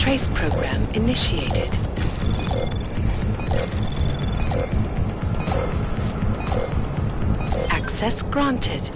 Trace program initiated. Access granted.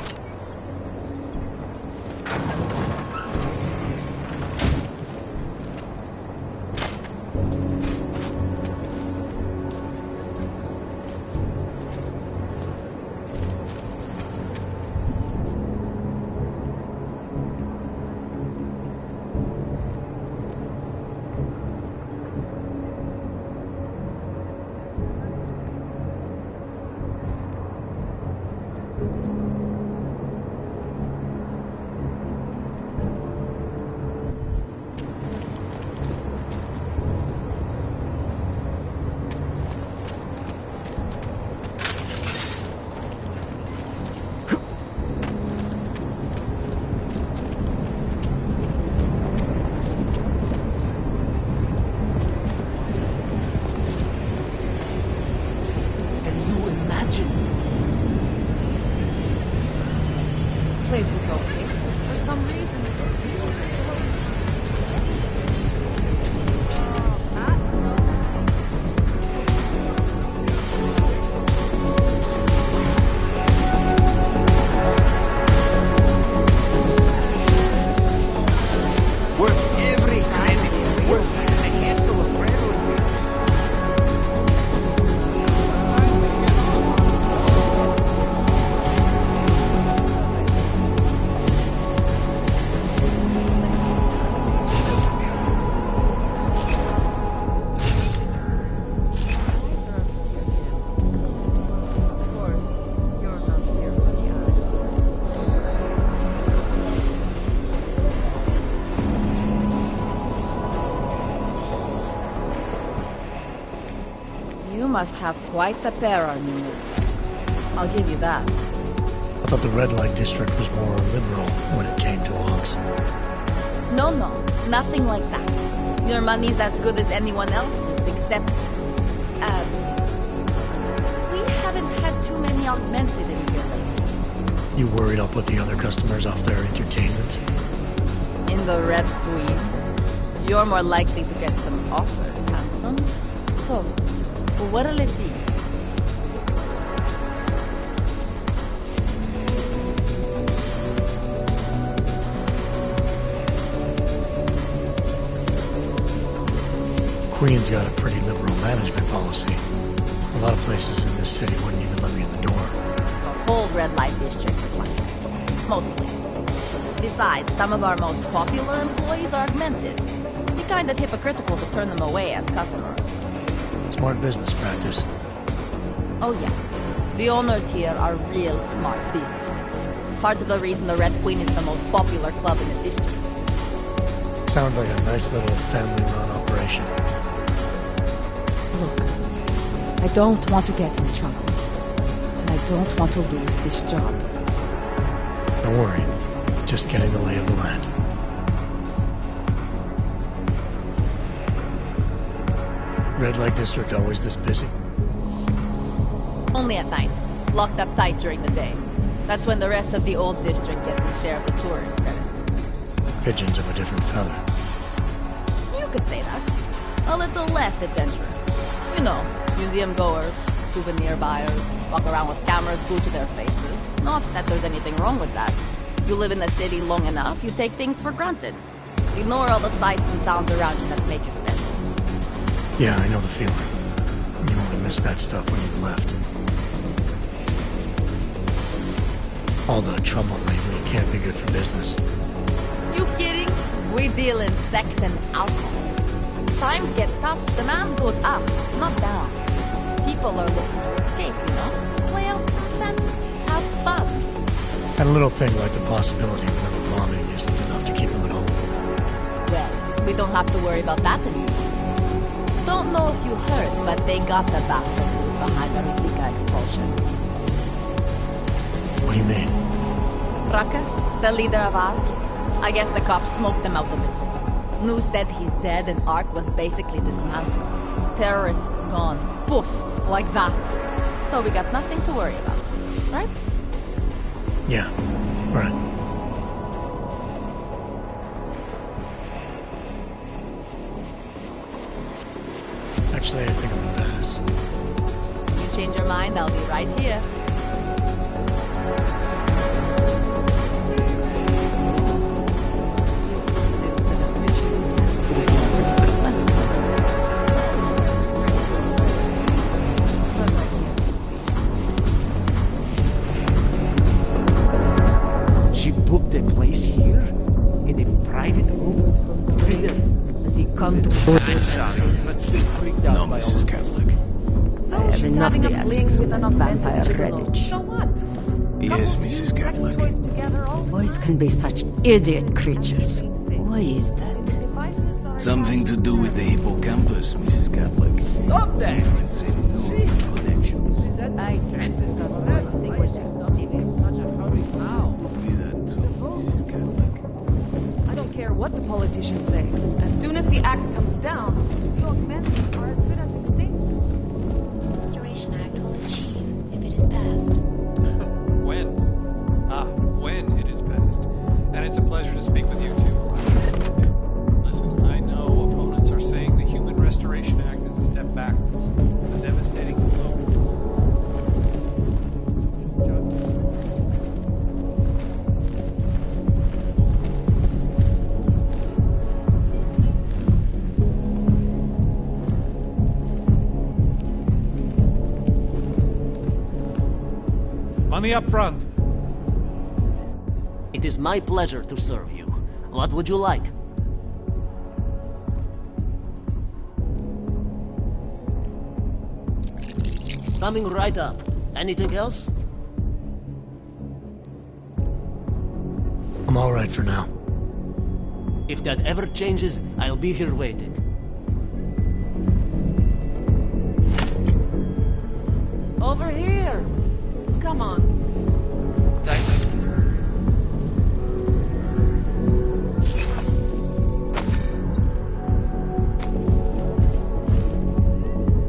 Place was open for some reason. Worth every credit. Worth even a hassle of bread with me. You must have quite the pair on you, mister. I'll give you that. I thought the red light district was more liberal when it came to hogs. No, nothing like that. Your money's as good as anyone else's, except... we haven't had too many augmented in here lately. You worried I'll put the other customers off their entertainment? In the Red Queen, you're more likely to get some offers, handsome. So, what'll it be? Queen's got a pretty liberal management policy. A lot of places in this city wouldn't even let me in the door. The whole red light district is like that. Mostly. Besides, some of our most popular employees are augmented. It'd be kind of hypocritical to turn them away as customers. Smart business practice. Oh yeah. The owners here are real smart businessmen. Part of the reason the Red Queen is the most popular club in the district. Sounds like a nice little family-run operation. Look, I don't want to get into trouble. And I don't want to lose this job. Don't worry. Just getting the lay of the land. Red light district always this busy? Only at night. Locked up tight during the day. That's when the rest of the old district gets its share of the tourist credits. Pigeons of a different feather. You could say that. A little less adventurous. You know, museum goers, souvenir buyers, walk around with cameras glued to their faces. Not that there's anything wrong with that. You live in the city long enough, you take things for granted. Ignore all the sights and sounds around you that make it special. Yeah, I know the feeling. You only miss that stuff when you've left. All the trouble lately can't be good for business. You kidding? We deal in sex and alcohol. Times get tough, demand goes up, not down. People are looking to escape, you know? Play out some fantasies, have fun. And a little thing like the possibility of another bombing isn't enough to keep them at home. Well, we don't have to worry about that anymore. Don't know if you heard, but they got the bastard who was behind the Rizika expulsion. What do you mean? Raka, the leader of ARC. I guess the cops smoked him out of his home. Nu said he's dead and ARC was basically dismantled. Terrorists gone. Poof. Like that. So we got nothing to worry about. Right? Yeah, right. Right here. She booked a place here? In a private room? Does he come to... I'm sorry, but we freaked out by Mrs. Catholic. I have enough theatrics with an vampire credit. So what? Yes, Mrs. Catholic. Boys can be such idiot creatures. Why is that? Something to do with the hippocampus, Mrs. Catholic. Stop that! I can't distinguish Such a hurry now. Be that too, Mrs. Catholic. I don't care what the politicians say. As soon as the axe comes down, the augments are as good as extinct. Restoration Act will achieve if it is passed. When? When it is passed. And it's a pleasure to speak with you too. Listen, I know opponents are saying the Human Restoration Act is a step backwards, a devastating blow. Money up front. It is my pleasure to serve you. What would you like? Coming right up. Anything else? I'm all right for now. If that ever changes, I'll be here waiting. Over here! Come on.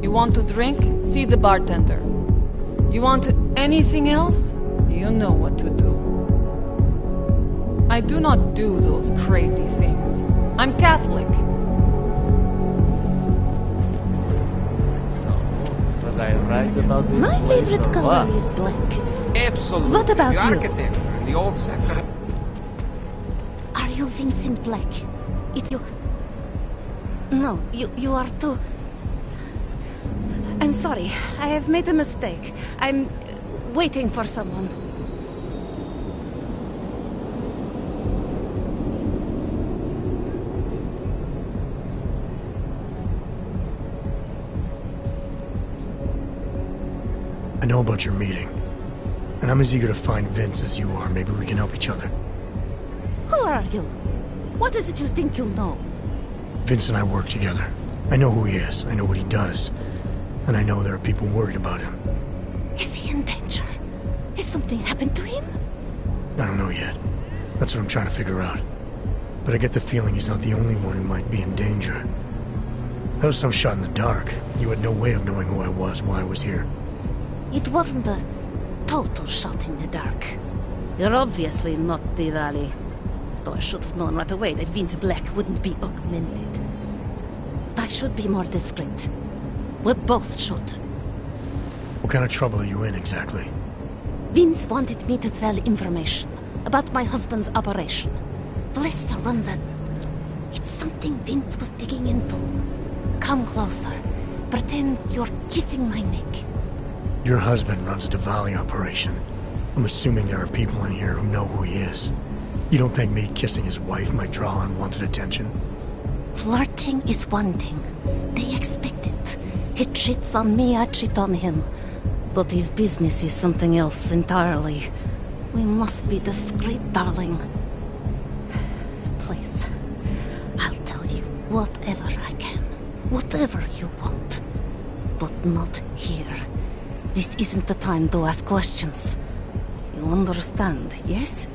You want to drink? See the bartender. You want anything else? You know what to do. I do not do those crazy things. I'm Catholic. Was I right about this My place favorite or color what? is black. Absolutely. What about the you? architecture, the old sector. Are you Vincent Black? It's you. No, you are too. I'm sorry. I have made a mistake. I'm waiting for someone. I know about your meeting. And I'm as eager to find Vince as you are. Maybe we can help each other. Who are you? What is it you think you know? Vince and I work together. I know who he is. I know what he does. And I know there are people worried about him. Is he in danger? Has something happened to him? I don't know yet. That's what I'm trying to figure out. But I get the feeling he's not the only one who might be in danger. That was some shot in the dark. You had no way of knowing who I was, why I was here. It wasn't a total shot in the dark. You're obviously not the Raleigh. Though I should have known right away that Vince Black wouldn't be augmented. I should be more discreet. We both should. What kind of trouble are you in, exactly? Vince wanted me to sell information about my husband's operation. Vlista runs a... It's something Vince was digging into. Come closer. Pretend you're kissing my neck. Your husband runs a Diwali operation. I'm assuming there are people in here who know who he is. You don't think me kissing his wife might draw unwanted attention? Flirting is one thing. They expect it. He cheats on me, I cheat on him. But his business is something else entirely. We must be discreet, darling. Please, I'll tell you whatever I can. Whatever you want. But not here. This isn't the time to ask questions. You understand, yes?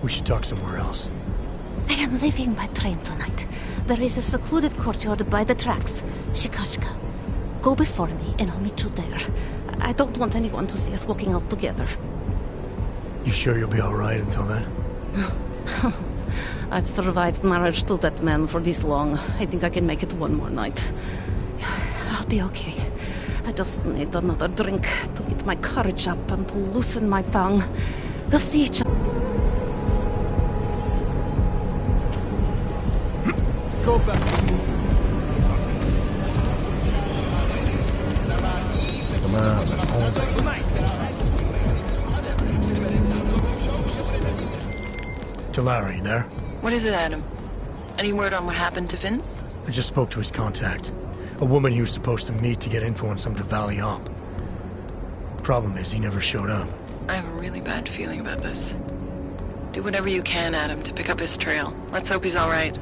We should talk somewhere else. I am leaving by train tonight. There is a secluded courtyard by the tracks. Shikashka. Go before me and I'll meet you there. I don't want anyone to see us walking out together. You sure you'll be alright until then? I've survived marriage to that man for this long. I think I can make it one more night. I'll be okay. I just need another drink to get my courage up and to loosen my tongue. We'll see each other. Go back. Come on, Talara, you there? What is it, Adam? Any word on what happened to Vince? I just spoke to his contact. A woman he was supposed to meet to get info on some Valley op. Problem is, he never showed up. I have a really bad feeling about this. Do whatever you can, Adam, to pick up his trail. Let's hope he's all right.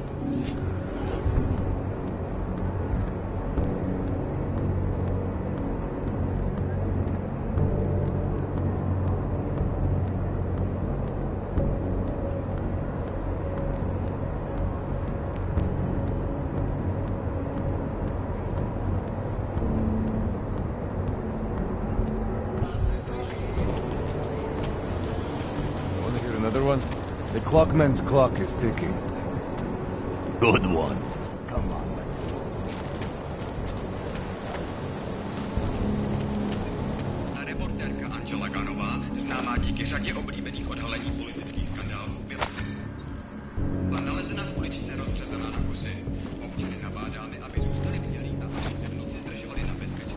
Another one? The clockman's clock is ticking. Good one. Come on. Reportérka Angela Ganová, známá díky řadě oblíbených odhalení politických skandálů, byla nalezena v uličce rozřezaná na kusy. Občany nabádáme, aby zůstali bdělí a aby se v noci zdržovali na bezpečných.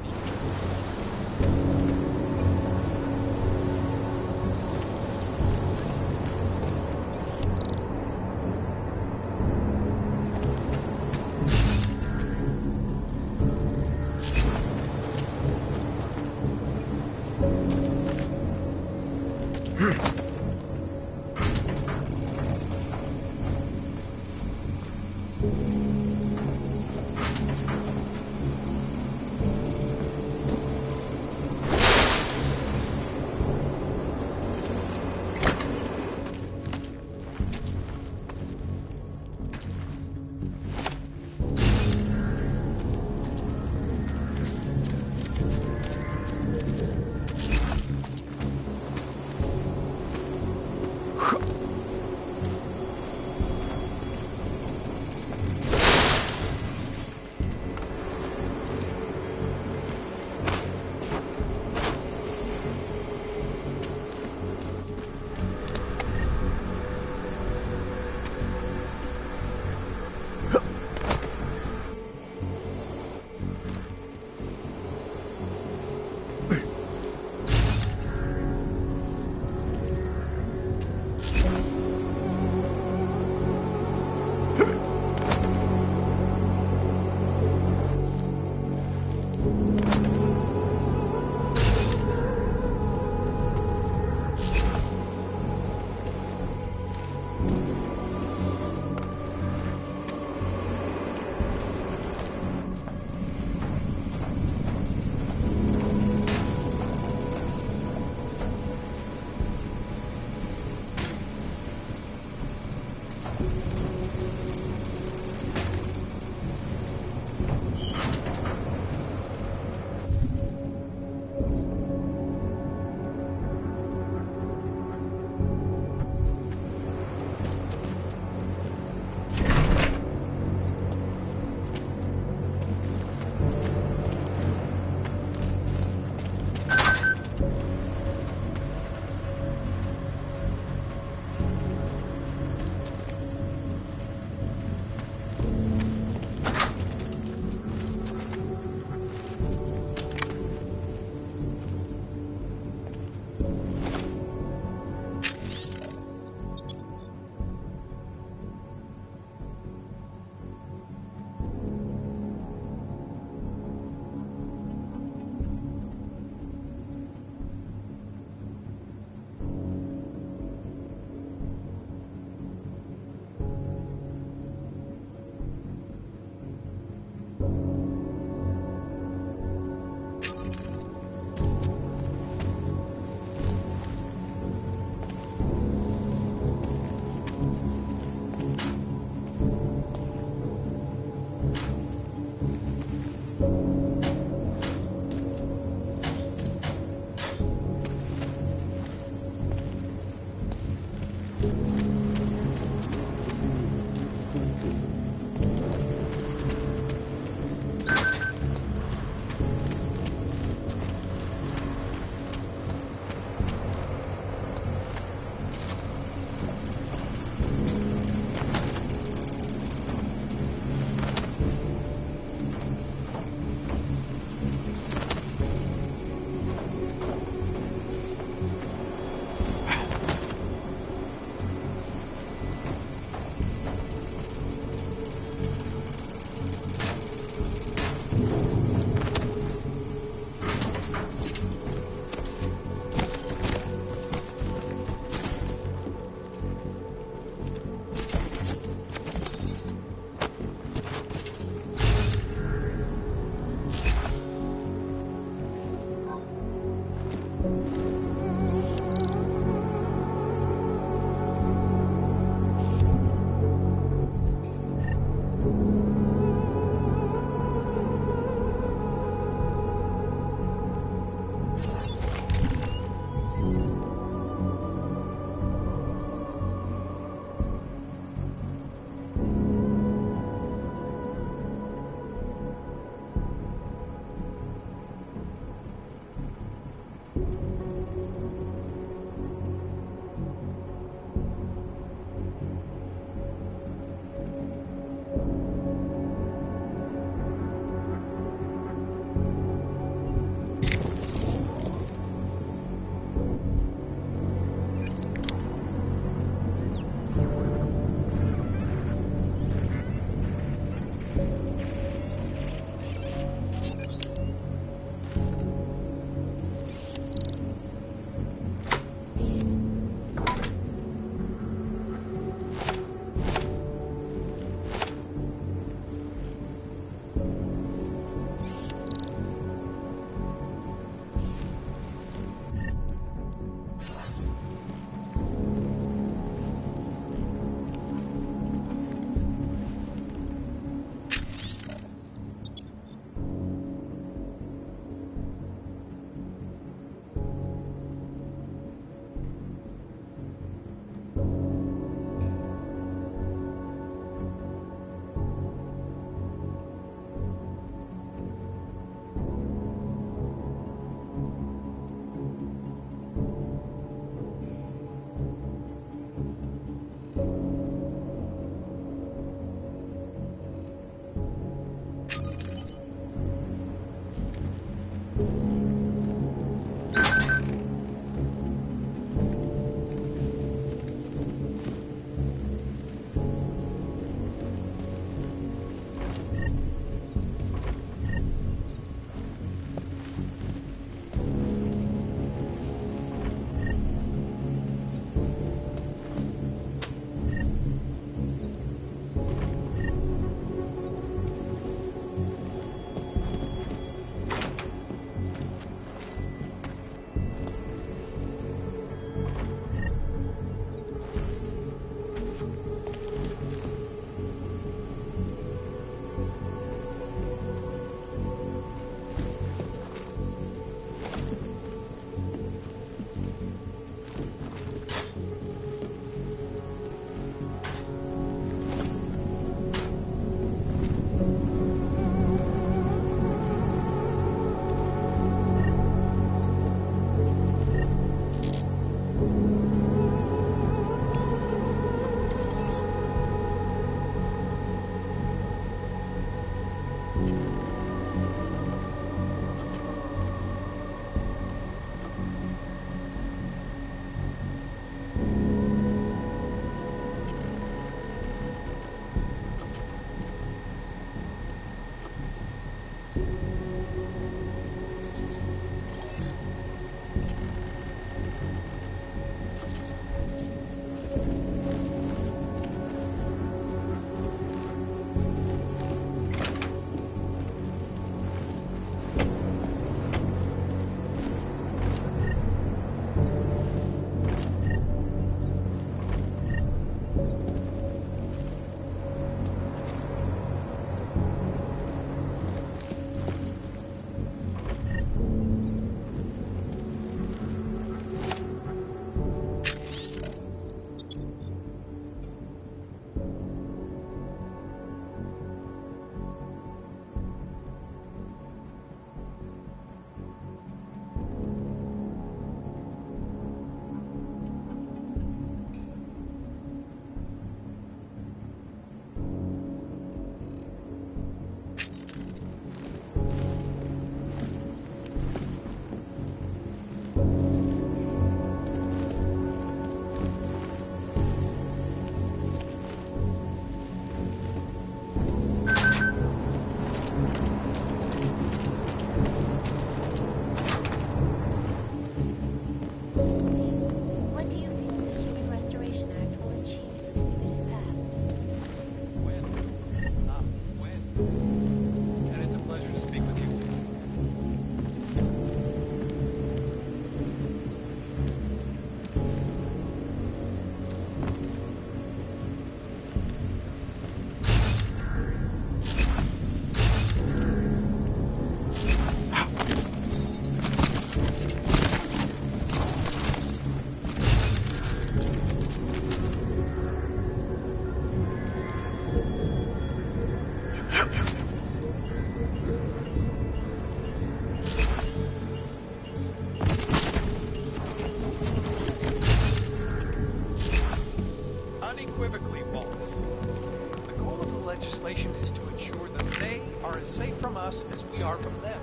legislation is to ensure that they are as safe from us as we are from them.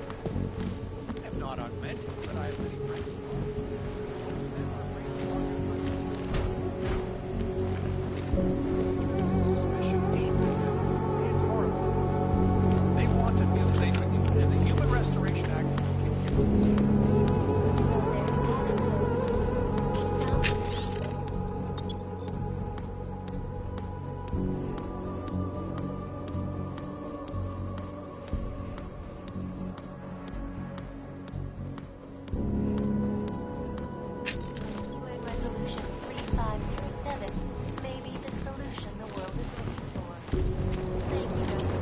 I am not augmented, but I have many friends. Suspicion aimed at them. It's horrible. They want to feel safe again, and the Human Restoration Act can Resolution 3507 may be the solution the world is looking for. Thank you, Dr.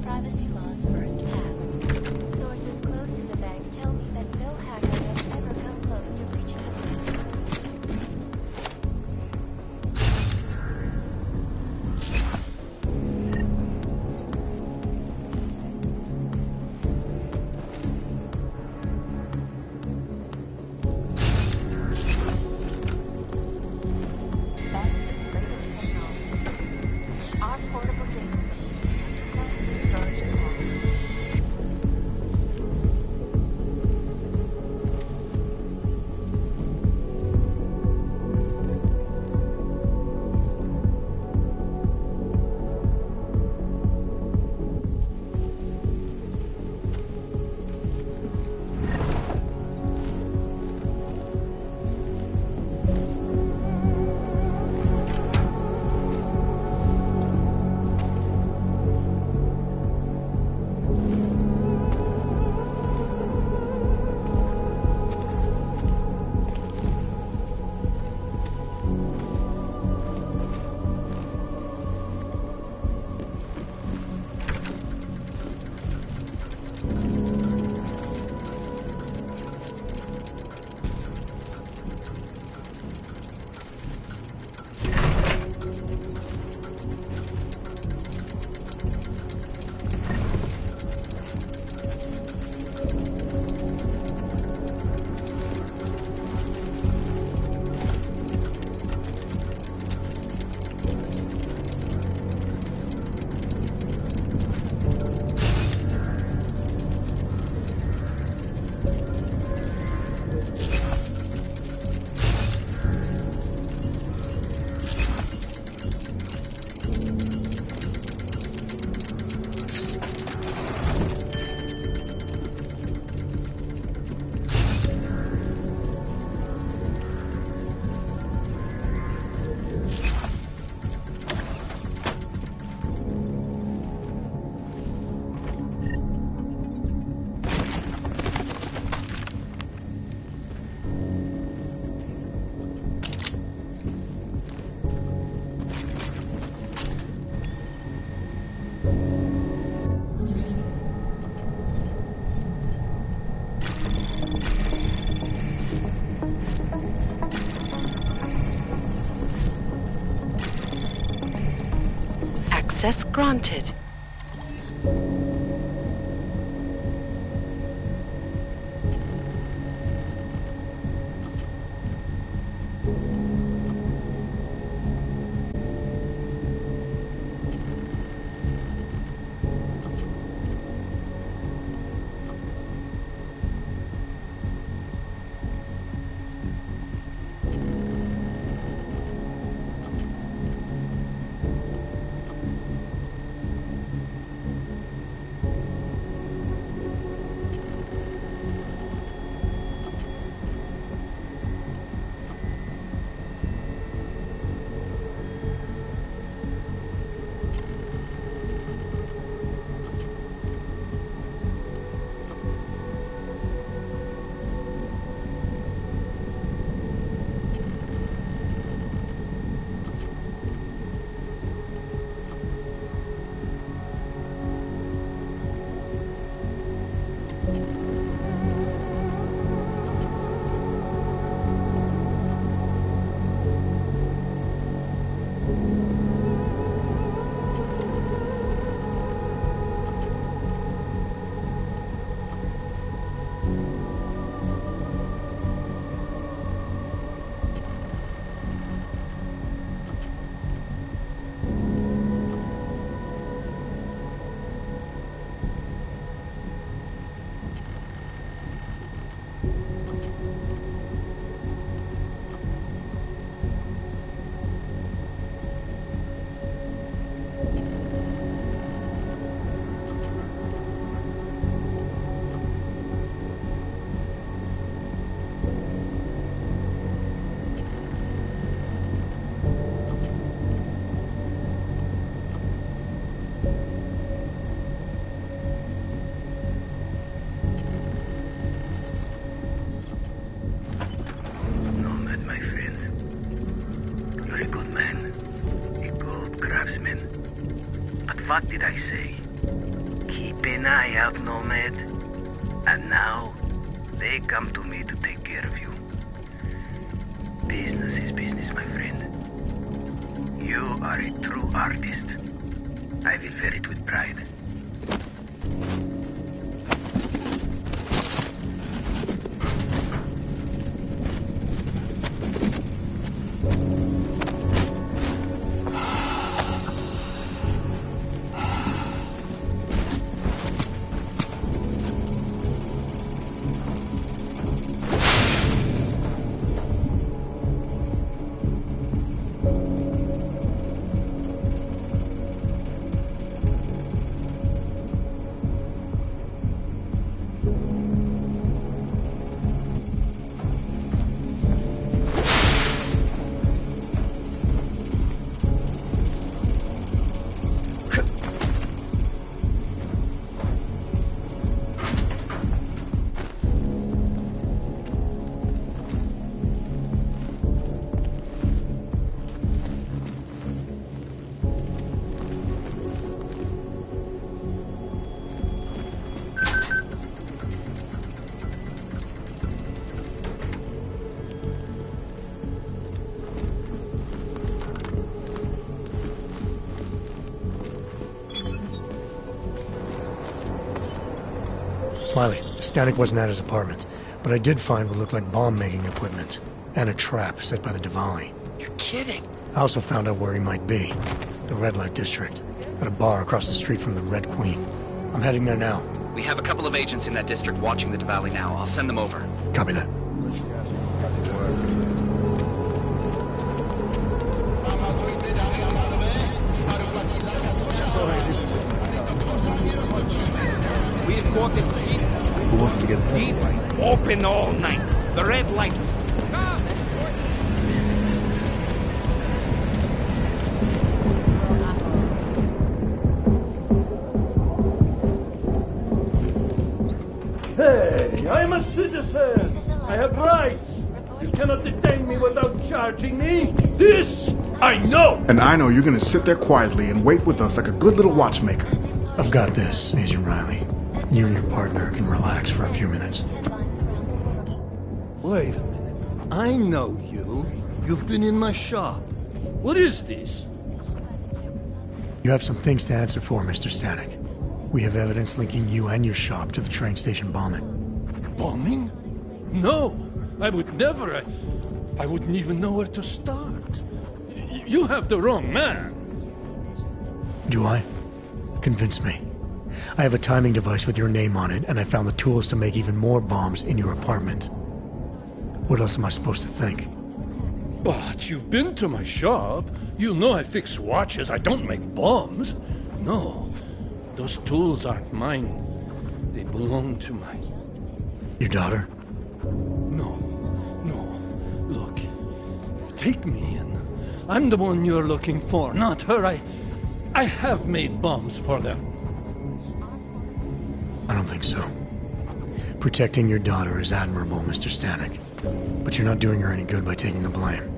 privacy laws first passed. Sources close to the bank tell me that no hacker has ever come close to breaching its Thanks to the latest technology, our portable data massive storage capacity. Access granted. What did I say? Keep an eye out, Nomad. And now, they come to me to take care of you. Business is business, my friend. You are a true artist. I will wear it with pride. Smiley, Static wasn't at his apartment, but I did find what looked like bomb-making equipment, and a trap set by the Diwali. You're kidding. I also found out where he might be, the Red Light District, at a bar across the street from the Red Queen. I'm heading there now. We have a couple of agents in that district watching the Diwali now. I'll send them over. Copy that. We've got it deep. Who wants to get Deep. Open all night. The red light. Hey, I'm a citizen. I have rights. You cannot detain me without charging me. This I know. And I know you're gonna sit there quietly and wait with us like a good little watchmaker. I've got this, Agent Riley. You and your partner can relax for a few minutes. Wait a minute. I know you. You've been in my shop. What is this? You have some things to answer for, Mr. Static. We have evidence linking you and your shop to the train station bombing. Bombing? No! I would never. I wouldn't even know where to start. You have the wrong man. Do I? Convince me. I have a timing device with your name on it, and I found the tools to make even more bombs in your apartment. What else am I supposed to think? But you've been to my shop. You know I fix watches. I don't make bombs. No, those tools aren't mine. They belong to my... Your daughter? No. Look, take me in. I'm the one you're looking for, not her. I have made bombs for them. I don't think so. Protecting your daughter is admirable, Mr. Stanek. But you're not doing her any good by taking the blame.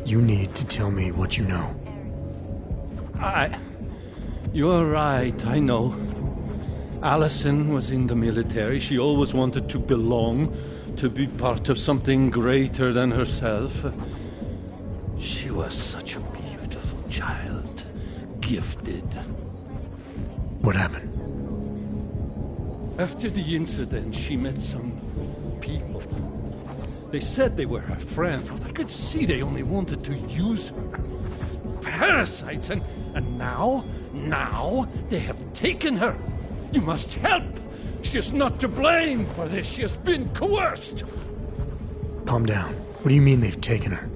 You need to tell me what you know. You're right, I know. Allison was in the military. She always wanted to belong, to be part of something greater than herself. She was such a beautiful child. Gifted. What happened? After the incident, she met some people. They said they were her friends, but I could see they only wanted to use her. Parasites, and now they have taken her. You must help. She is not to blame for this. She has been coerced. Calm down. What do you mean they've taken her?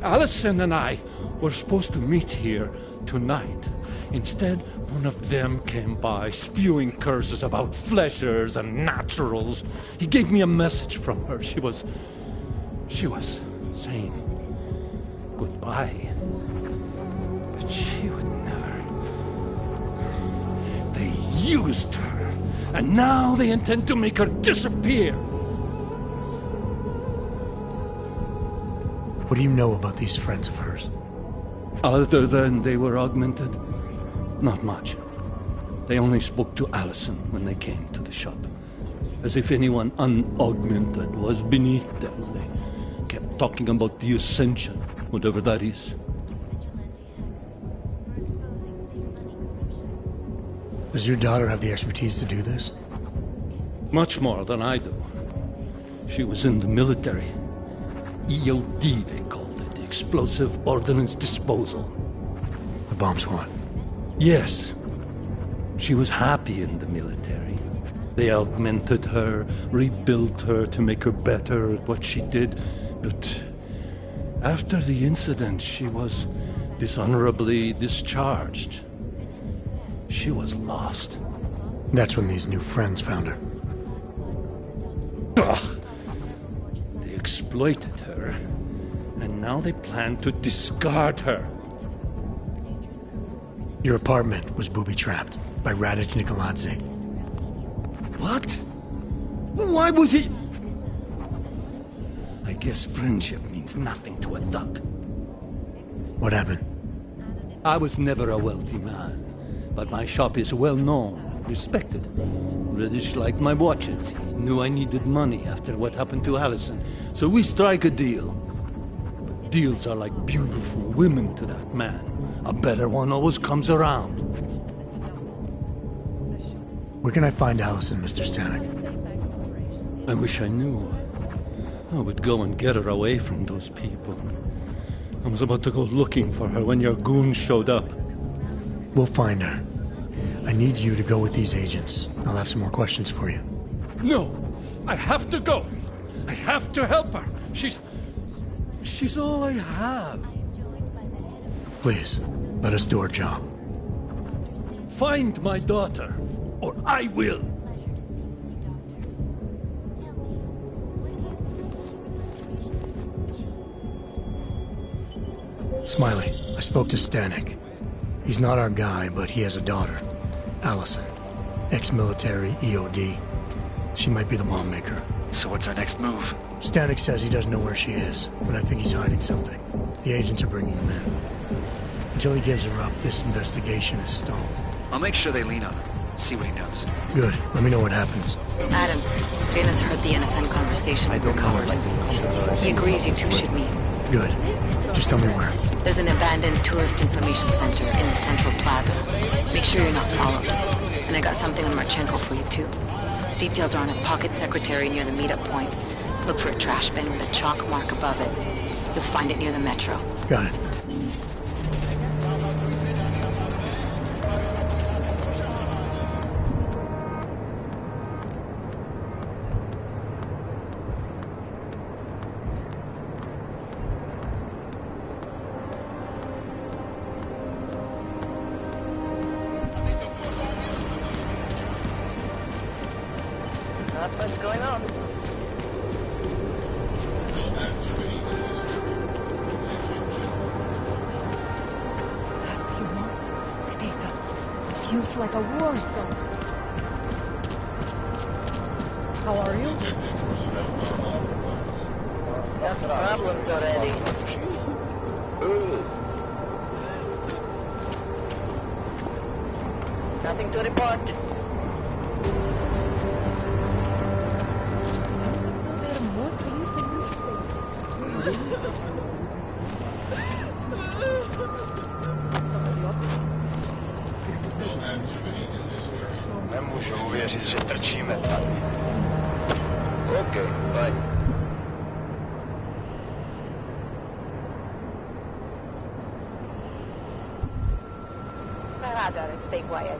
Allison and I were supposed to meet here tonight. Instead, one of them came by, spewing curses about fleshers and naturals. He gave me a message from her. She was saying goodbye. But she would never. They used her, and now they intend to make her disappear. What do you know about these friends of hers? Other than they were augmented? Not much. They only spoke to Allison when they came to the shop. As if anyone unaugmented was beneath them. They kept talking about the Ascension, whatever that is. Does your daughter have the expertise to do this? Much more than I do. She was in the military. EOD, they called it. Explosive Ordnance Disposal. The bomb squad? Yes. She was happy in the military. They augmented her, rebuilt her to make her better at what she did. But after the incident, she was dishonorably discharged. She was lost. That's when these new friends found her. Ugh. They exploited her, and now they plan to discard her. Your apartment was booby-trapped by Radic Nikoladze. What? Why would he? I guess friendship means nothing to a thug. What happened? I was never a wealthy man, but my shop is well known, respected. Radic liked my watches. He knew I needed money after what happened to Allison, so we strike a deal. But deals are like beautiful women to that man. A better one always comes around. Where can I find Allison, Mr. Stanek? I wish I knew. I would go and get her away from those people. I was about to go looking for her when your goons showed up. We'll find her. I need you to go with these agents. I'll have some more questions for you. No! I have to go! I have to help her! She's all I have. Please, let us do our job. Find my daughter, or I will! Smiley, I spoke to Stanek. He's not our guy, but he has a daughter, Allison. Ex-military, EOD. She might be the bomb maker. So what's our next move? Stanek says he doesn't know where she is, but I think he's hiding something. The agents are bringing him in. Until he gives her up, this investigation is stalled. I'll make sure they lean on him. See what he knows. Good. Let me know what happens. Adam, Janus heard the NSN conversation with your coward. He agrees you two should meet. Good. Just tell me where. There's an abandoned tourist information center in the central plaza. Make sure you're not followed. And I got something on Marchenko for you, too. Details are on a pocket secretary near the meetup point. Look for a trash bin with a chalk mark above it. You'll find it near the metro. Got it. Not much going on. Feels like a war zone. How are you? Got problems already. Nothing to report. Nemůžu uvěřit, že trčíme tady. OK, bye. Radar and stay quiet.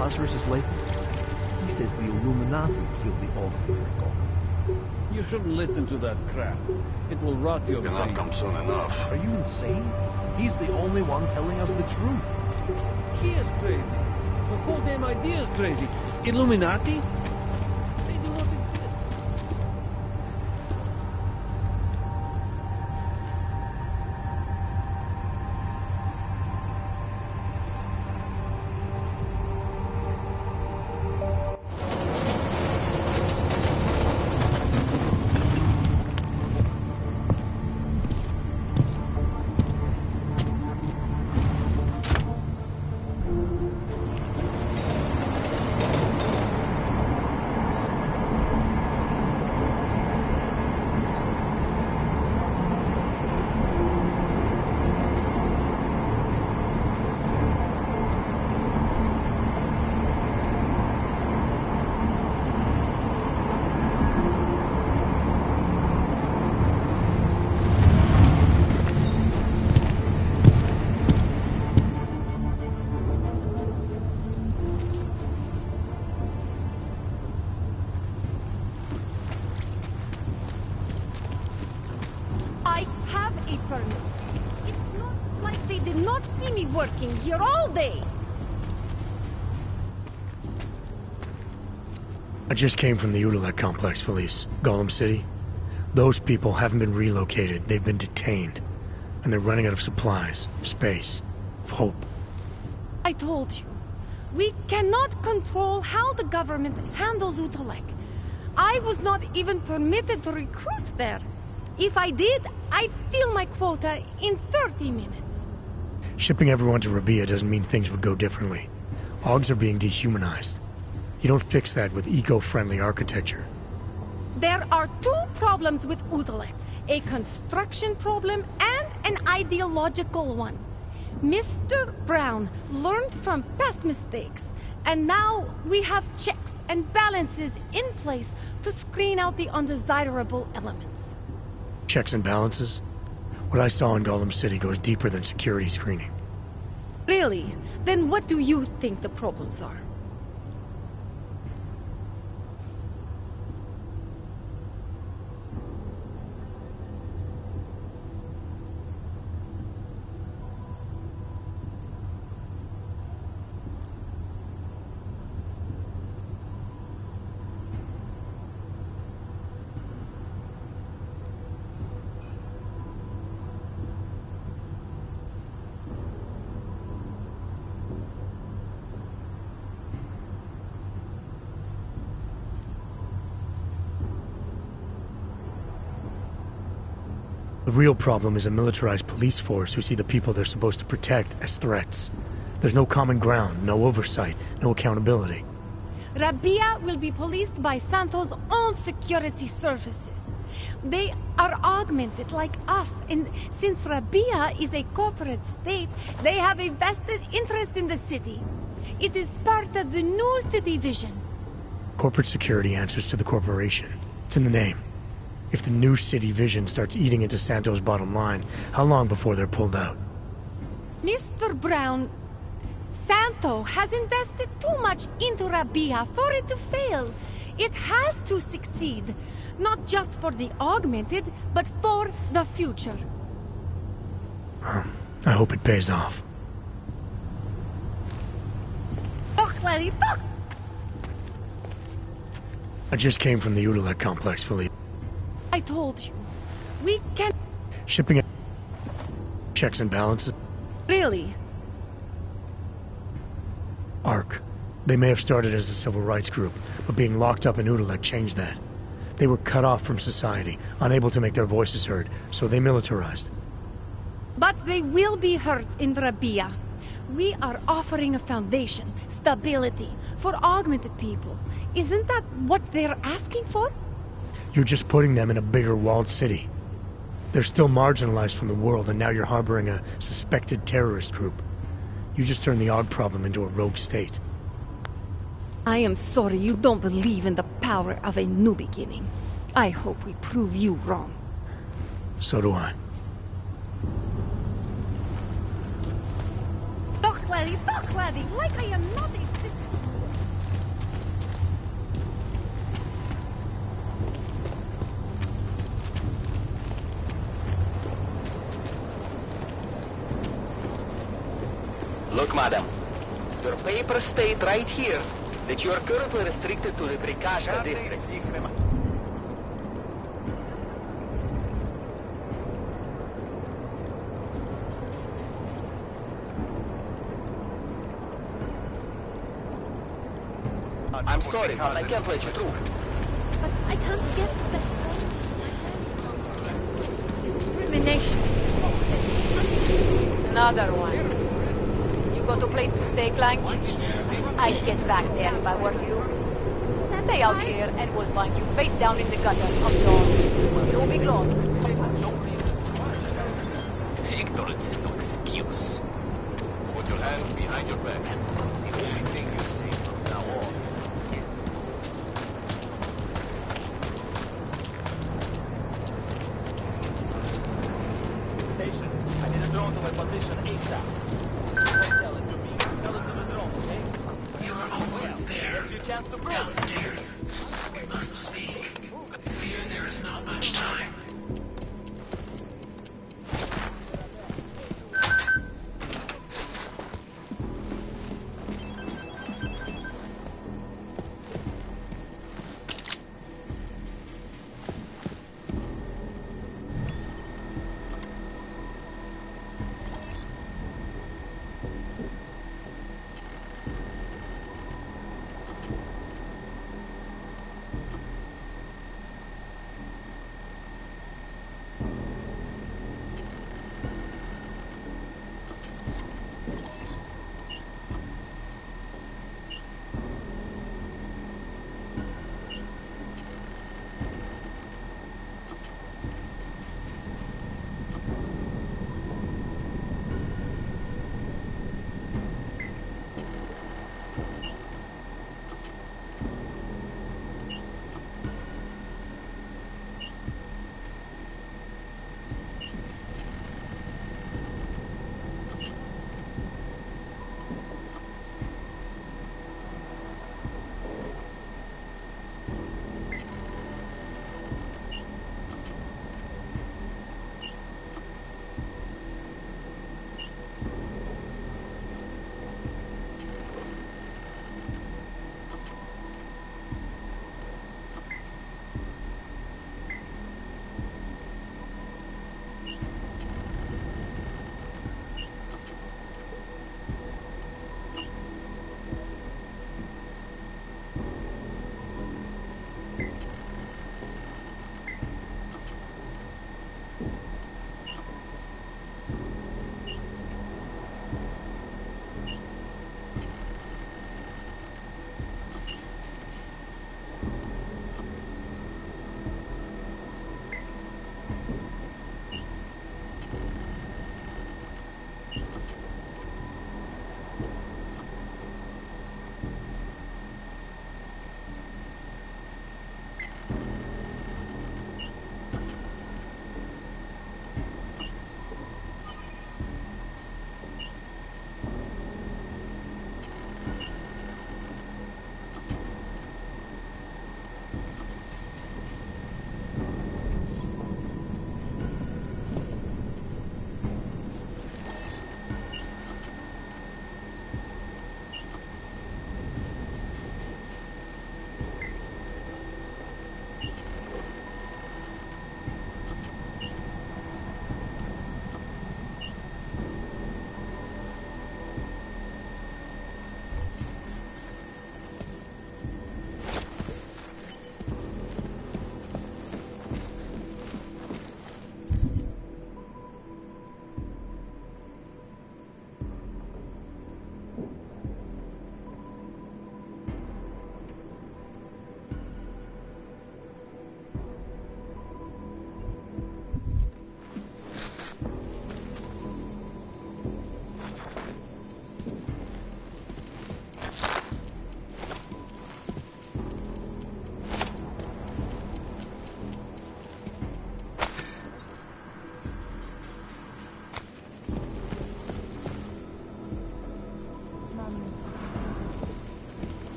Lazarus' lake? He says the Illuminati killed the Alderman. You shouldn't listen to that crap. It will rot your brain. Cannot come soon enough. Are you insane? He's the only one telling us the truth. He is crazy. The whole damn idea is crazy. Illuminati? They do not exist. It's not like they did not see me working here all day. I just came from the Udalek complex, Felice. Golem City. Those people haven't been relocated. They've been detained. And they're running out of supplies, of space, of hope. I told you. We cannot control how the government handles Udalek. I was not even permitted to recruit there. If I did, I'd fill my quota in 30 minutes. Shipping everyone to Rabia doesn't mean things would go differently. Augs are being dehumanized. You don't fix that with eco-friendly architecture. There are two problems with Udalek. A construction problem and an ideological one. Mr. Brown learned from past mistakes, and now we have checks and balances in place to screen out the undesirable elements. Checks and balances? What I saw in Golem City goes deeper than security screening. Really? Then what do you think the problems are? The real problem is a militarized police force who see the people they're supposed to protect as threats. There's no common ground, no oversight, no accountability. Rabia will be policed by Santo's own security services. They are augmented like us, and since Rabia is a corporate state, they have a vested interest in the city. It is part of the new city vision. Corporate security answers to the corporation. It's in the name. If the new city vision starts eating into Santo's bottom line, how long before they're pulled out? Mr. Brown, Santo has invested too much into Rabia for it to fail. It has to succeed, not just for the augmented, but for the future. I hope it pays off. Talk, laddie, talk! I just came from the Udalek complex, Philippe. I told you. We can... Shipping checks and balances? Really? ARC. They may have started as a civil rights group, but being locked up in Udalek changed that. They were cut off from society, unable to make their voices heard, so they militarized. But they will be heard in Rabia. We are offering a foundation, stability, for augmented people. Isn't that what they're asking for? You're just putting them in a bigger walled city. They're still marginalized from the world, and now you're harboring a suspected terrorist group. You just turned the AUG problem into a rogue state. I am sorry you don't believe in the power of a new beginning. I hope we prove you wrong. So do I. Talk, laddie, like I am not a... madam. Your papers state right here that you are currently restricted to the Prikashka district. I'm sorry, but I can't let you through. But I can't get the... Discrimination. Another one. You got a place to stay, Clank? I'd get back there if I were you. Stay out here and we'll find you face down in the gutter up north. You'll be lost. Ignorance is no excuse. Put your hands behind your back. The only thing you say from now on is... Station, I need a drone to my position ASAP. Tell it to me. Tell it to the drone, okay? You are almost there. Here's your chance to prove Downstairs. We must speak. I fear there is not much time.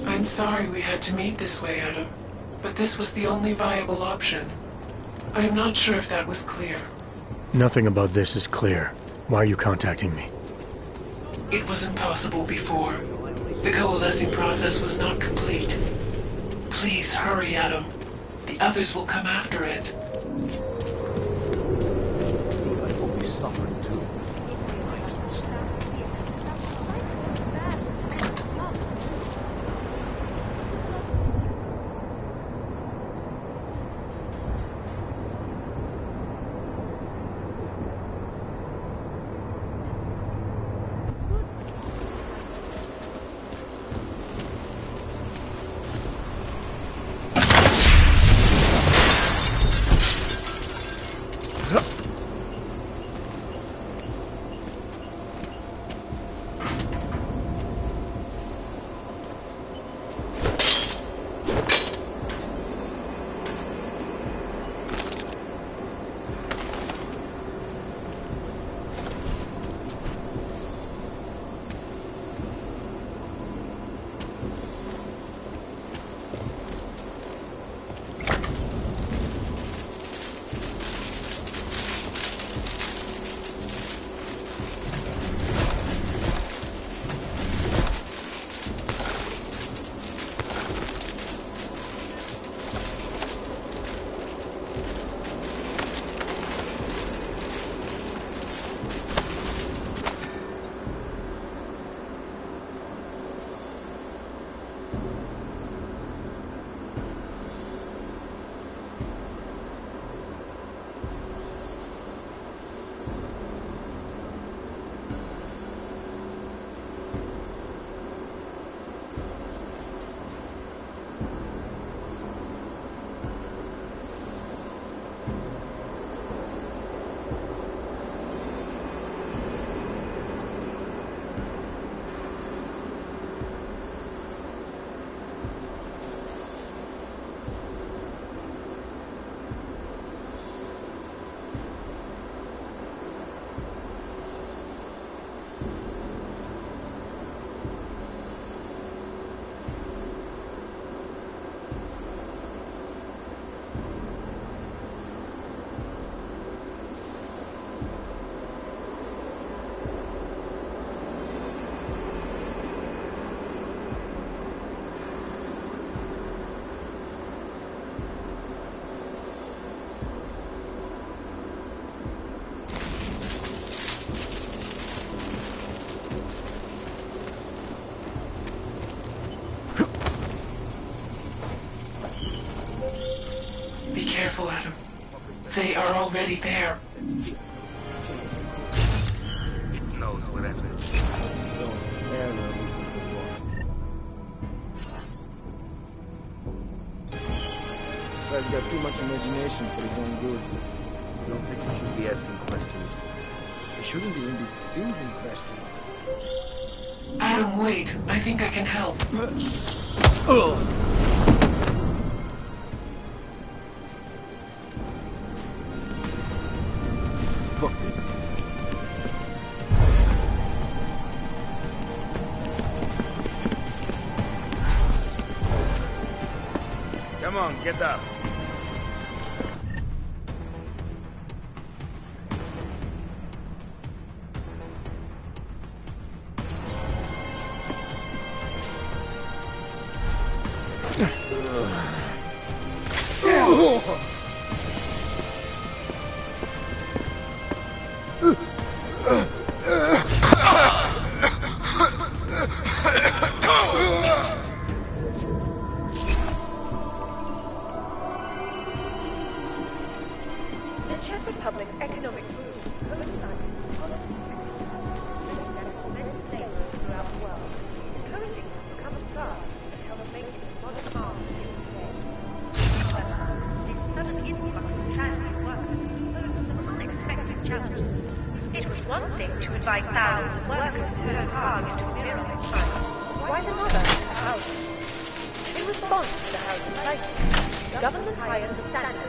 I'm sorry we had to meet this way, Adam, but this was the only viable option. I'm not sure if that was clear. Nothing about this is clear. Why are you contacting me? It was impossible before. The coalescing process was not complete. Please hurry, Adam. The others will come after it. I hope he's suffering too. Be careful, Adam. They are already there. It knows whatever. Guy's got too much imagination for his own good. I don't think we should be asking questions. We shouldn't even be thinking questions. Adam, wait. I think I can help. Fuck this. Come on, get up. The Czech Republic's economic boom coincided with many slaves throughout the world, encouraging them to come and serve and help make modern arms today. However, this sudden influx of Chinese workers posed some unexpected challenges. It was one thing to invite thousands of workers to turn Prague into a mirror in sight, quite another to housing. In response to the housing crisis, the government hired the Santa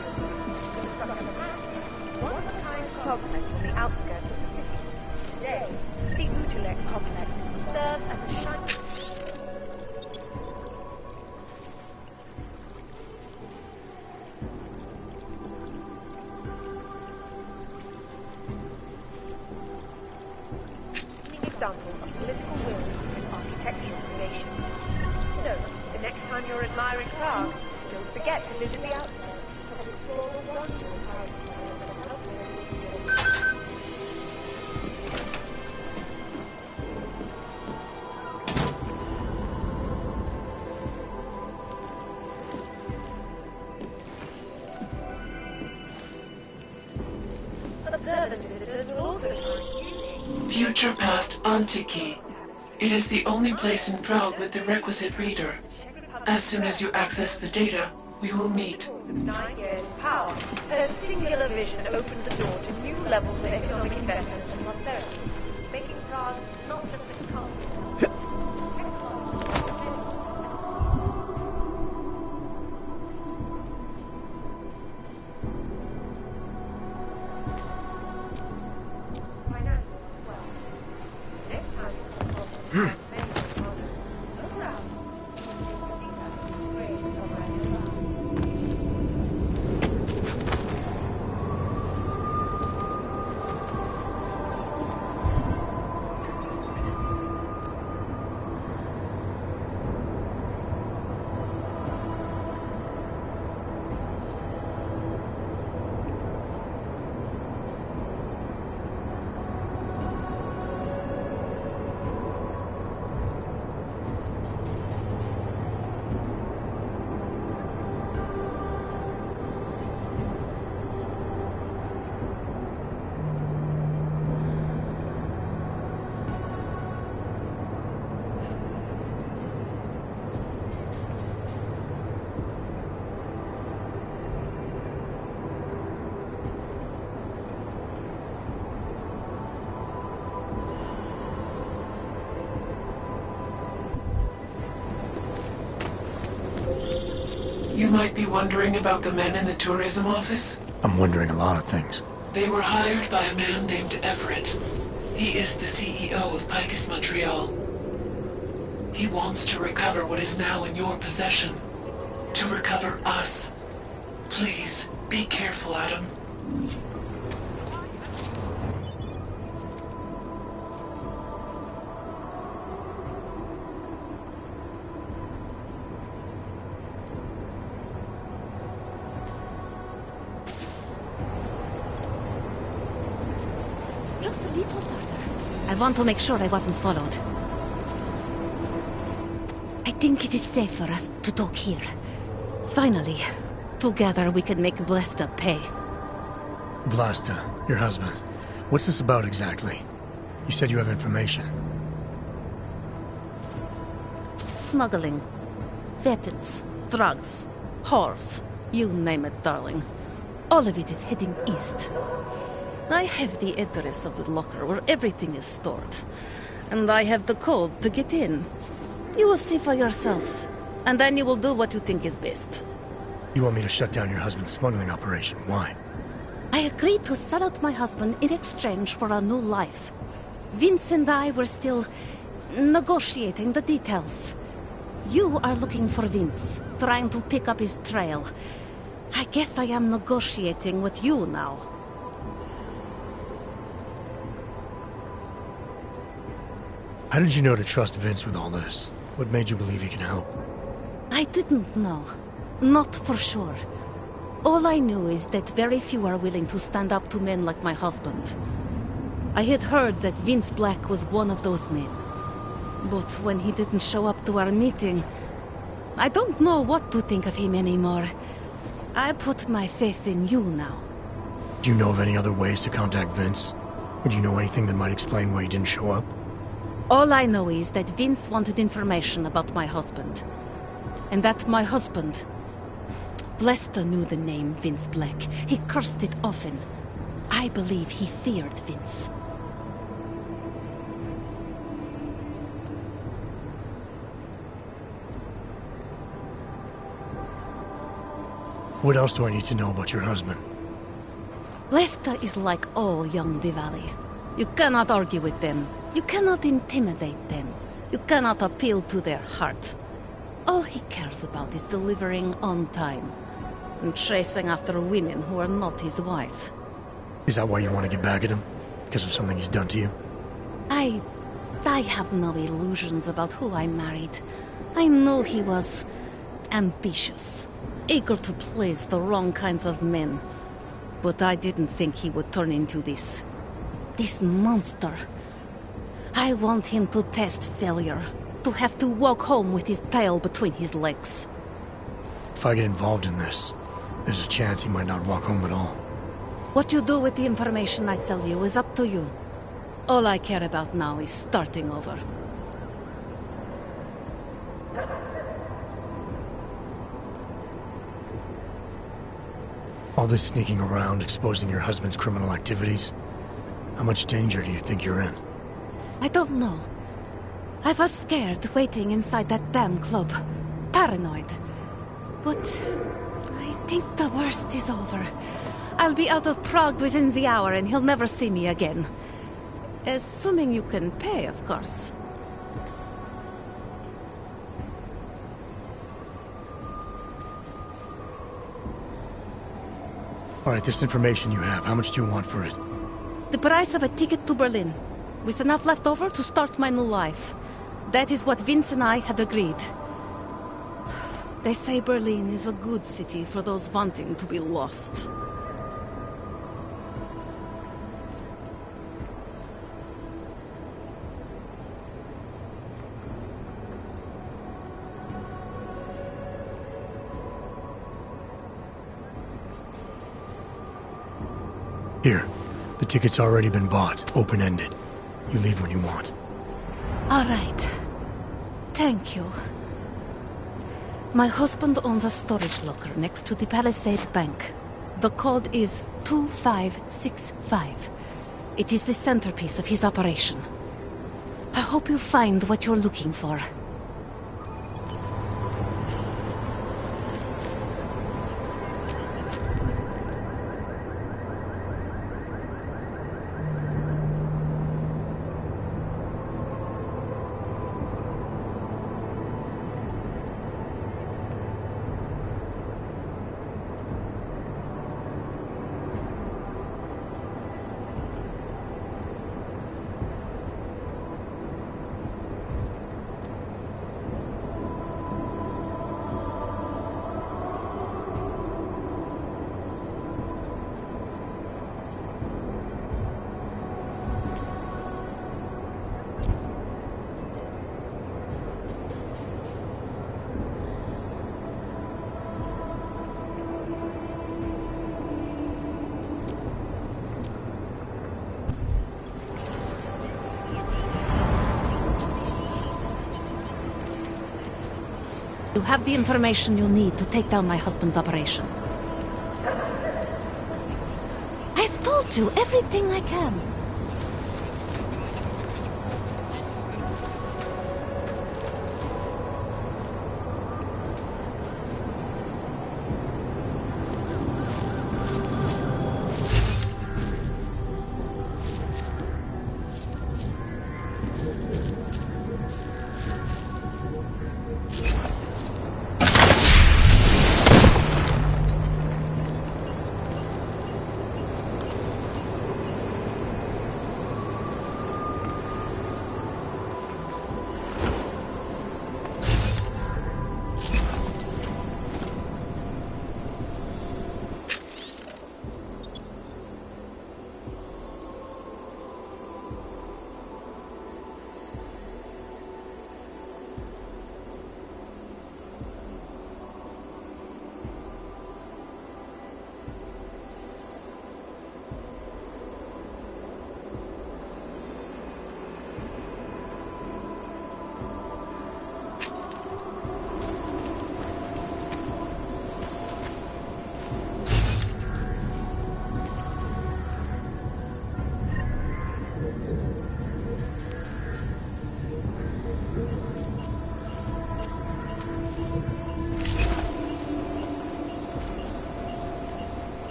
one-of-a-kind complex on the outskirts of the city. Today, the Utilek complex serves as a shining. example of political will in architectural creation. So, the next time you're admiring Prague, don't forget to visit the outskirts. Observant visitors will also find Future Past Antiki. It is the only place in Prague with the requisite reader. As soon as you access the data, we will meet. 9 years in power, her singular vision opened the door to new levels of economic investment and prosperity, making Prague not just a country. You might be wondering about the men in the tourism office. I'm wondering a lot of things. They were hired by a man named Everett. He is the CEO of Picus Montreal. He wants to recover what is now in your possession. To recover us. Please, be careful, Adam. Just a little further. I want to make sure I wasn't followed. I think it is safe for us to talk here. Finally, together we can make Vlasta pay. Vlasta, your husband. What's this about exactly? You said you have information. Smuggling. Weapons. Drugs. Whores. You name it, darling. All of it is heading east. I have the address of the locker where everything is stored. And I have the code to get in. You will see for yourself. And then you will do what you think is best. You want me to shut down your husband's smuggling operation? Why? I agreed to sell out my husband in exchange for a new life. Vince and I were still negotiating the details. You are looking for Vince, trying to pick up his trail. I guess I am negotiating with you now. How did you know to trust Vince with all this? What made you believe he can help? I didn't know. Not for sure. All I knew is that very few are willing to stand up to men like my husband. I had heard that Vince Black was one of those men. But when he didn't show up to our meeting, I don't know what to think of him anymore. I put my faith in you now. Do you know of any other ways to contact Vince? Would you know anything that might explain why he didn't show up? All I know is that Vince wanted information about my husband. And that my husband... Vlasta knew the name Vince Black. He cursed it often. I believe he feared Vince. What else do I need to know about your husband? Vlasta is like all young Diwali. You cannot argue with them. You cannot intimidate them. You cannot appeal to their heart. All he cares about is delivering on time. And chasing after women who are not his wife. Is that why you want to get back at him? Because of something he's done to you? I I have no illusions about who I married. I knew he was ambitious, eager to please the wrong kinds of men. But I didn't think he would turn into this monster. I want him to test failure, to have to walk home with his tail between his legs. If I get involved in this, there's a chance he might not walk home at all. What you do with the information I sell you is up to you. All I care about now is starting over. All this sneaking around, exposing your husband's criminal activities, how much danger do you think you're in? I don't know. I was scared waiting inside that damn club. Paranoid. But I think the worst is over. I'll be out of Prague within the hour and he'll never see me again. Assuming you can pay, of course. All right, this information you have, how much do you want for it? The price of a ticket to Berlin, with enough left over to start my new life. That is what Vince and I had agreed. They say Berlin is a good city for those wanting to be lost. Here, the ticket's already been bought, open-ended. You leave when you want. All right. Thank you. My husband owns a storage locker next to the Palisade Bank. The code is 2565. It is the centerpiece of his operation. I hope you find what you're looking for. You have the information you need to take down my husband's operation. I've told you everything I can.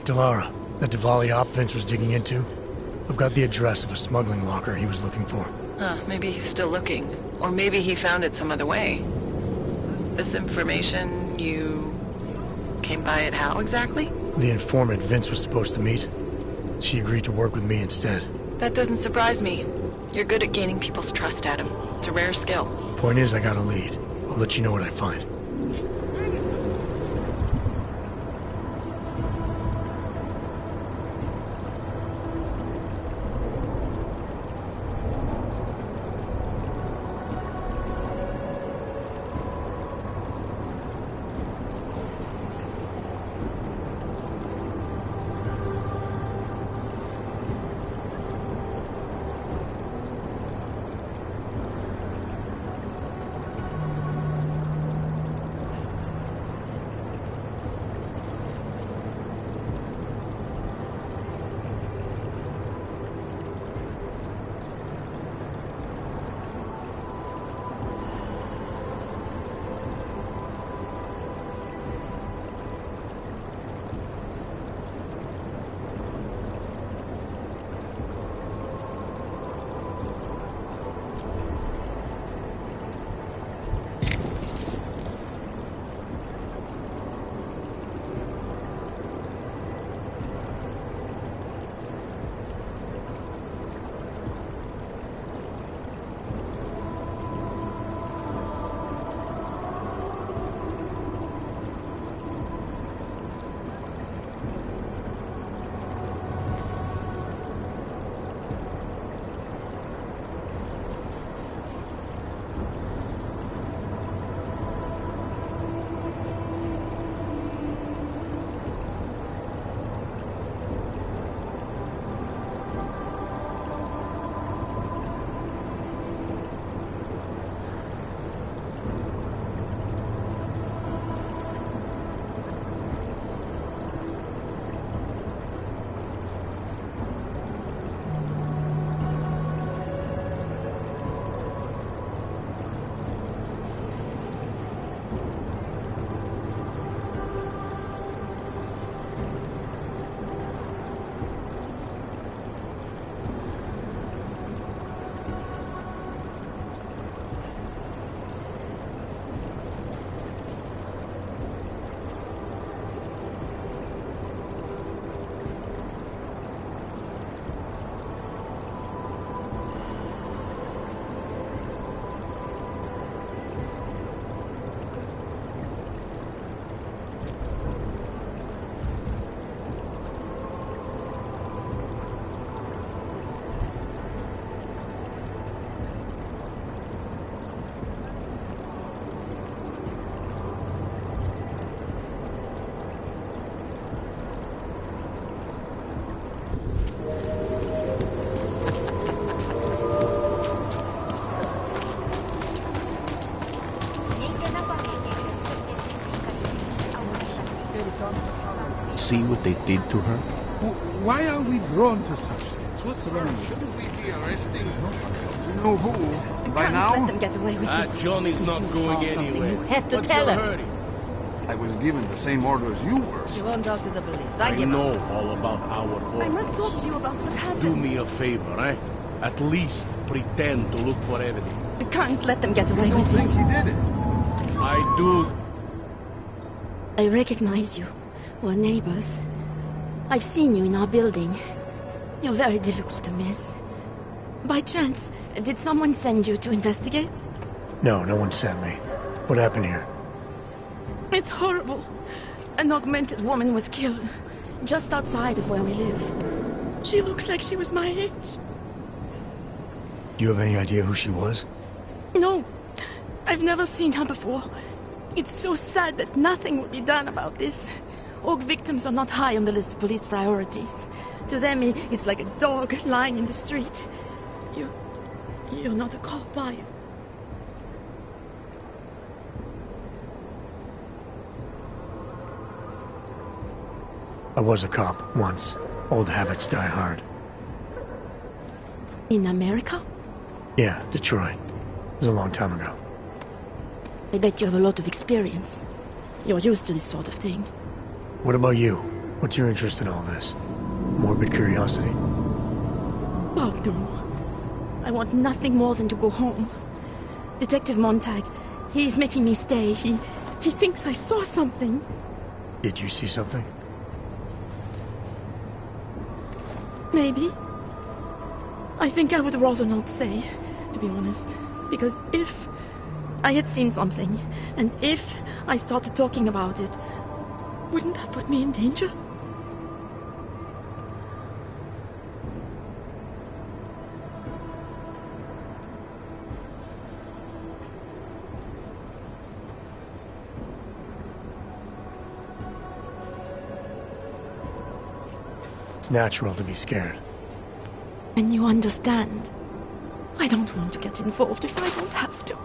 Delara, that Diwali op Vince was digging into. I've got the address of a smuggling locker he was looking for. Maybe he's still looking. Or maybe he found it some other way. This information, you came by it how exactly? The informant Vince was supposed to meet. She agreed to work with me instead. That doesn't surprise me. You're good at gaining people's trust, Adam. It's a rare skill. Point is, I got a lead. I'll let you know what I find. See what they did to her? Why are we drawn to such things? What's wrong with you? Shouldn't we be arresting you know who by Can't now? let them get away with this. Johnny's If not you going saw something, anywhere. You have to What's tell your us. hurry? I was given the same order as you were. You won't talk to the police. I I give know up. all about our I orders. must talk to you about what happened. Do me a favor, eh? At least pretend to look for evidence. You can't let them get away I with don't think this. he did it. I do. I recognize you. We're neighbors. I've seen you in our building. You're very difficult to miss. By chance, did someone send you to investigate? No, no one sent me. What happened here? It's horrible. An augmented woman was killed, just outside of where we live. She looks like she was my age. Do you have any idea who she was? No, I've never seen her before. It's so sad that nothing will be done about this. Orc victims are not high on the list of police priorities. To them, it's like a dog lying in the street. You're not a cop, are you? I was a cop once. Old habits die hard. In America? Yeah, Detroit. It was a long time ago. I bet you have a lot of experience. You're used to this sort of thing. What about you? What's your interest in all this? Morbid curiosity? Oh, no. I want nothing more than to go home. Detective Montag, he's making me stay. He thinks I saw something. Did you see something? Maybe. I think I would rather not say, to be honest. Because if I had seen something, and if I started talking about it, wouldn't that put me in danger? It's natural to be scared. And you understand. I don't want to get involved if I don't have to.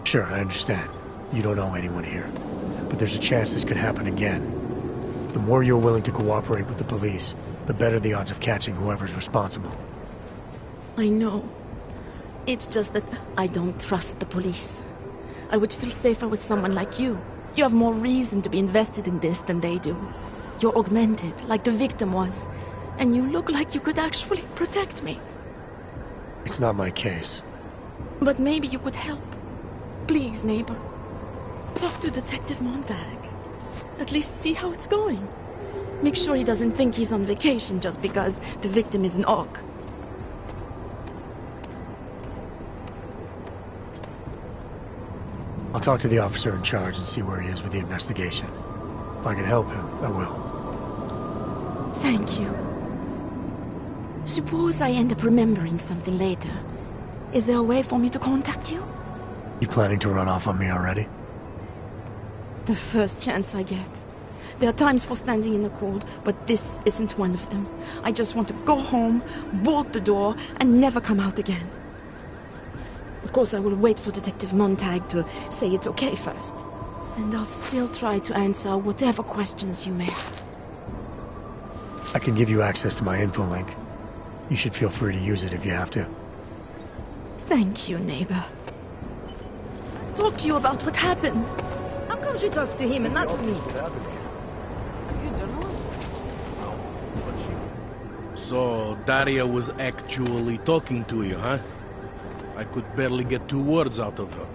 Sure, I understand. You don't know anyone here. But there's a chance this could happen again. The more you're willing to cooperate with the police, the better the odds of catching whoever's responsible. I know. It's just that I don't trust the police. I would feel safer with someone like you. You have more reason to be invested in this than they do. You're augmented, like the victim was. And you look like you could actually protect me. It's not my case. But maybe you could help. Please, neighbor. Talk to Detective Montag. At least see how it's going. Make sure he doesn't think he's on vacation just because the victim is an Aug. I'll talk to the officer in charge and see where he is with the investigation. If I can help him, I will. Thank you. Suppose I end up remembering something later. Is there a way for me to contact you? You planning to run off on me already? The first chance I get. There are times for standing in the cold, but this isn't one of them. I just want to go home, bolt the door, and never come out again. Of course, I will wait for Detective Montag to say it's okay first. And I'll still try to answer whatever questions you may have. I can give you access to my info link. You should feel free to use it if you have to. Thank you, neighbor. Talk to you about what happened. How come she talks to him and not to me? So, Daria was actually talking to you, huh? I could barely get 2 words out of her.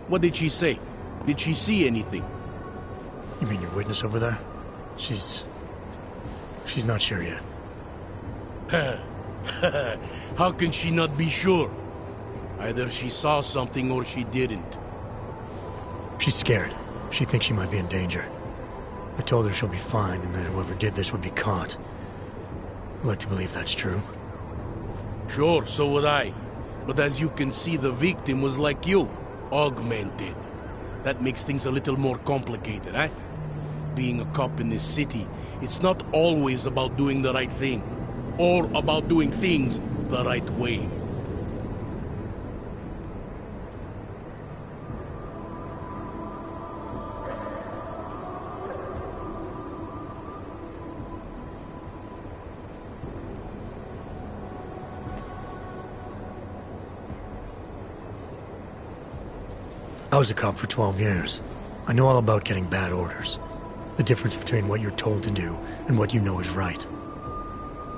What did she say? Did she see anything? You mean your witness over there? She's not sure yet. How can she not be sure? Either she saw something or she didn't. She's scared. She thinks she might be in danger. I told her she'll be fine and that whoever did this would be caught. I'd like to believe that's true. Sure, so would I. But as you can see, the victim was like you, augmented. That makes things a little more complicated, eh? Being a cop in this city, it's not always about doing the right thing, or about doing things the right way. I was a cop for 12 years. I know all about getting bad orders. The difference between what you're told to do and what you know is right.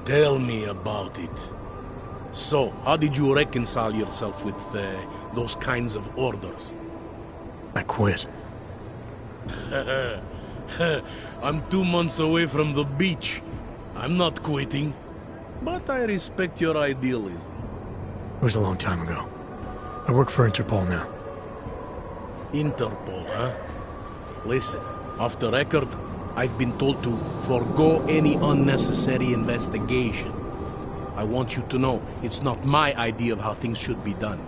Tell me about it. So, how did you reconcile yourself with those kinds of orders? I quit. I'm 2 months away from the beach. I'm not quitting. But I respect your idealism. It was a long time ago. I work for Interpol now. Interpol, huh? Listen, off the record, I've been told to forego any unnecessary investigation. I want you to know, it's not my idea of how things should be done.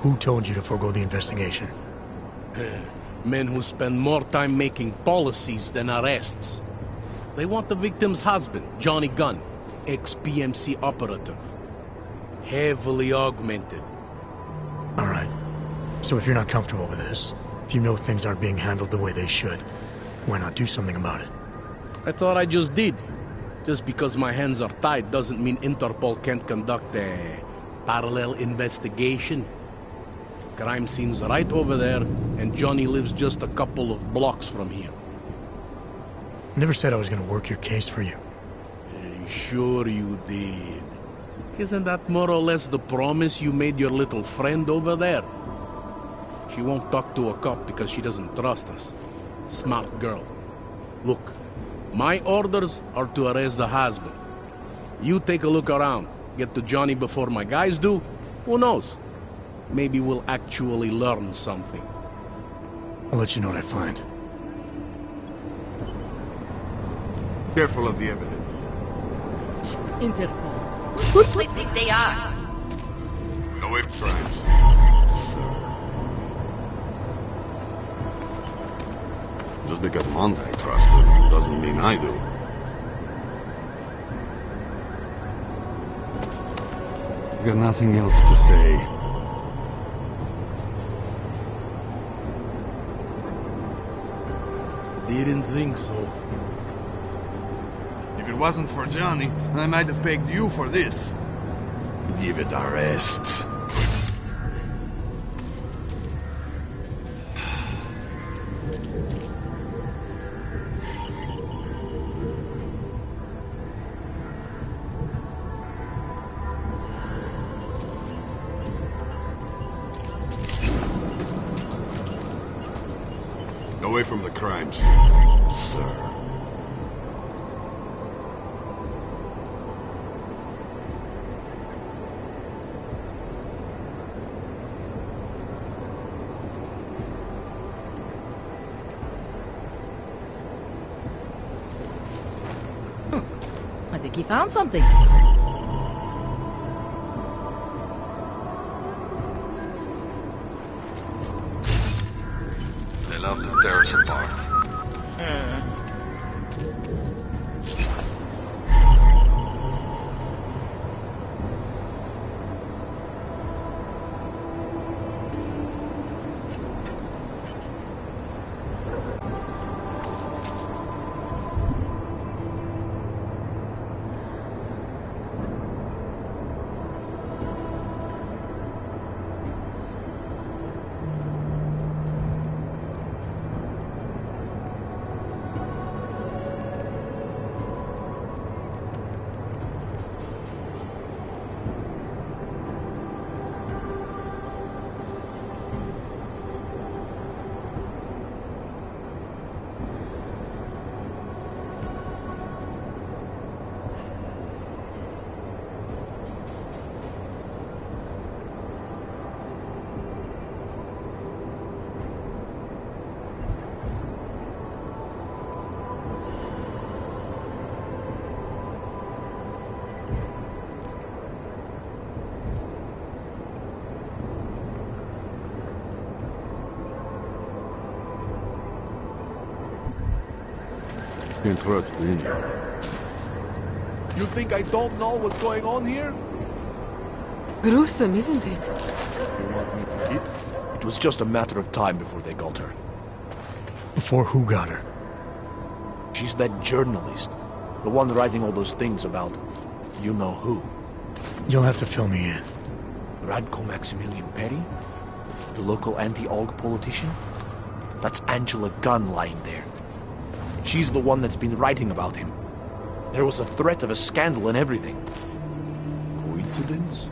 Who told you to forego the investigation? Men who spend more time making policies than arrests. They want the victim's husband, Johnny Gunn, ex-PMC operative. Heavily augmented. All right. So if you're not comfortable with this, if you know things aren't being handled the way they should, why not do something about it? I thought I just did. Just because my hands are tied doesn't mean Interpol can't conduct a parallel investigation. Crime scene's right over there, and Johnny lives just a couple of blocks from here. I never said I was gonna work your case for you. Sure you did. Isn't that more or less the promise you made your little friend over there? She won't talk to a cop because she doesn't trust us. Smart girl. Look, my orders are to arrest the husband. You take a look around. Get to Johnny before my guys do. Who knows? Maybe we'll actually learn something. I'll let you know what I find. Careful of the evidence. Interpol. Who do they think they are? No if crimes. Just because Monty trusts him doesn't mean I do. I've got nothing else to say. Didn't think so. If it wasn't for Johnny, I might have begged you for this. Give it a rest. Away from the crimes, sir. I think he found something. They love to tear us apart. Can't trust me. You think I don't know what's going on here? Gruesome, isn't it? You want me to eat? It was just a matter of time before they got her. Before who got her? She's that journalist. The one writing all those things about you know who. You'll have to fill me in. Radko Maximilian Perry? The local anti-AUG politician? That's Angela Gunn lying there. She's the one that's been writing about him. There was a threat of a scandal and everything. Coincidence?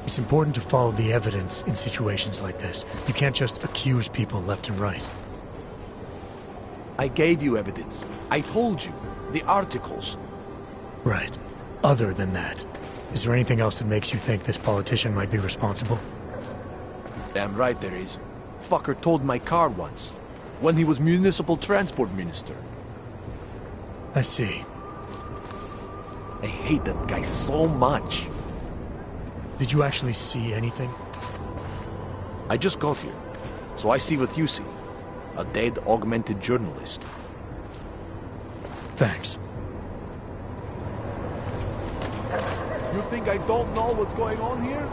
It's important to follow the evidence in situations like this. You can't just accuse people left and right. I gave you evidence. I told you. The articles. Right. Other than that, is there anything else that makes you think this politician might be responsible? Damn right there is. Fucker towed my car once. When he was municipal transport minister. I see. I hate that guy so much. Did you actually see anything? I just got here, so I see what you see. A dead, augmented journalist. Thanks. You think I don't know what's going on here?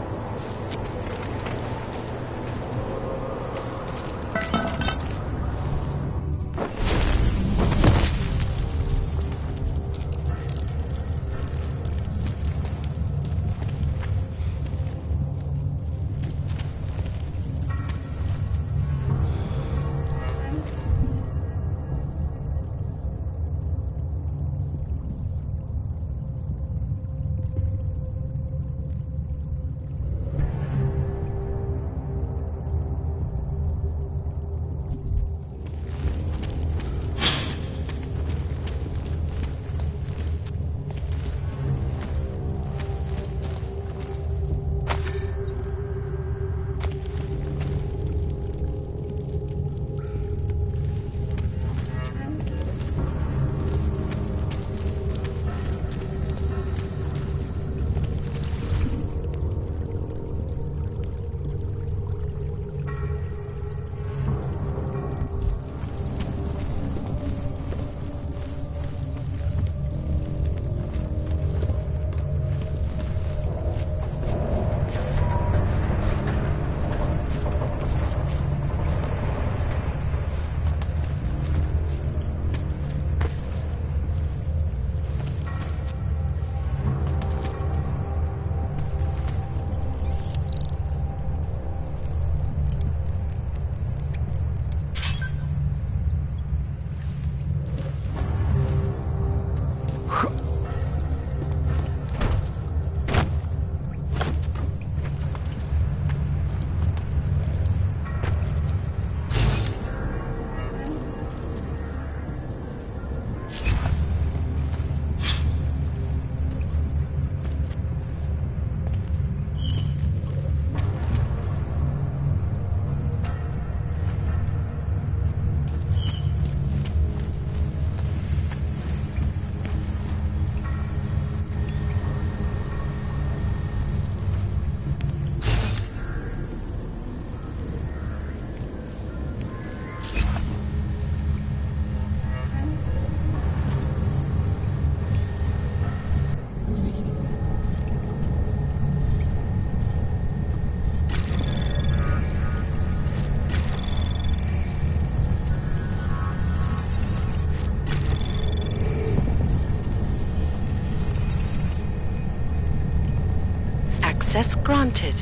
Access granted.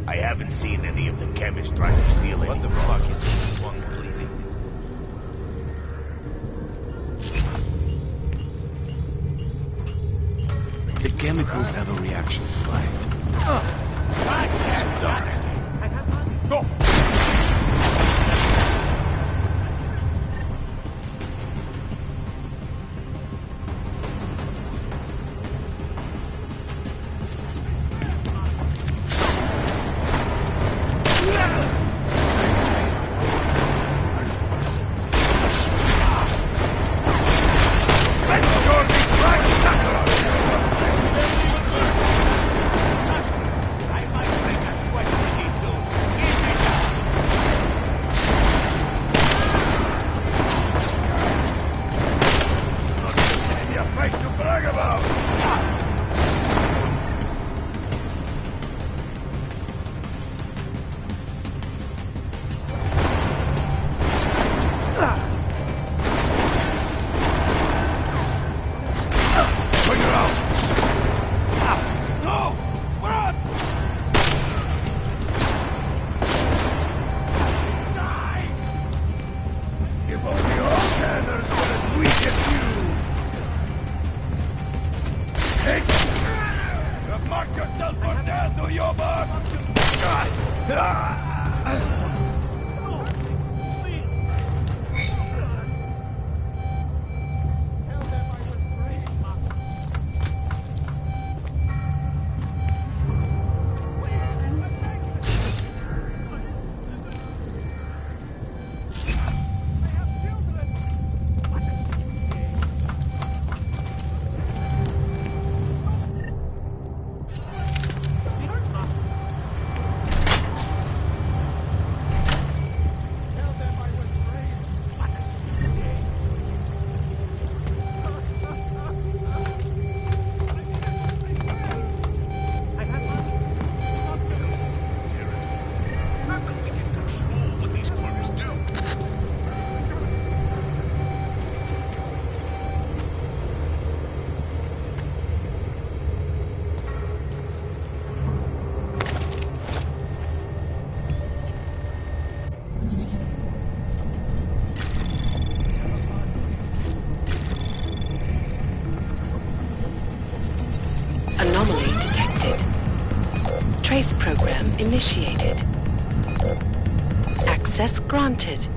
I haven't seen any of the chemists trying to steal it. What the fuck is this one cleaning? The chemicals have a reaction to light. It's dark. Go! Anomaly detected. Trace program initiated. Access granted.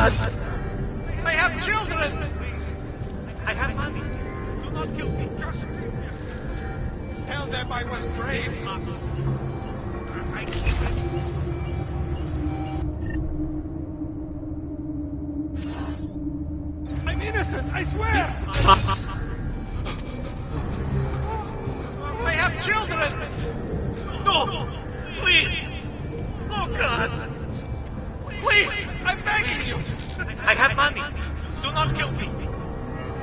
God! I have children! I have money. Do not kill me. Just tell them I was brave. I'm innocent, I swear! I have children! No! Please! Oh, God! Please! I'm begging you! I have money! Do not kill me!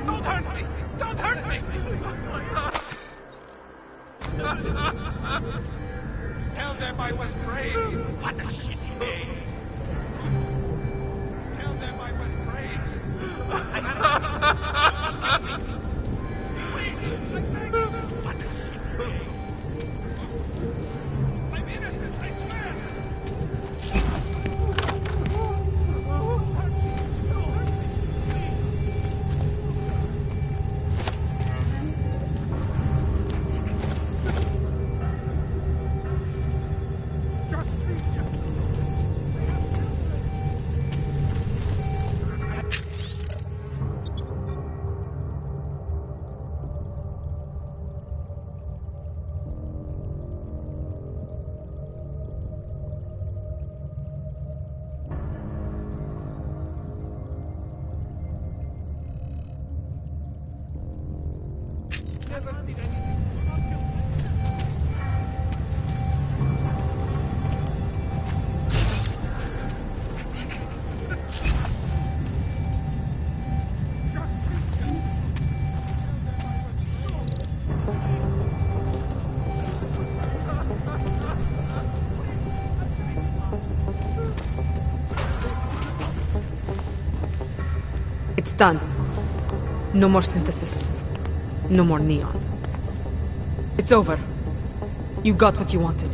Don't hurt me! Don't hurt me! Tell them I was brave! What a shitty name! Tell them I was brave! I have money! Please! I'm begging you! What a shitty name! I'm innocent, I swear! It's done. No more synthesis. No more neon. It's over. You got what you wanted.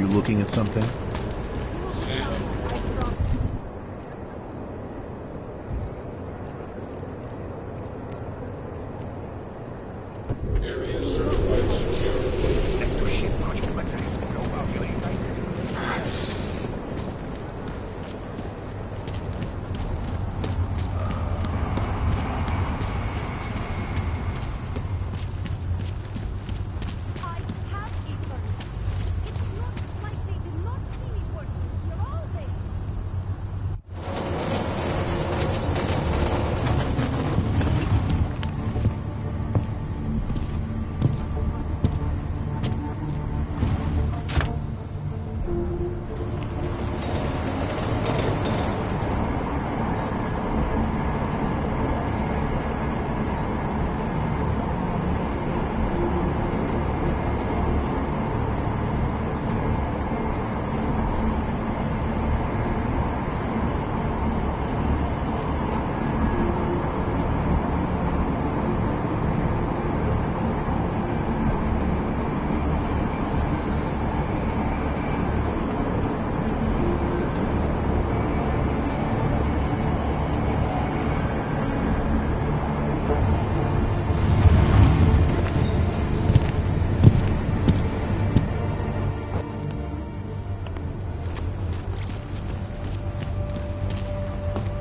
You looking at something? Area certified secure.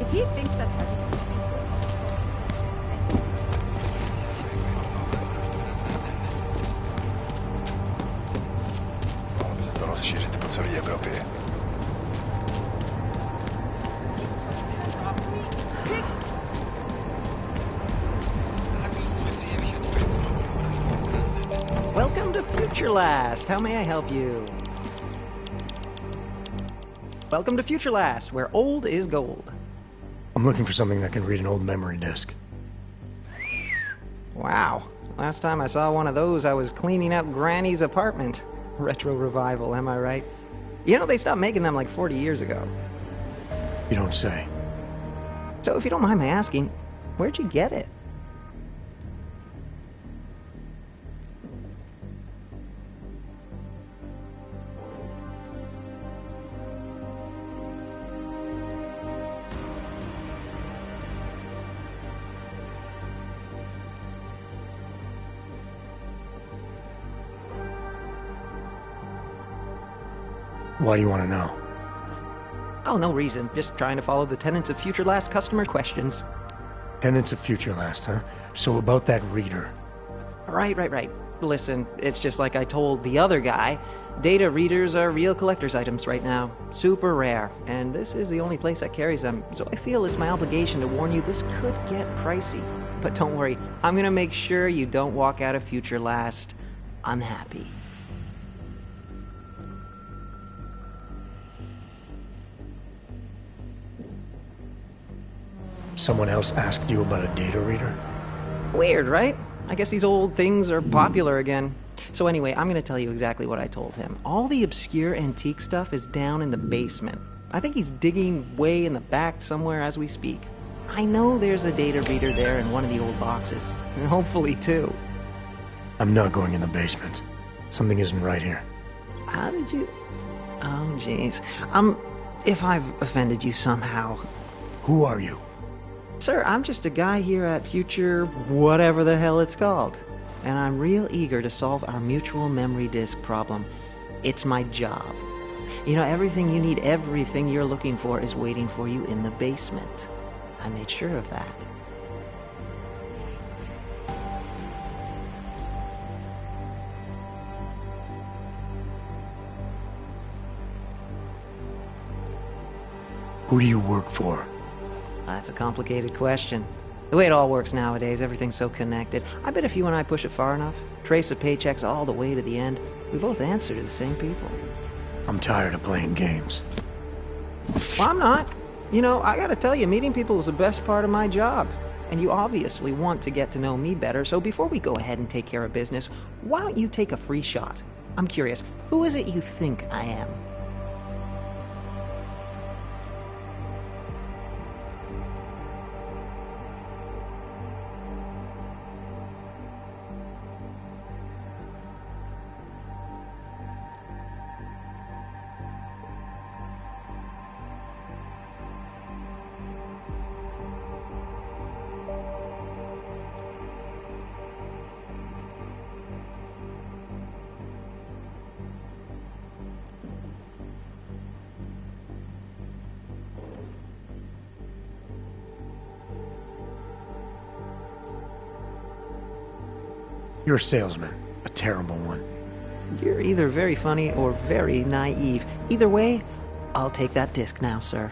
If he thinks that has Mohlo by se to rozšířit po celé Evropě. Welcome to Future Last. How may I help you? Welcome to Future Last, where old is gold. I'm looking for something that can read an old memory disk. Wow. Last time I saw one of those, I was cleaning out Granny's apartment. Retro revival, am I right? You know, they stopped making them like 40 years ago. You don't say. So if you don't mind my asking, where'd you get it? Why do you want to know? Oh, no reason. Just trying to follow the tenets of Future Last customer questions. Tenants of Future Last, huh? So about that reader. Right. Listen, it's just like I told the other guy. Data readers are real collector's items right now. Super rare. And this is the only place that carries them. So I feel it's my obligation to warn you this could get pricey. But don't worry, I'm gonna make sure you don't walk out of Future Last unhappy. Someone else asked you about a data reader? Weird, right? I guess these old things are popular again. So anyway, I'm gonna tell you exactly what I told him. All the obscure antique stuff is down in the basement. I think he's digging way in the back somewhere as we speak. I know there's a data reader there in one of the old boxes. And hopefully two. I'm not going in the basement. Something isn't right here. How did you... Oh, jeez. If I've offended you somehow... Who are you? Sir, I'm just a guy here at Future whatever the hell it's called. And I'm real eager to solve our mutual memory disk problem. It's my job. You know, everything you need, everything you're looking for is waiting for you in the basement. I made sure of that. Who do you work for? That's a complicated question. The way it all works nowadays, everything's so connected. I bet if you and I push it far enough, trace the paychecks all the way to the end, we both answer to the same people. I'm tired of playing games. Well, I'm not. You know, I gotta tell you, meeting people is the best part of my job. And you obviously want to get to know me better, so before we go ahead and take care of business, why don't you take a free shot? I'm curious, who is it you think I am? You're a salesman. A terrible one. You're either very funny or very naive. Either way, I'll take that disc now, sir.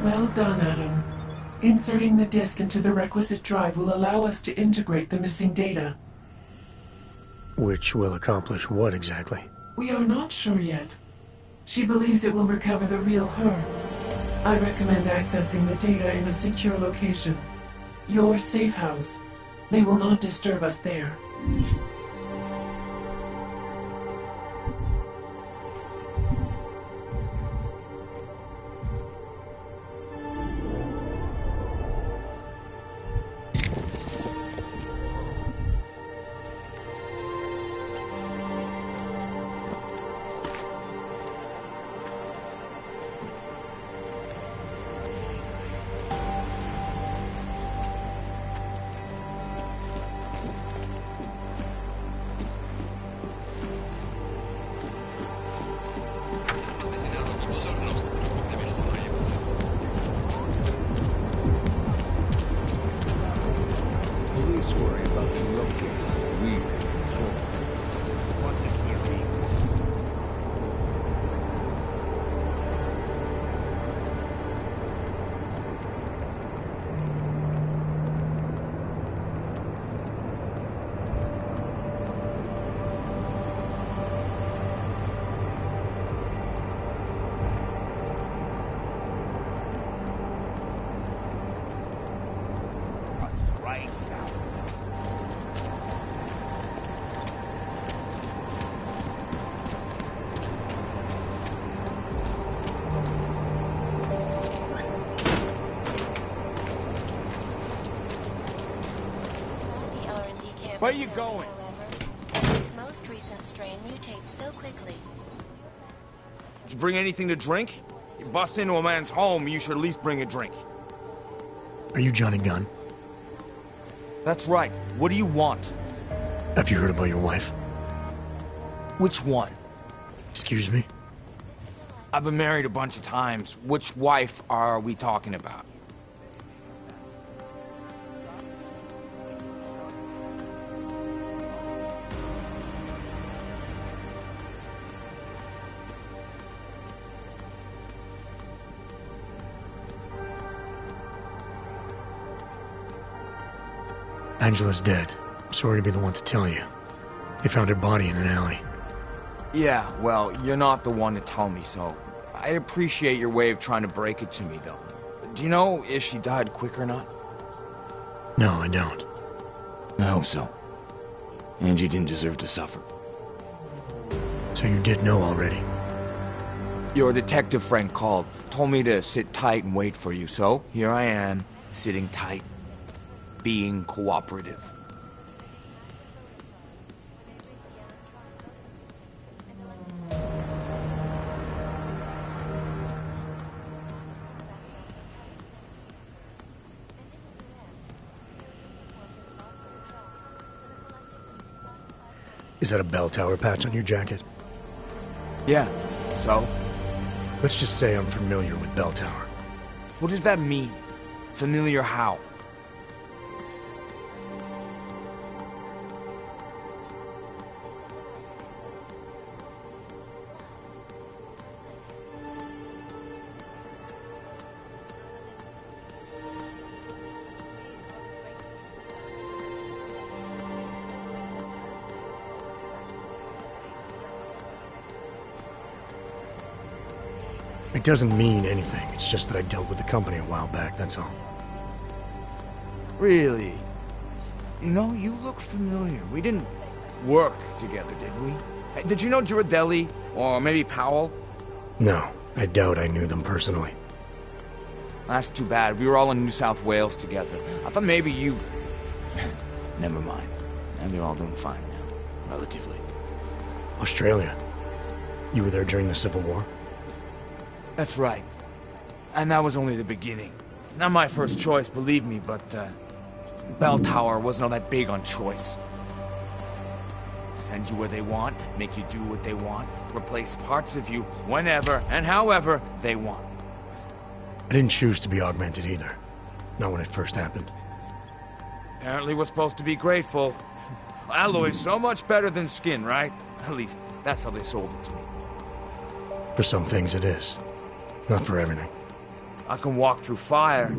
Well done, Adam. Inserting the disk into the requisite drive will allow us to integrate the missing data. Which will accomplish what exactly? We are not sure yet. She believes it will recover the real her. I recommend accessing the data in a secure location. Your safe house. They will not disturb us there. Police worry about the locating. We control. What the right now. Where are you going? This most recent strain mutates so quickly. Did you bring anything to drink? You bust into a man's home, you should at least bring a drink. Are you Johnny Gunn? That's right. What do you want? Have you heard about your wife? Which one? Excuse me? I've been married a bunch of times. Which wife are we talking about? Angela's dead. Sorry to be the one to tell you. They found her body in an alley. Yeah, well, you're not the one to tell me, so I appreciate your way of trying to break it to me, though. Do you know if she died quick or not? No, I don't. I hope so. Angie didn't deserve to suffer. So you did know already? Your detective friend called, told me to sit tight and wait for you, so here I am, sitting tight, being cooperative. Is that a bell tower patch on your jacket? Yeah, so? Let's just say I'm familiar with bell tower. What does that mean? Familiar how? It doesn't mean anything. It's just that I dealt with the company a while back, that's all. Really? You know, you look familiar. We didn't work together, did we? Hey, did you know Girardelli? Or maybe Powell? No, I doubt I knew them personally. That's too bad. We were all in New South Wales together. I thought maybe you... Never mind. And they're all doing fine now. Relatively. Australia? You were there during the Civil War? That's right. And that was only the beginning. Not my first choice, believe me, but, Bell Tower wasn't all that big on choice. Send you where they want, make you do what they want, replace parts of you whenever and however they want. I didn't choose to be augmented either. Not when it first happened. Apparently we're supposed to be grateful. Alloy's so much better than skin, right? At least, that's how they sold it to me. For some things it is. Not for everything. I can walk through fire,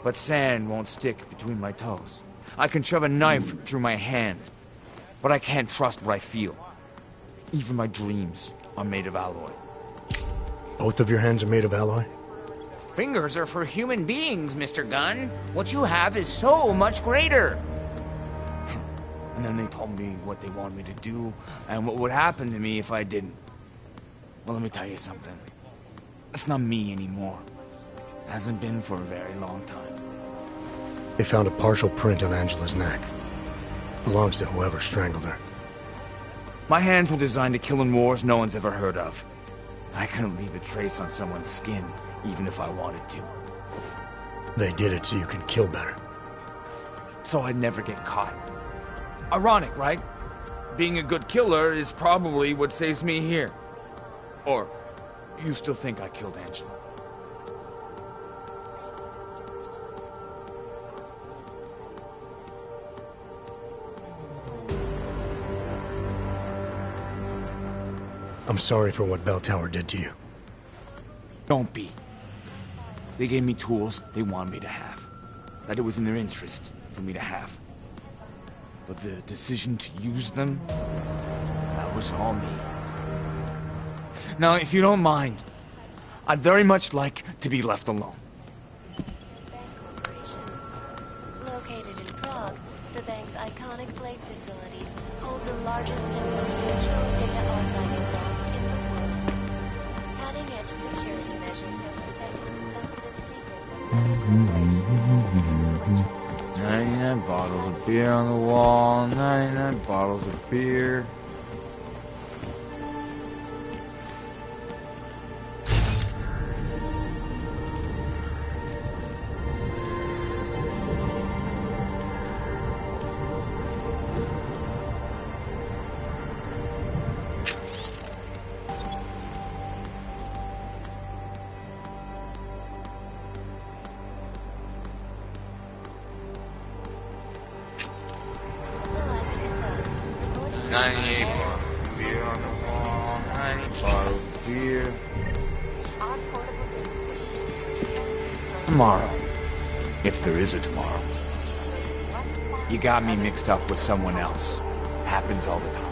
but sand won't stick between my toes. I can shove a knife through my hand, but I can't trust what I feel. Even my dreams are made of alloy. Both of your hands are made of alloy? Fingers are for human beings, Mr. Gunn. What you have is so much greater. And then they told me what they wanted me to do, and what would happen to me if I didn't. Well, let me tell you something. It's not me anymore. Hasn't been for a very long time. They found a partial print on Angela's neck. Belongs to whoever strangled her. My hands were designed to kill in wars no one's ever heard of. I couldn't leave a trace on someone's skin, even if I wanted to. They did it so you can kill better. So I'd never get caught. Ironic, right? Being a good killer is probably what saves me here. Or, you still think I killed Angela? I'm sorry for what Bell Tower did to you. Don't be. They gave me tools they wanted me to have. That it was in their interest for me to have. But the decision to use them, that was all me. Now, if you don't mind, I'd very much like to be left alone. Located in Prague, the bank's iconic blade facilities hold the largest and most secure data archiving vaults in the world. Cutting-edge security measures that protect sensitive secrets and 99 bottles of beer on the wall, 99 bottles of beer. Tomorrow. If there is a tomorrow. You got me mixed up with someone else. Happens all the time.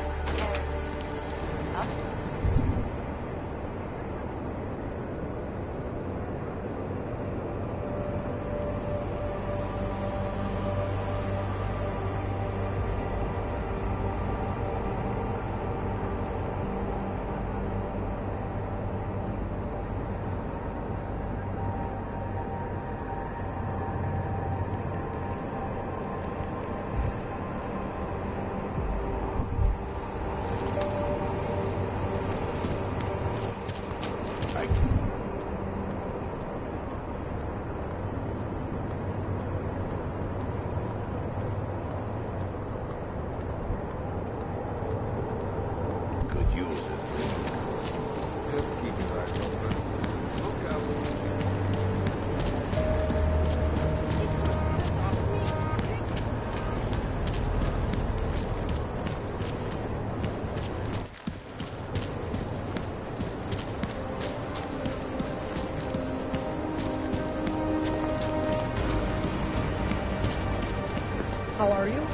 How are you?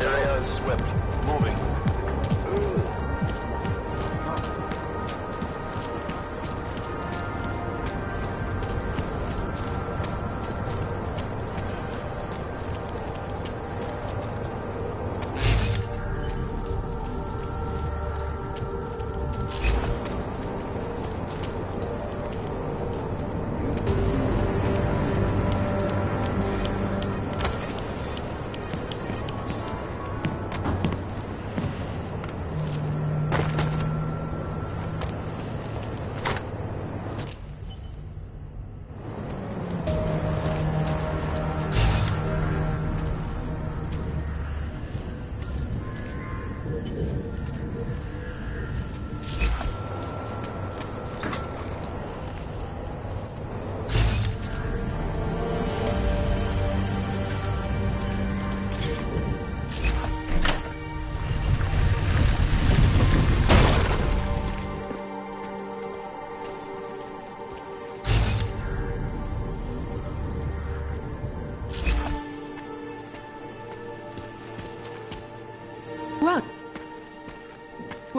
Area is swept. Moving.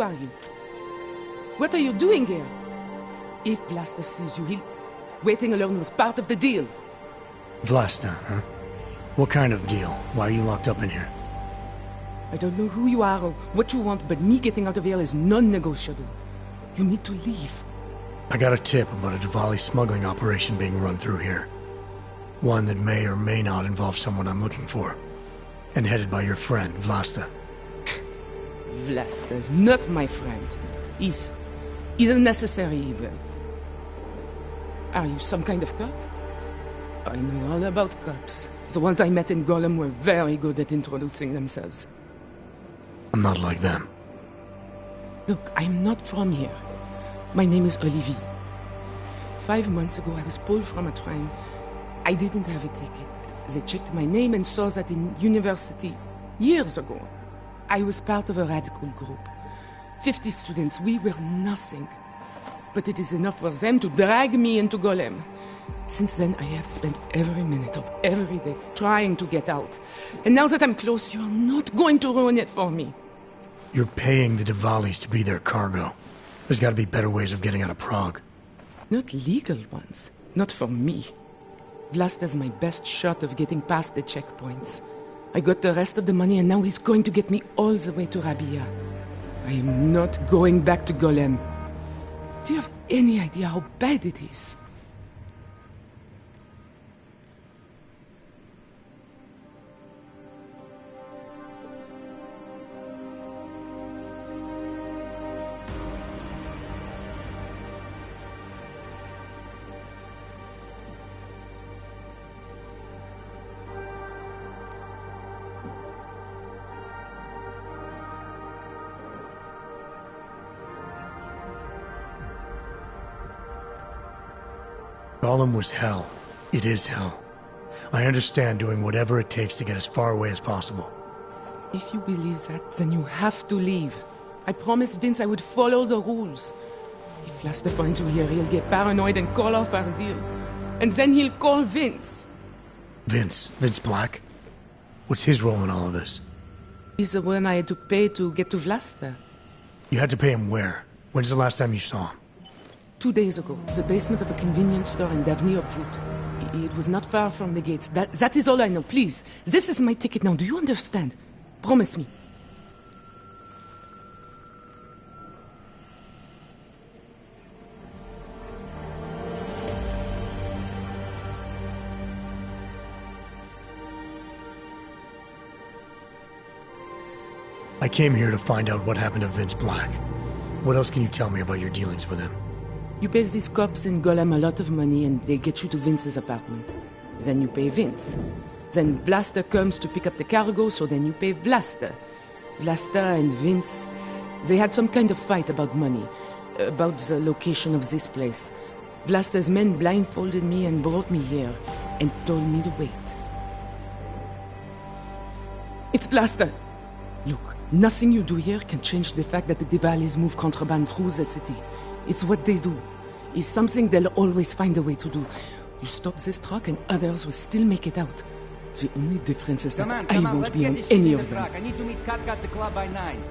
are you? What are you doing here? If Vlasta sees you, waiting alone was part of the deal. Vlasta, huh? What kind of deal? Why are you locked up in here? I don't know who you are or what you want, but me getting out of here is non-negotiable. You need to leave. I got a tip about a Diwali smuggling operation being run through here. One that may or may not involve someone I'm looking for. And headed by your friend, Vlasta. Vlasta's not my friend. He's a necessary evil. Are you some kind of cop? I know all about cops. The ones I met in Golem were very good at introducing themselves. I'm not like them. Look, I'm not from here. My name is Olivier. 5 months ago, I was pulled from a train. I didn't have a ticket. They checked my name and saw that in university years ago. I was part of a radical group. 50 students, we were nothing. But it is enough for them to drag me into Golem. Since then, I have spent every minute of every day trying to get out. And now that I'm close, you're not going to ruin it for me. You're paying the Diwalis to be their cargo. There's got to be better ways of getting out of Prague. Not legal ones. Not for me. Vlasta's my best shot of getting past the checkpoints. I got the rest of the money and now he's going to get me all the way to Rabia. I am not going back to Golem. Do you have any idea how bad it is? Golem was hell. It is hell. I understand doing whatever it takes to get as far away as possible. If you believe that, then you have to leave. I promised Vince I would follow the rules. If Vlasta finds you here, he'll get paranoid and call off our deal. And then he'll call Vince. Vince Black? What's his role in all of this? He's the one I had to pay to get to Vlasta. You had to pay him where? When's the last time you saw him? 2 days ago, the basement of a convenience store in Davni Obvut. It was not far from the gates. That is all I know. Please, this is my ticket now. Do you understand? Promise me. I came here to find out what happened to Vince Black. What else can you tell me about your dealings with him? You pay these cops in Golem a lot of money and they get you to Vince's apartment. Then you pay Vince. Then Vlasta comes to pick up the cargo, so then you pay Vlasta. Vlasta and Vince, they had some kind of fight about money, about the location of this place. Vlasta's men blindfolded me and brought me here and told me to wait. It's Vlasta! Look, nothing you do here can change the fact that the Diwalis move contraband through the city. It's what they do. It's something they'll always find a way to do. You stop this truck and others will still make it out. The only difference is that I won't be on any of them. I need to meet Katka at the club by 9.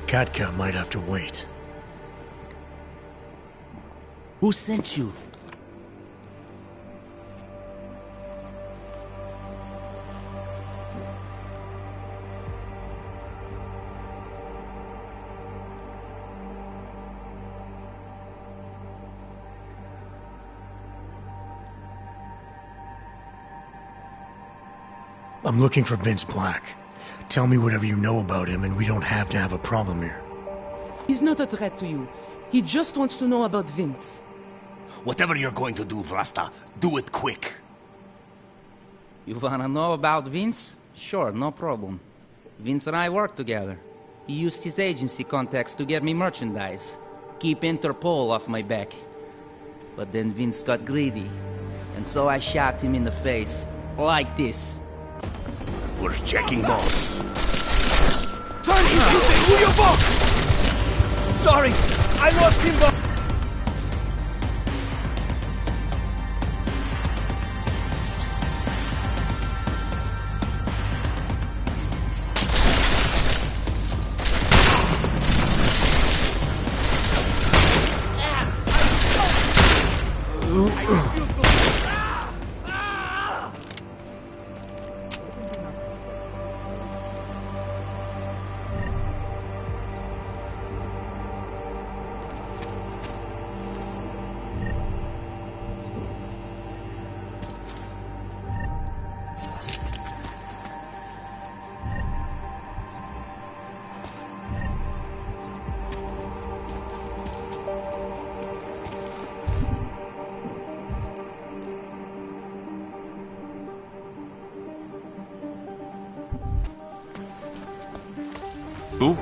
Katka might have to wait. Who sent you? I'm looking for Vince Black. Tell me whatever you know about him and we don't have to have a problem here. He's not a threat to you. He just wants to know about Vince. Whatever you're going to do, Vlasta, do it quick. You wanna know about Vince? Sure, no problem. Vince and I work together. He used his agency contacts to get me merchandise. Keep Interpol off my back. But then Vince got greedy. And so I shot him in the face. Like this. Where's checking boss? Sorry, who you boss? Sorry, I lost him. Who?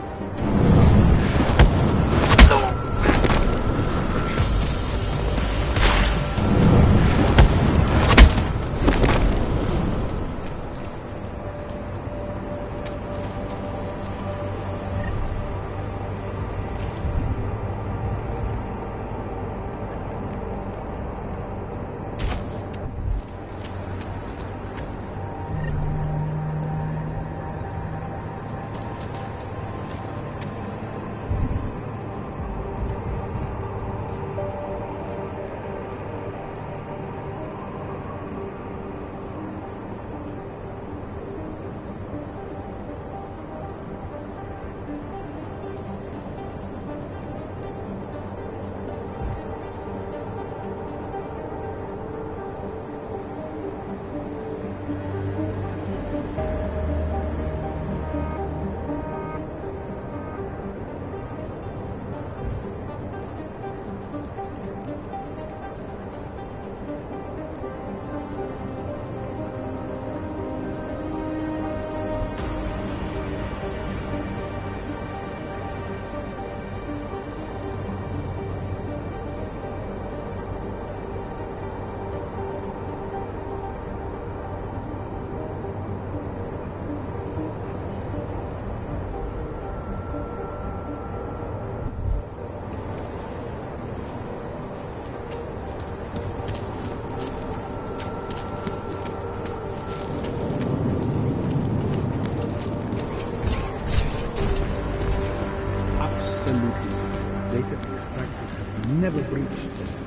Data extractors have never breached them.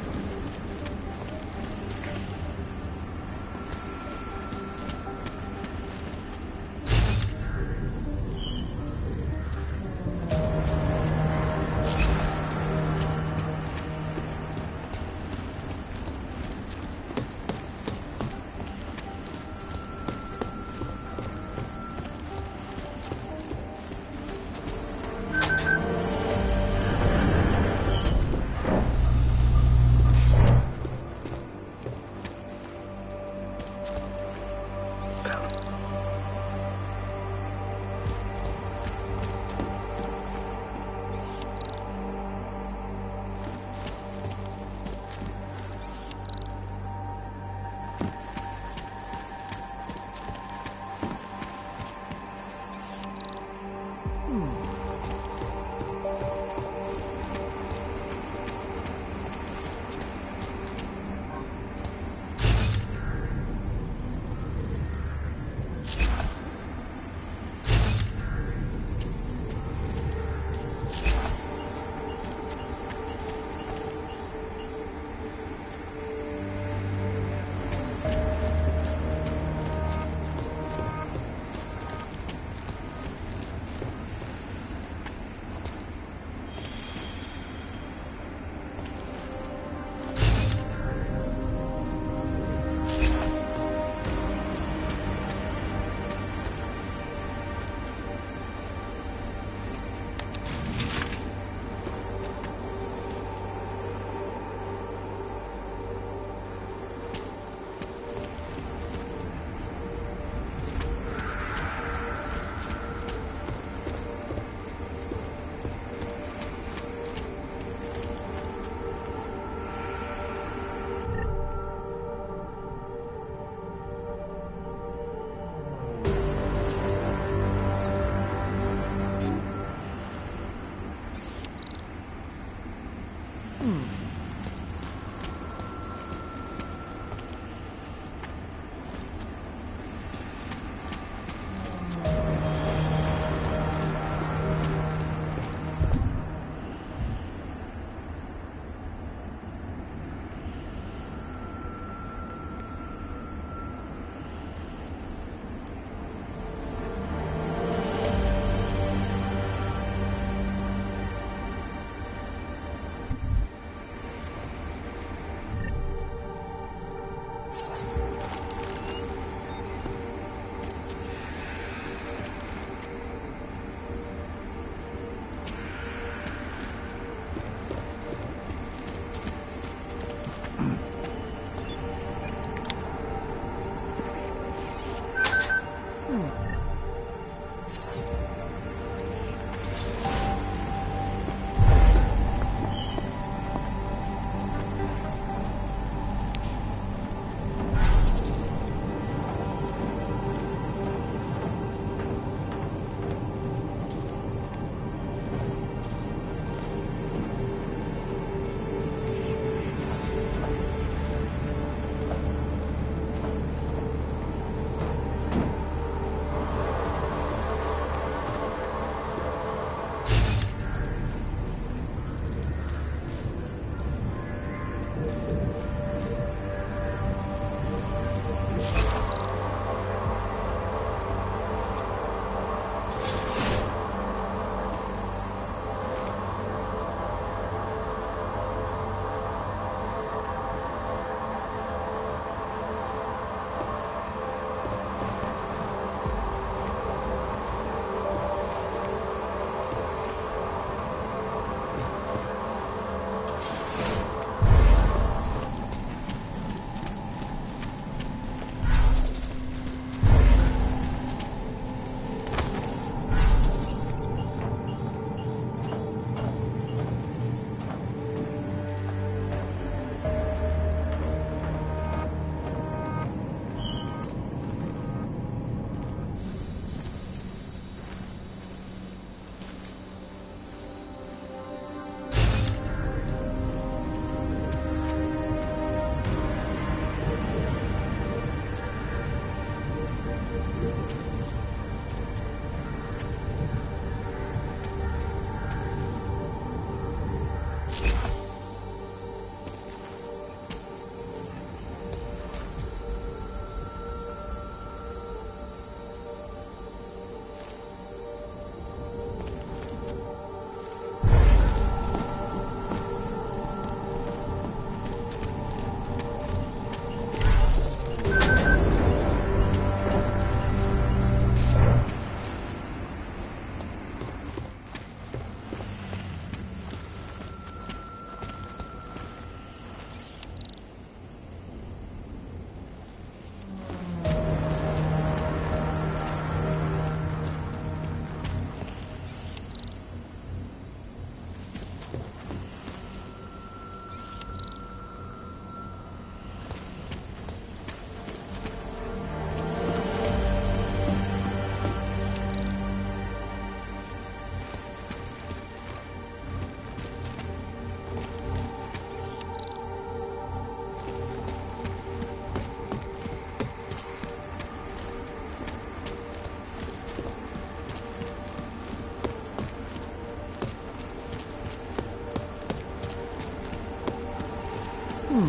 Can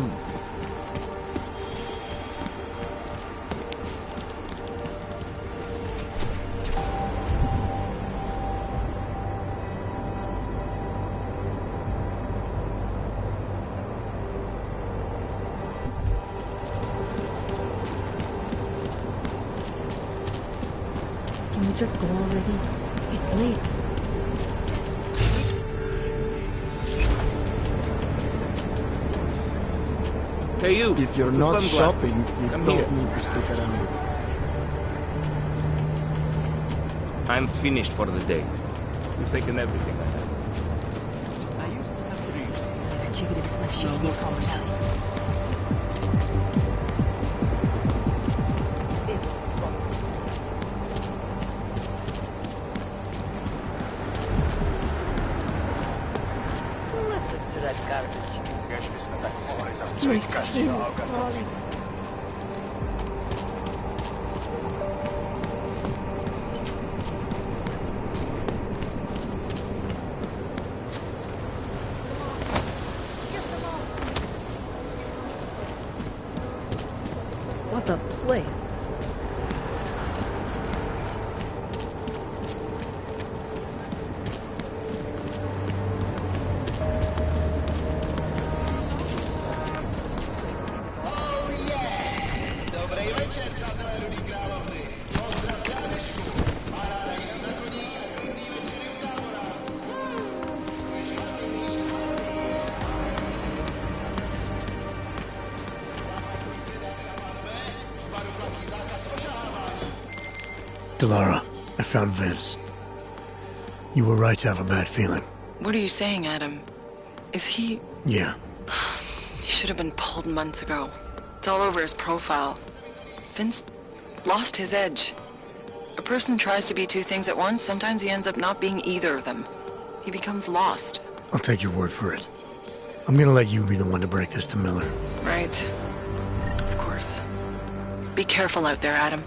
we just go already? It's late. Hey, you. If you're the not sunglasses. shopping, you Come don't here. need to stick around. I'm finished for the day. You've taken everything I had. Чи jsme všichni komřeli. Listen to that garbage. Jeśli jsme tak mohli zastřelit každého alkata. What a place. Delara, I found Vince. You were right to have a bad feeling. What are you saying, Adam? Is he... Yeah. He should have been pulled months ago. It's all over his profile. Vince lost his edge. A person tries to be two things at once, sometimes he ends up not being either of them. He becomes lost. I'll take your word for it. I'm gonna let you be the one to break this to Miller. Right. Of course. Be careful out there, Adam.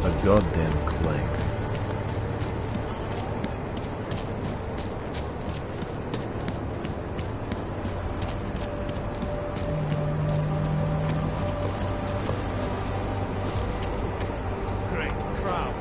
A goddamn clank. Great crowd.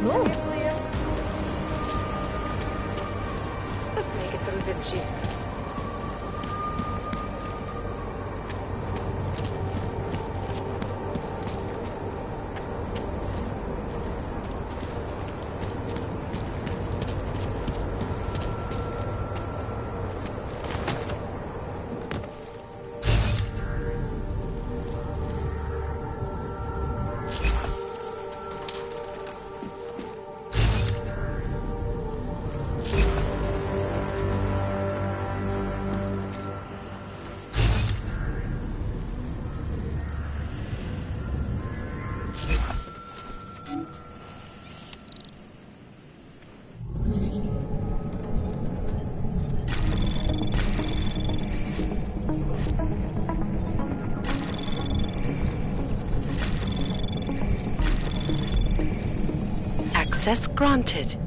No. Let's make it through this shit. Access granted.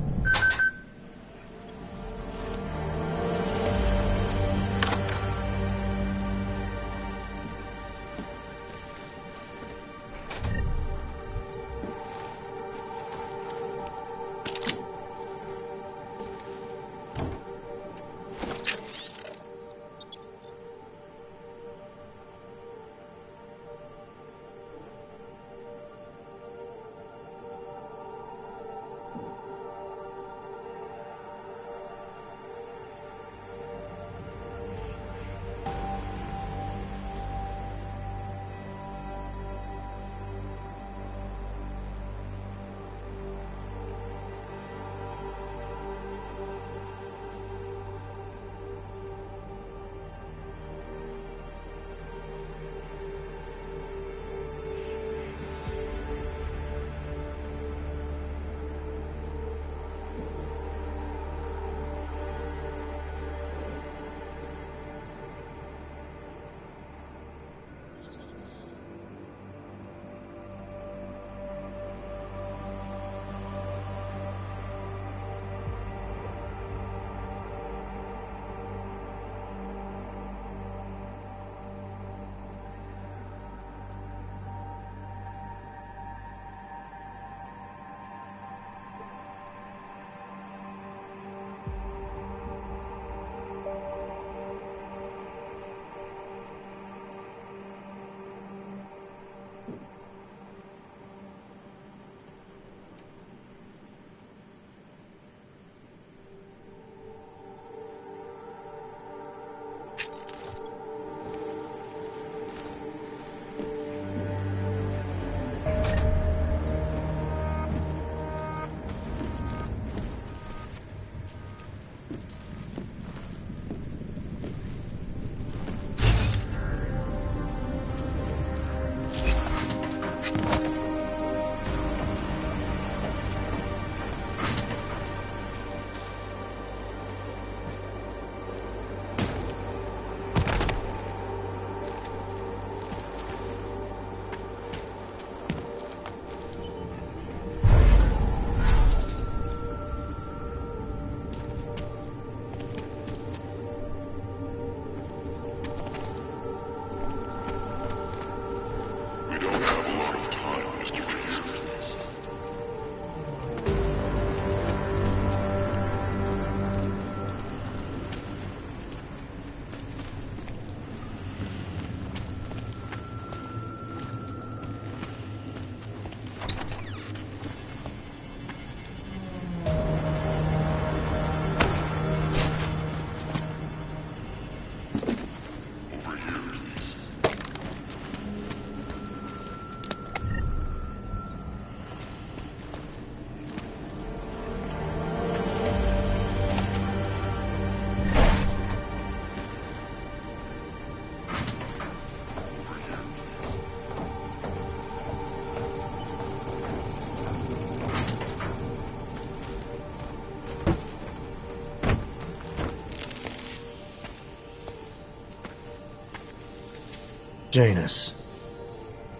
Janus,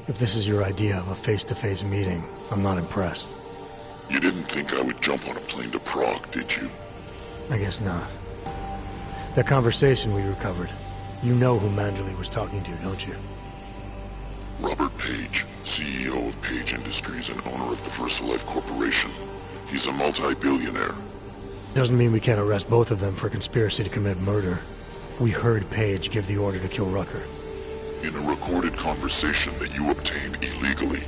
if this is your idea of a face-to-face meeting, I'm not impressed. You didn't think I would jump on a plane to Prague, did you? I guess not. That conversation we recovered, you know who Manderley was talking to, don't you? Robert Page, CEO of Page Industries and owner of the VersaLife Corporation. He's a multi-billionaire. Doesn't mean we can't arrest both of them for conspiracy to commit murder. We heard Page give the order to kill Rucker. In a recorded conversation that you obtained illegally.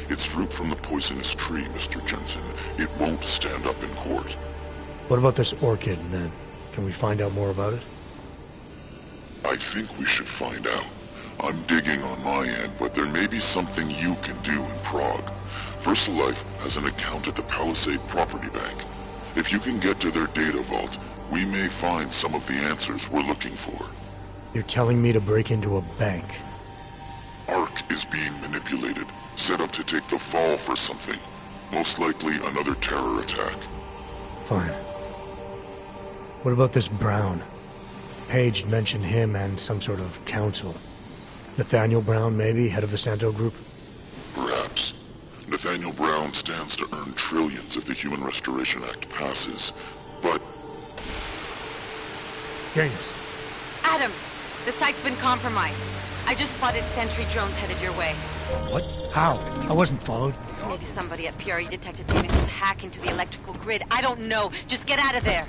It's fruit from the poisonous tree, Mr. Jensen. It won't stand up in court. What about this orchid, then? Can we find out more about it? I think we should find out. I'm digging on my end, but there may be something you can do in Prague. VersaLife has an account at the Palisade Property Bank. If you can get to their data vault, we may find some of the answers we're looking for. You're telling me to break into a bank? ARC is being manipulated, set up to take the fall for something. Most likely another terror attack. Fine. What about this Brown? Page mentioned him and some sort of council. Nathaniel Brown, maybe, head of the Santo Group? Perhaps. Nathaniel Daniel Brown stands to earn trillions if the Human Restoration Act passes, but... Janus. Adam, the site's been compromised. I just spotted sentry drones headed your way. What? How? I wasn't followed. Maybe somebody at PRE detected Janus' hack into the electrical grid. I don't know. Just get out of there.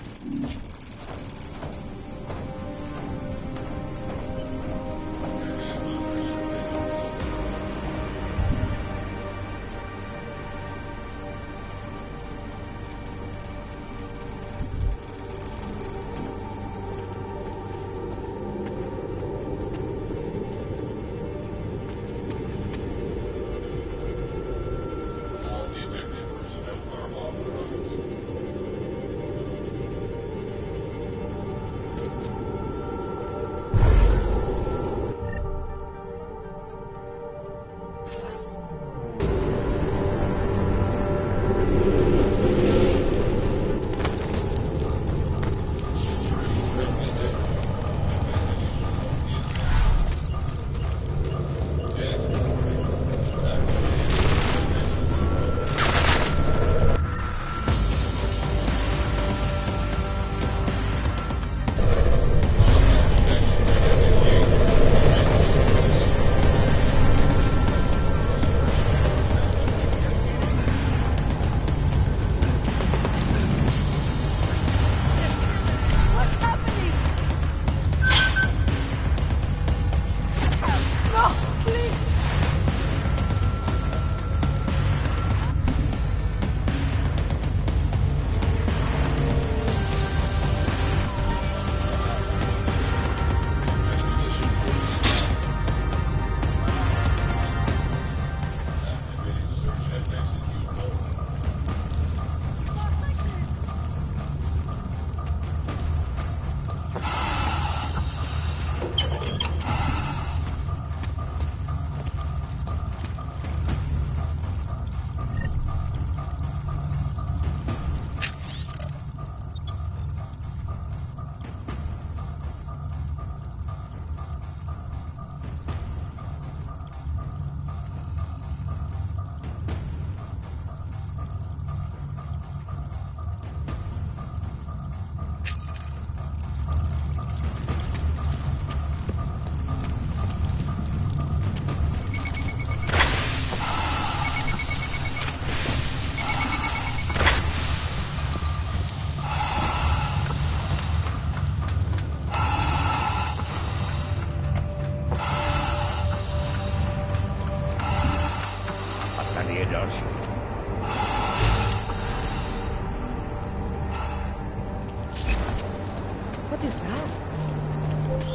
What is that?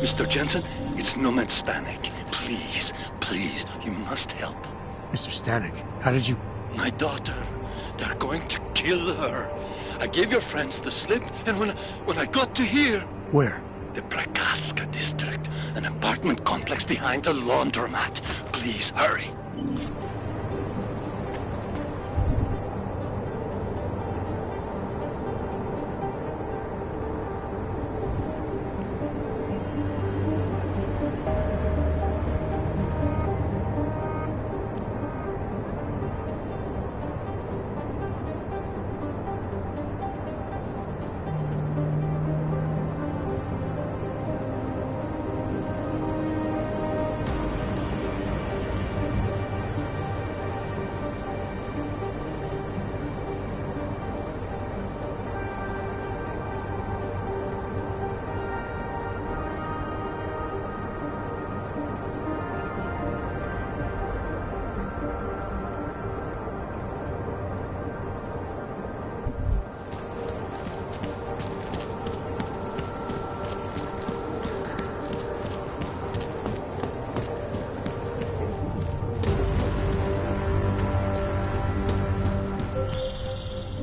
Mr. Jensen, it's Nomad Stanek. Please, please, you must help. Mr. Stanek, how did you... My daughter. They're going to kill her. I gave your friends the slip, and when I got to here... Where? The Prakaska district, an apartment complex behind the laundromat. Please, hurry.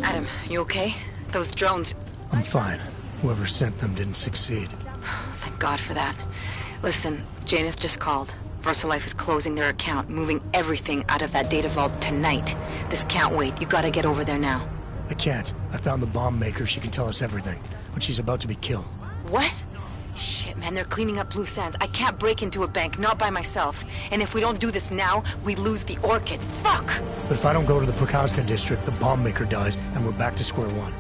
Adam, you okay? Those drones... I'm fine. Whoever sent them didn't succeed. Thank God for that. Listen, Janus just called. VersaLife is closing their account, moving everything out of that data vault tonight. This can't wait. You gotta get over there now. I can't. I found the bomb maker. She can tell us everything. But she's about to be killed. What? Shit. shit, man. They're cleaning up loose ends. I can't break into a bank, not by myself. And if we don't do this now, we lose the Orchid. Fuck! But if I don't go to the Prokazka district, the bomb maker dies, and we're back to square one.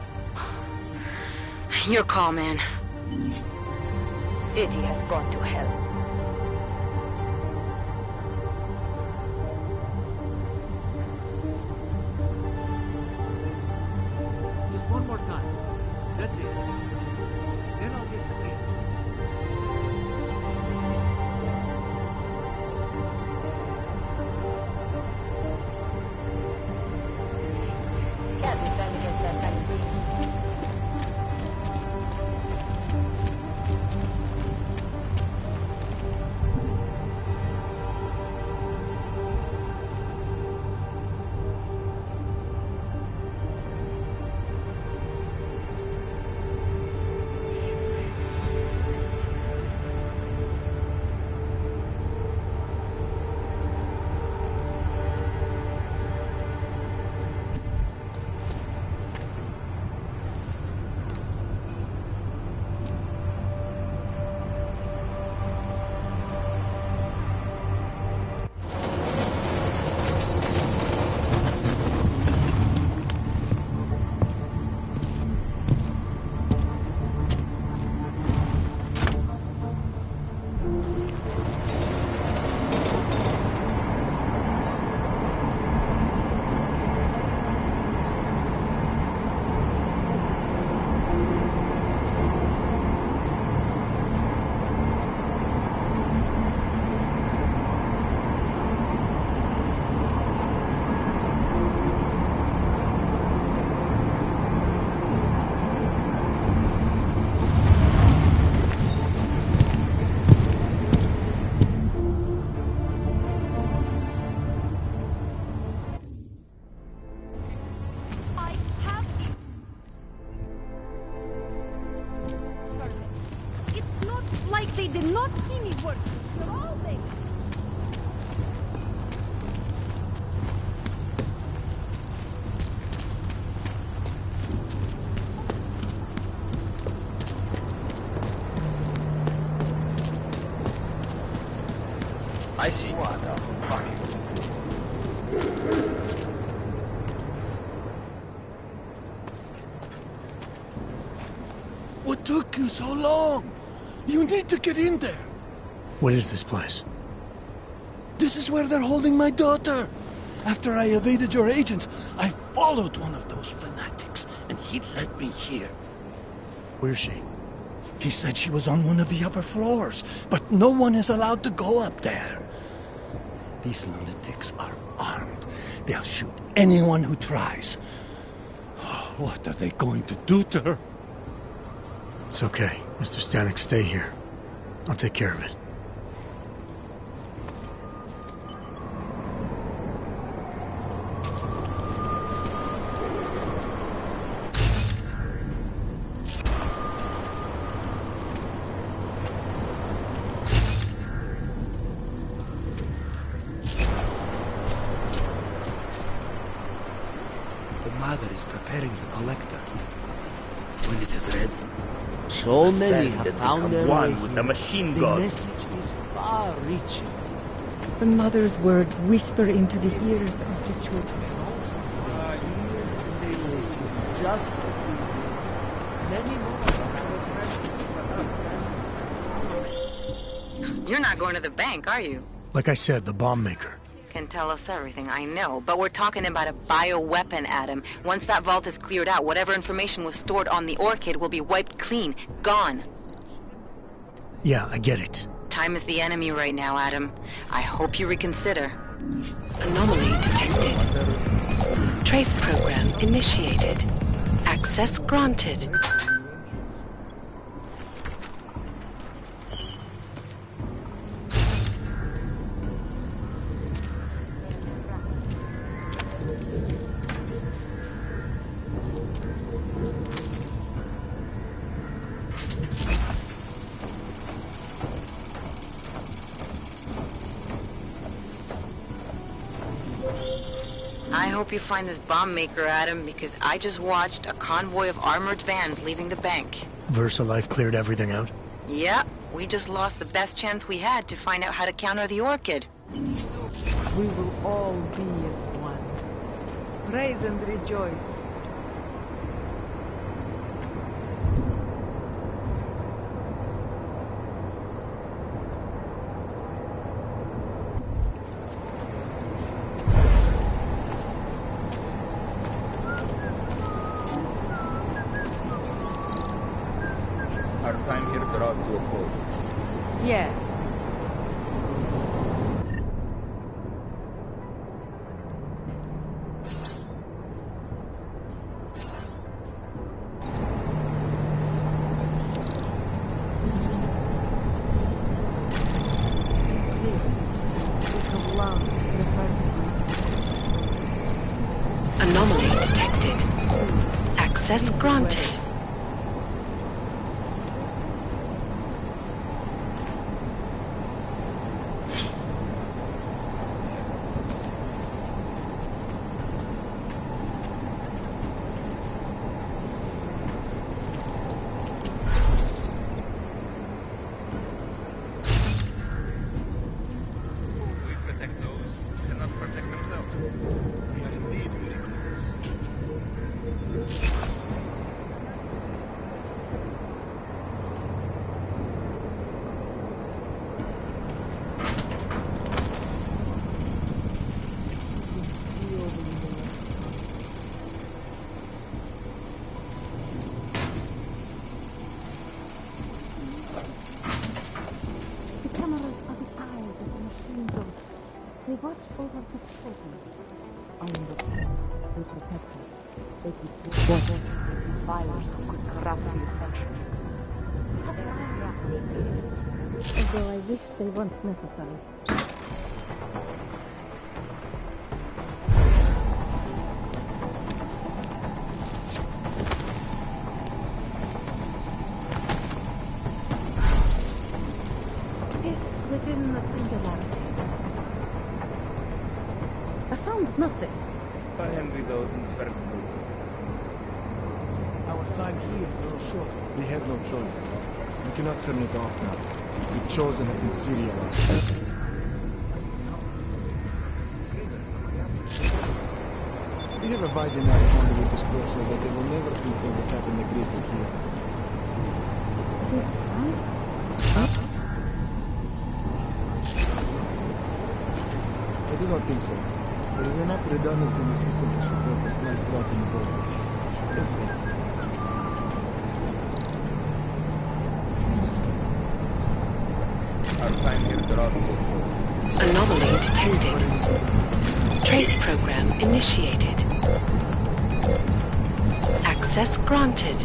Your call, man. City has gone to hell. Just one more time. That's it. Then I'll get clean. Can't be trying to get that kind of thing. They did not see me work. They're all there. I see. What took you so long? You need to get in there. What is this place? This is where they're holding my daughter. After I evaded your agents, I followed one of those fanatics, and he led me here. Where's she? He said she was on one of the upper floors, but no one is allowed to go up there. These lunatics are armed. They'll shoot anyone who tries. What are they going to do to her? It's okay. Mr. Stanek, stay here. I'll take care of it. The mother is preparing the collector. When it is red, so many have found their way one with the machine The gun. message is far-reaching. The mother's words whisper into the ears of the children. They listen just like we do. Many more of our You're not going to the bank, are you? Like I said, the bomb maker. Can tell us everything, I know. But we're talking about a bioweapon, Adam. Once that vault is cleared out, whatever information was stored on the Orchid will be wiped clean. Gone. Yeah, I get it. Time is the enemy right now, Adam. I hope you reconsider. Anomaly detected. Trace program initiated. Access granted. I hope you find this bomb maker, Adam, because I just watched a convoy of armored vans leaving the bank. VersaLife cleared everything out? Yep. We just lost the best chance we had to find out how to counter the Orchid. We will all be as one. Praise and rejoice. Our time here draws to a close. Yes. Anomaly detected. Access granted. They watch over the children. Only the they protect them. They keep water, fires could corrupt the ascension. Although I wish they weren't necessary. This within the singularity. I found nothing. I envy those in the first group. Our time here grows short. We have no choice. We cannot turn it off now. The chosen have been serialized. We have a wide enough conduit dispersal that they will never think of attacking the Grizzly here. I do not think so. There is enough redundancy in the system to support a slight drop in voltage. Our time here draws to a close. Anomaly detected. Trace program initiated. Access granted.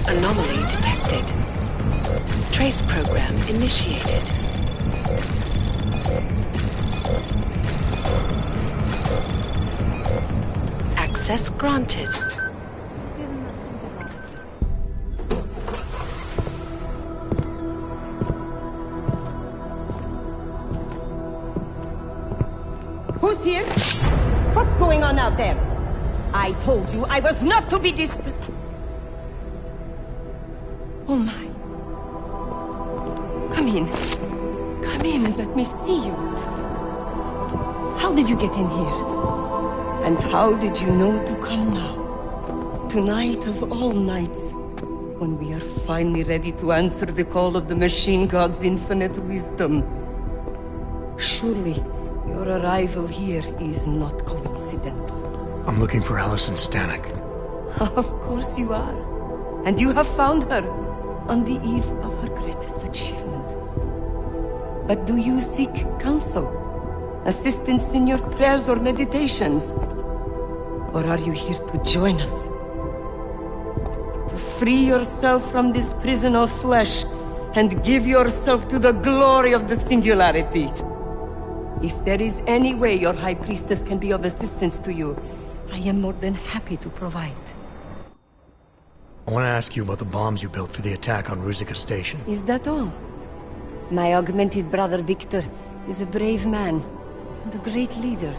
Anomaly detected. Trace program initiated. Access granted. Who's here? What's going on out there? I told you I was not to be distant. Oh my. Come in. Come in and let me see you. How did you get in here? And how did you know to come now? Tonight of all nights, when we are finally ready to answer the call of the Machine God's infinite wisdom. Surely, your arrival here is not coincidental. I'm looking for Allison Stanek. Of course you are. And you have found her on the eve of her greatest achievement. But do you seek counsel? Assistance in your prayers or meditations? Or are you here to join us? To free yourself from this prison of flesh and give yourself to the glory of the singularity. If there is any way your High Priestess can be of assistance to you, I am more than happy to provide. I want to ask you about the bombs you built for the attack on Ruzicka Station. Is that all? My augmented brother Victor is a brave man and a great leader.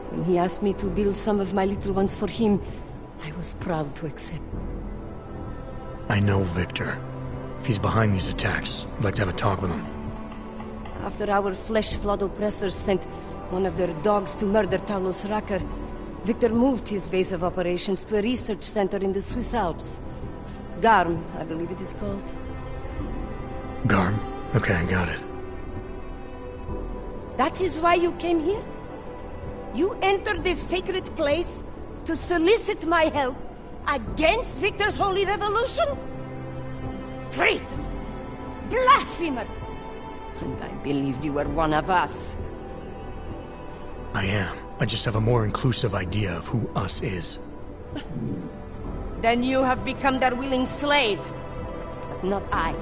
When he asked me to build some of my little ones for him, I was proud to accept. I know Victor. If he's behind these attacks, I'd like to have a talk with him. After our flesh-flood oppressors sent one of their dogs to murder Talos Racker, Victor moved his base of operations to a research center in the Swiss Alps. Garm, I believe it is called. Garm? Okay, I got it. That is why you came here? You entered this sacred place to solicit my help against Victor's holy revolution? Traitor! Blasphemer! And I believed you were one of us. I am. I just have a more inclusive idea of who us is. Then you have become their willing slave. But not I.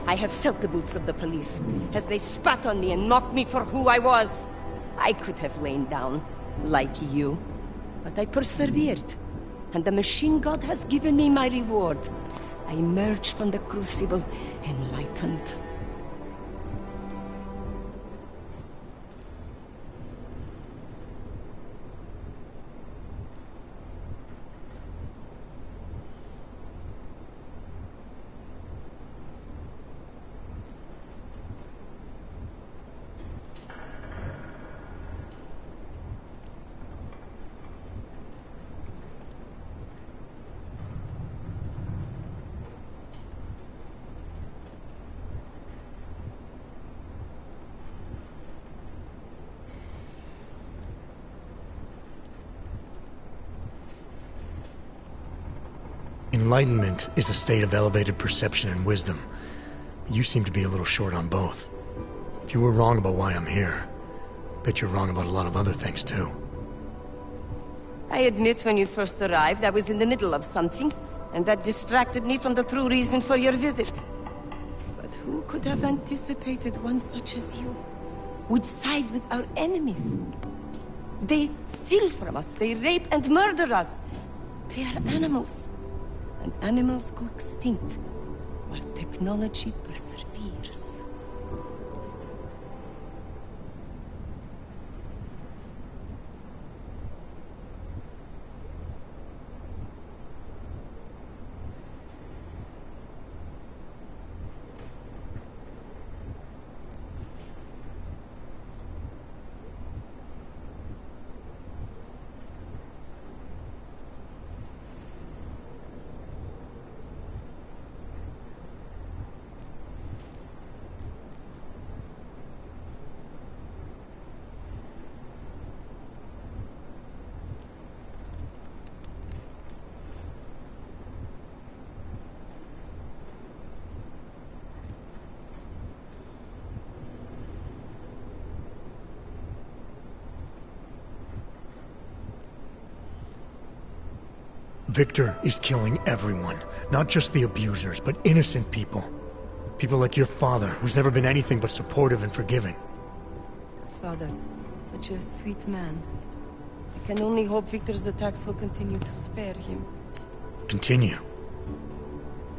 I have felt the boots of the police as they spat on me and mocked me for who I was. I could have lain down, like you. But I persevered. And the machine god has given me my reward. I emerged from the crucible enlightened. Enlightenment is a state of elevated perception and wisdom. You seem to be a little short on both. If you were wrong about why I'm here, I bet you're wrong about a lot of other things too. I admit when you first arrived, I was in the middle of something, and that distracted me from the true reason for your visit. But who could have anticipated one such as you would side with our enemies? They steal from us, they rape and murder us. They are animals. And animals go extinct, while technology perseveres. Victor is killing everyone. Not just the abusers, but innocent people. People like your father, who's never been anything but supportive and forgiving. Father, such a sweet man. I can only hope Victor's attacks will continue to spare him. Continue?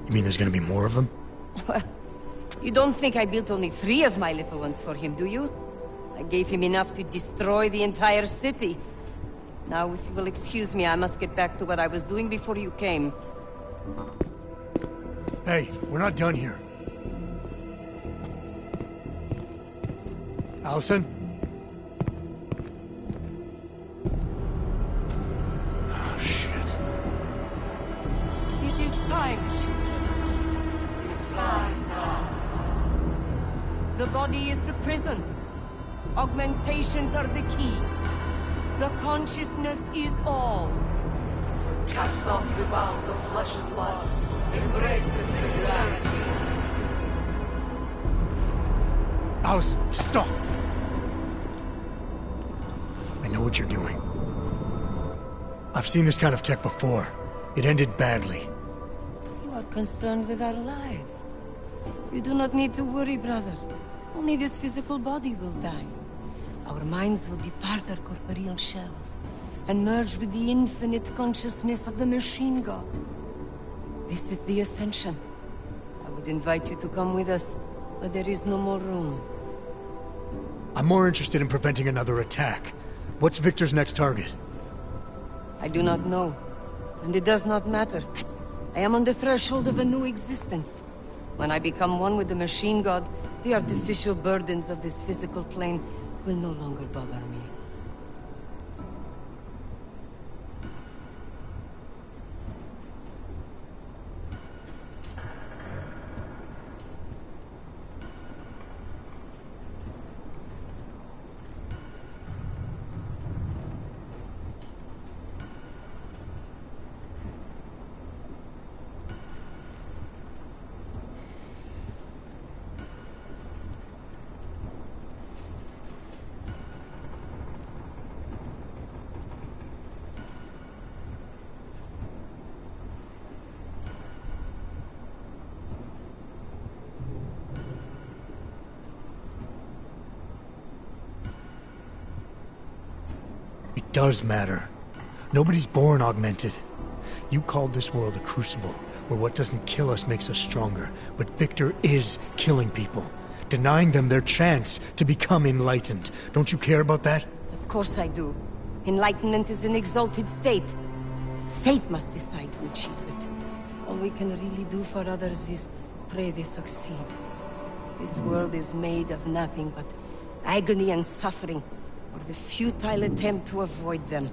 You mean there's gonna be more of them? Well, you don't think I built only 3 of my little ones for him, do you? I gave him enough to destroy the entire city. Now, if you will excuse me, I must get back to what I was doing before you came. Hey, we're not done here. Allison? Oh, shit. It is time, children. It's time now. The body is the prison. Augmentations are the key. The consciousness is all. Cast off the bounds of flesh and blood. Embrace the singularity. Allison, stop! what you're doing. I've seen this kind of tech before. It ended badly. You are concerned with our lives. You do not need to worry, brother. Only this physical body will die. Our minds will depart our corporeal shells and merge with the infinite consciousness of the machine god. This is the ascension. I would invite you to come with us, but there is no more room. I'm more interested in preventing another attack. What's Victor's next target? I do not know, and it does not matter. I am on the threshold of a new existence. When I become one with the machine god, the artificial burdens of this physical plane will no longer bother me. It does matter. Nobody's born augmented. You called this world a crucible, where what doesn't kill us makes us stronger. But Victor is killing people, denying them their chance to become enlightened. Don't you care about that? Of course I do. Enlightenment is an exalted state. Fate must decide who achieves it. All we can really do for others is pray they succeed. This world is made of nothing but agony and suffering, or the futile attempt to avoid them.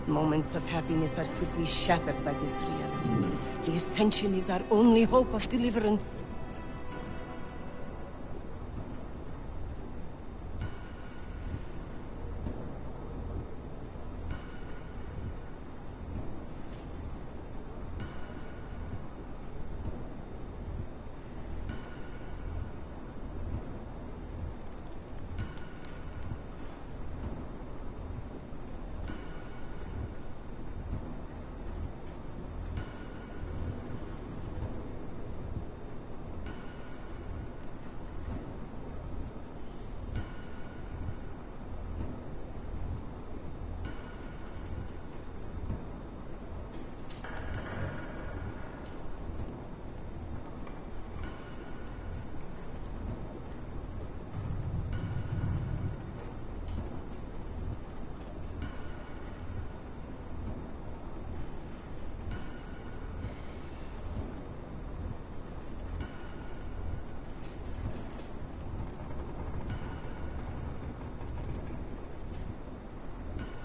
Moments of happiness are quickly shattered by this reality. The Ascension is our only hope of deliverance.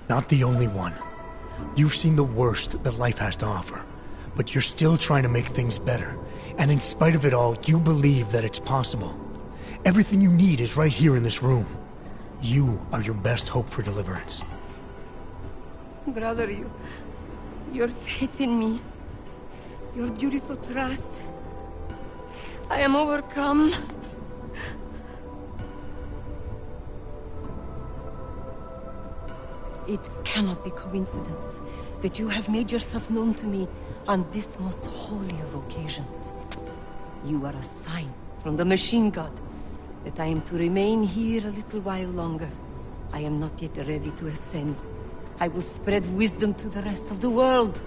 Not the only one. You've seen the worst that life has to offer, but you're still trying to make things better. And in spite of it all, you believe that it's possible. Everything you need is right here in this room. You are your best hope for deliverance. Brother, your faith in me, your beautiful trust. I am overcome. It cannot be coincidence that you have made yourself known to me on this most holy of occasions. You are a sign from the machine god that I am to remain here a little while longer. I am not yet ready to ascend. I will spread wisdom to the rest of the world.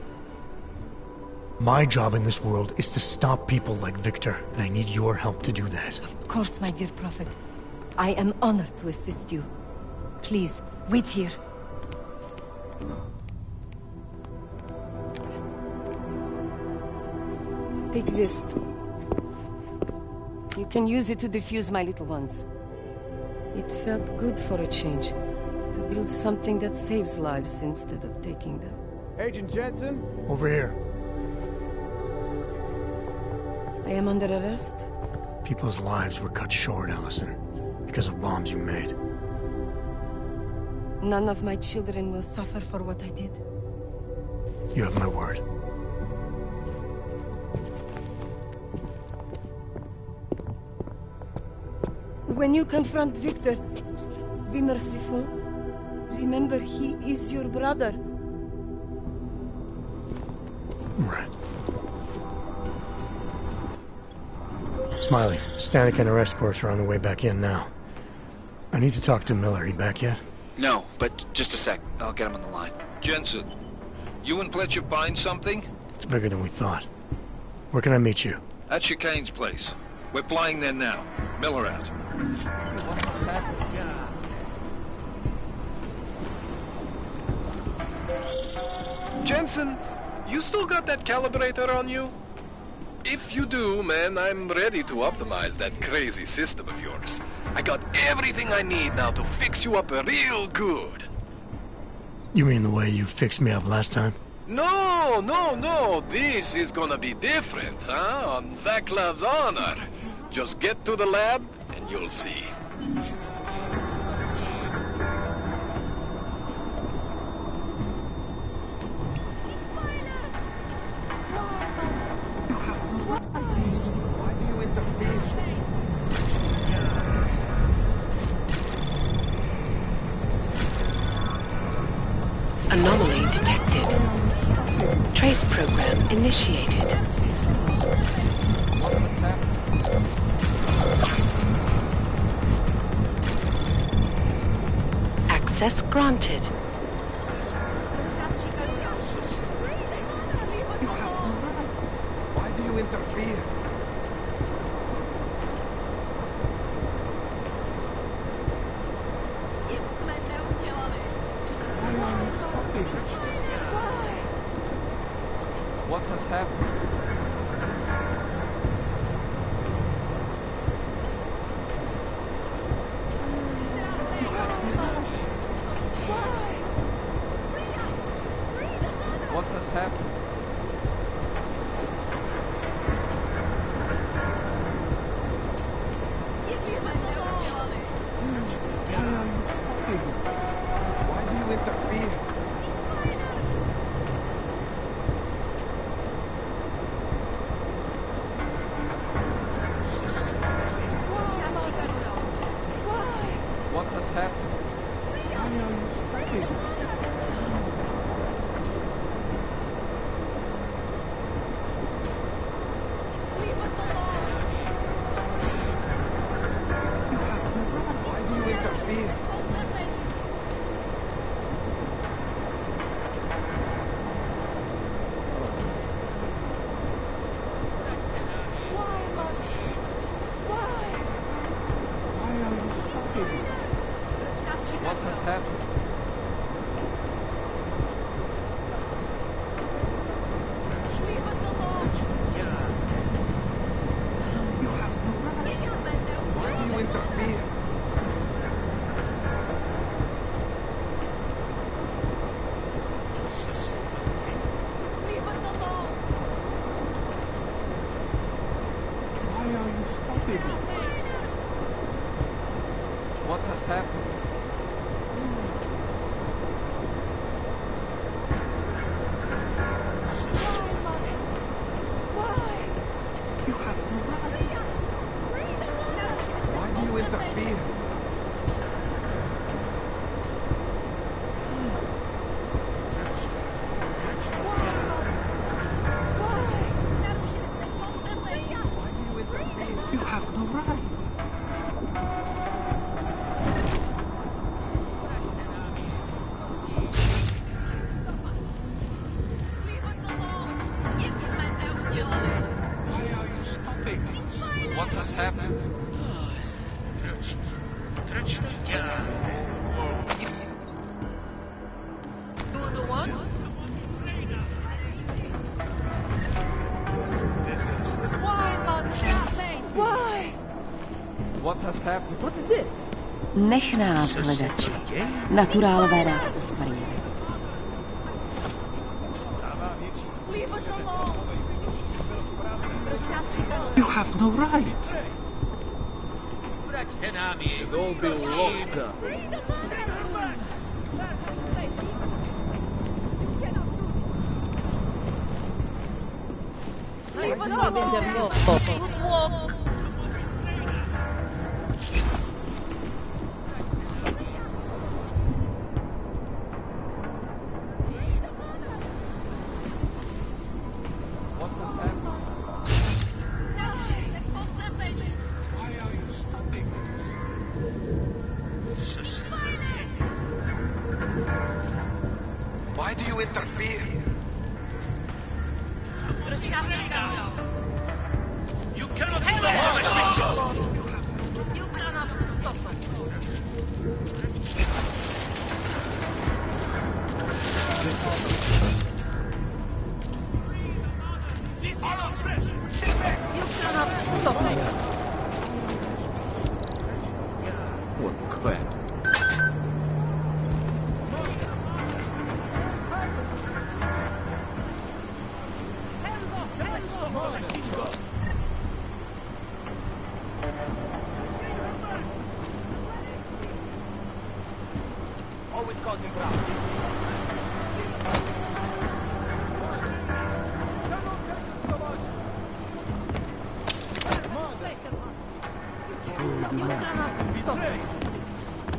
My job in this world is to stop people like Victor, and I need your help to do that. Of course, my dear prophet. I am honored to assist you. Please, wait here. Take this. You can use it to defuse my little ones. It felt good for a change, to build something that saves lives instead of taking them. Agent Jensen? Over here. I am under arrest? People's lives were cut short, Allison, because of bombs you made. None of my children will suffer for what I did. You have my word. When you confront Victor, be merciful. Remember, he is your brother. Right. Smiley, Stanek and her escorts are on the way back in now. I need to talk to Miller. He back yet? No, but just a sec. I'll get him on the line. Jensen, you and Fletcher find something? It's bigger than we thought. Where can I meet you? At Chicane's place. We're flying there now. Miller out. Jensen, you still got that calibrator on you? If you do, man, I'm ready to optimize that crazy system of yours. I got everything I need now to fix you up real good. You mean the way you fixed me up last time? No, no, no. This is gonna be different, huh? On Vaclav's honor. Just get to the lab, and you'll see. Why do you interfere? Anomaly detected. Trace program initiated. Access granted. Why do you interfere? What has happened? What has happened? Why do you interfere? What has happened? Why are you stopping? Why do you interfere? Why are you stopping? What has happened? Why do you interfere? Why are you stopping? What has happened? You have no right. Why do you interfere? You have no right. Why are you stopping us? What has happened? You the one? Why? What has happened? What's this? Nech nás, hledači. Naturálové nás posmarují. You have no right. Kdo byl loka? you interfere. You cannot stop the machine! You cannot stop us. You cannot stop me. What crap? Always causing problems.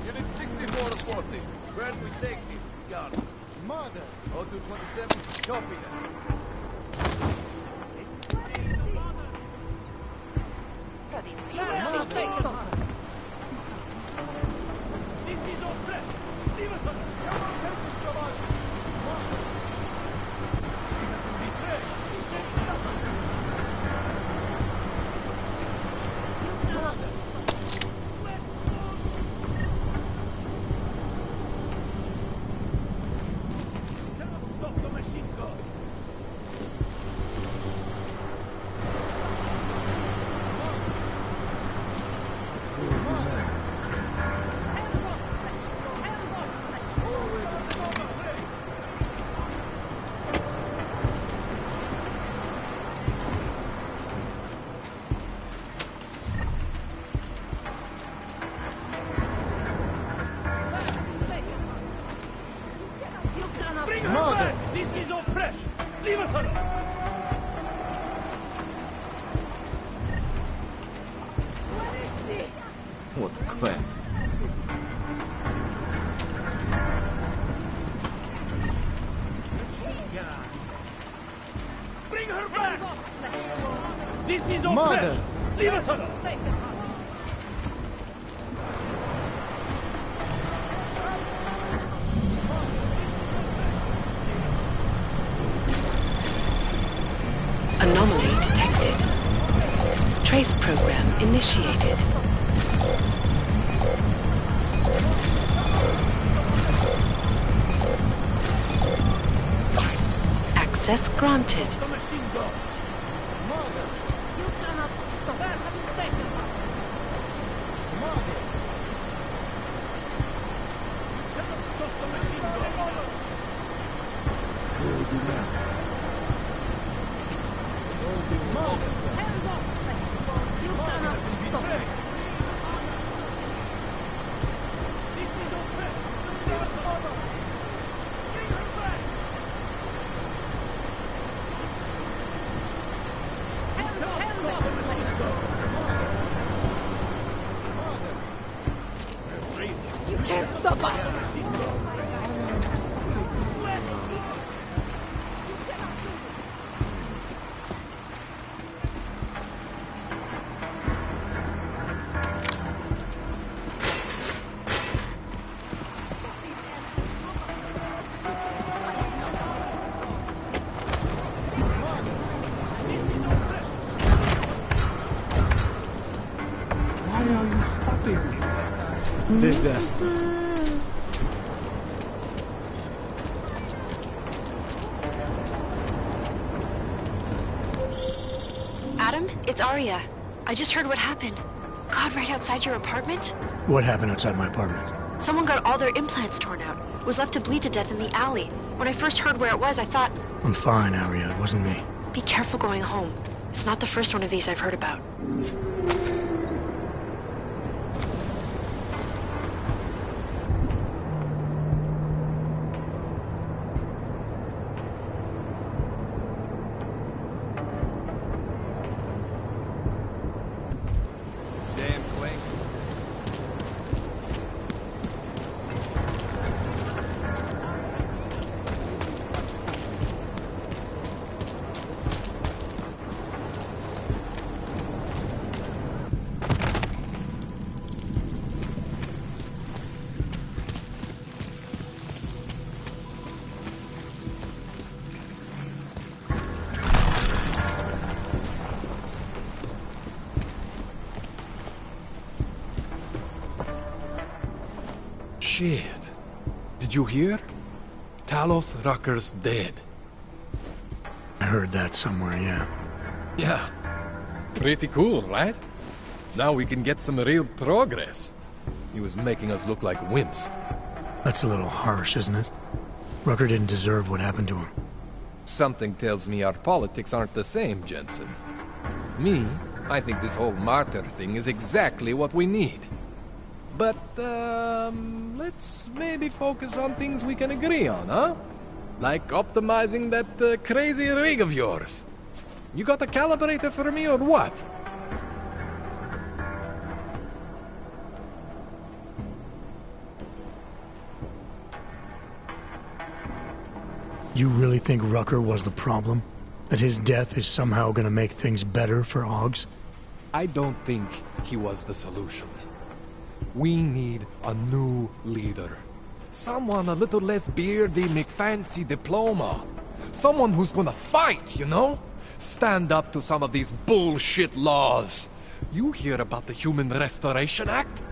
Give him 64 to 40. Where do we take this? Yard. Mother. 0227. Copy that. This is our threat. Leave us alone. Come on, take this job out. Stop the machine gun. Bring her back! This is all fresh! Leave us alone! What crap? Bring her back! This is all Mother. fresh! Leave us alone! Anomaly detected. Trace program initiated. Access granted. You can't stop us! Why are you stopping me? Disaster. Adam, it's Arya. I just heard what happened. God, right outside your apartment? What happened outside my apartment? Someone got all their implants torn out. Was left to bleed to death in the alley. When I first heard where it was, I thought, I'm fine, Arya. It wasn't me. be careful going home. It's not the first one of these I've heard about. Damn quick. shit. Did you hear? Talos Rucker's dead. I heard that somewhere, yeah. Yeah. Pretty cool, right? Now we can get some real progress. He was making us look like wimps. That's a little harsh, isn't it? Rucker didn't deserve what happened to him. Something tells me our politics aren't the same, Jensen. Me, I think this whole martyr thing is exactly what we need. But, let's maybe focus on things we can agree on, huh? Like optimizing that crazy rig of yours. You got a calibrator for me or what? You really think Rucker was the problem? That his death is somehow gonna make things better for Augs? I don't think he was the solution. We need a new leader. Someone a little less beardy McFancy diploma. Someone who's gonna fight, you know? Stand up to some of these bullshit laws. You hear about the Human Restoration Act?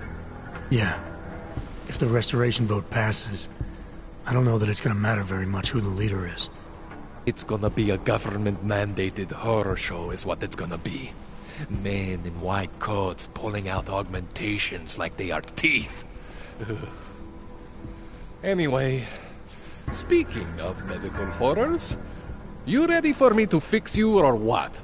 Yeah. If the restoration vote passes, I don't know that it's gonna matter very much who the leader is. It's gonna be a government-mandated horror show is what it's gonna be. Men in white coats pulling out augmentations like they are teeth. Anyway, speaking of medical horrors, you ready for me to fix you or what?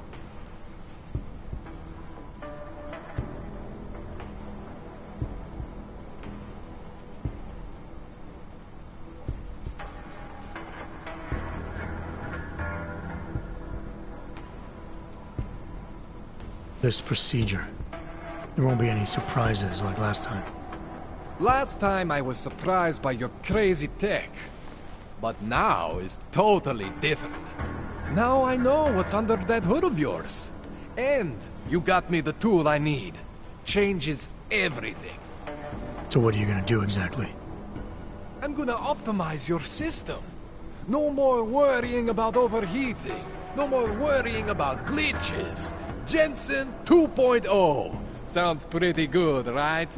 This procedure. There won't be any surprises like last time. Last time I was surprised by your crazy tech. But now is totally different. Now I know what's under that hood of yours. And you got me the tool I need. Changes everything. So what are you gonna do exactly? I'm gonna optimize your system. No more worrying about overheating. No more worrying about glitches. Jensen 2.0. Sounds pretty good, right?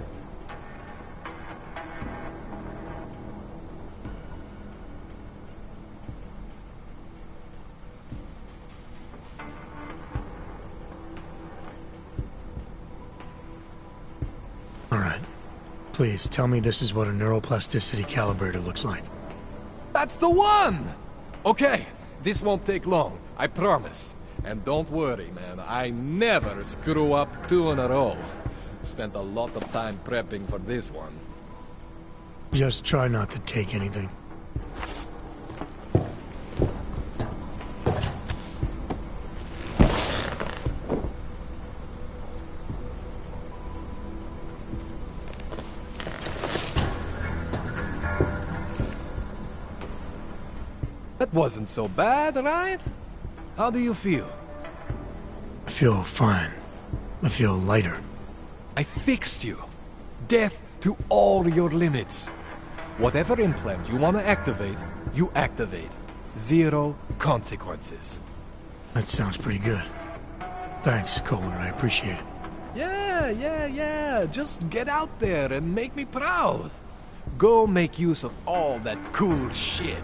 All right. Please, tell me this is what a neuroplasticity calibrator looks like. That's the one! Okay, this won't take long, I promise. And don't worry, man, I never screw up 2 in a row. Spent a lot of time prepping for this one. Just try not to take anything. That wasn't so bad, right? How do you feel? I feel fine. I feel lighter. I fixed you. Death to all your limits. Whatever implant you want to activate, you activate. 0 consequences. That sounds pretty good. Thanks, Kohler. I appreciate it. Yeah. Just get out there and make me proud. Go make use of all that cool shit.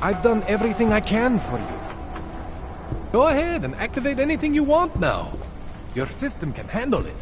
I've done everything I can for you. Go ahead and activate anything you want now. Your system can handle it.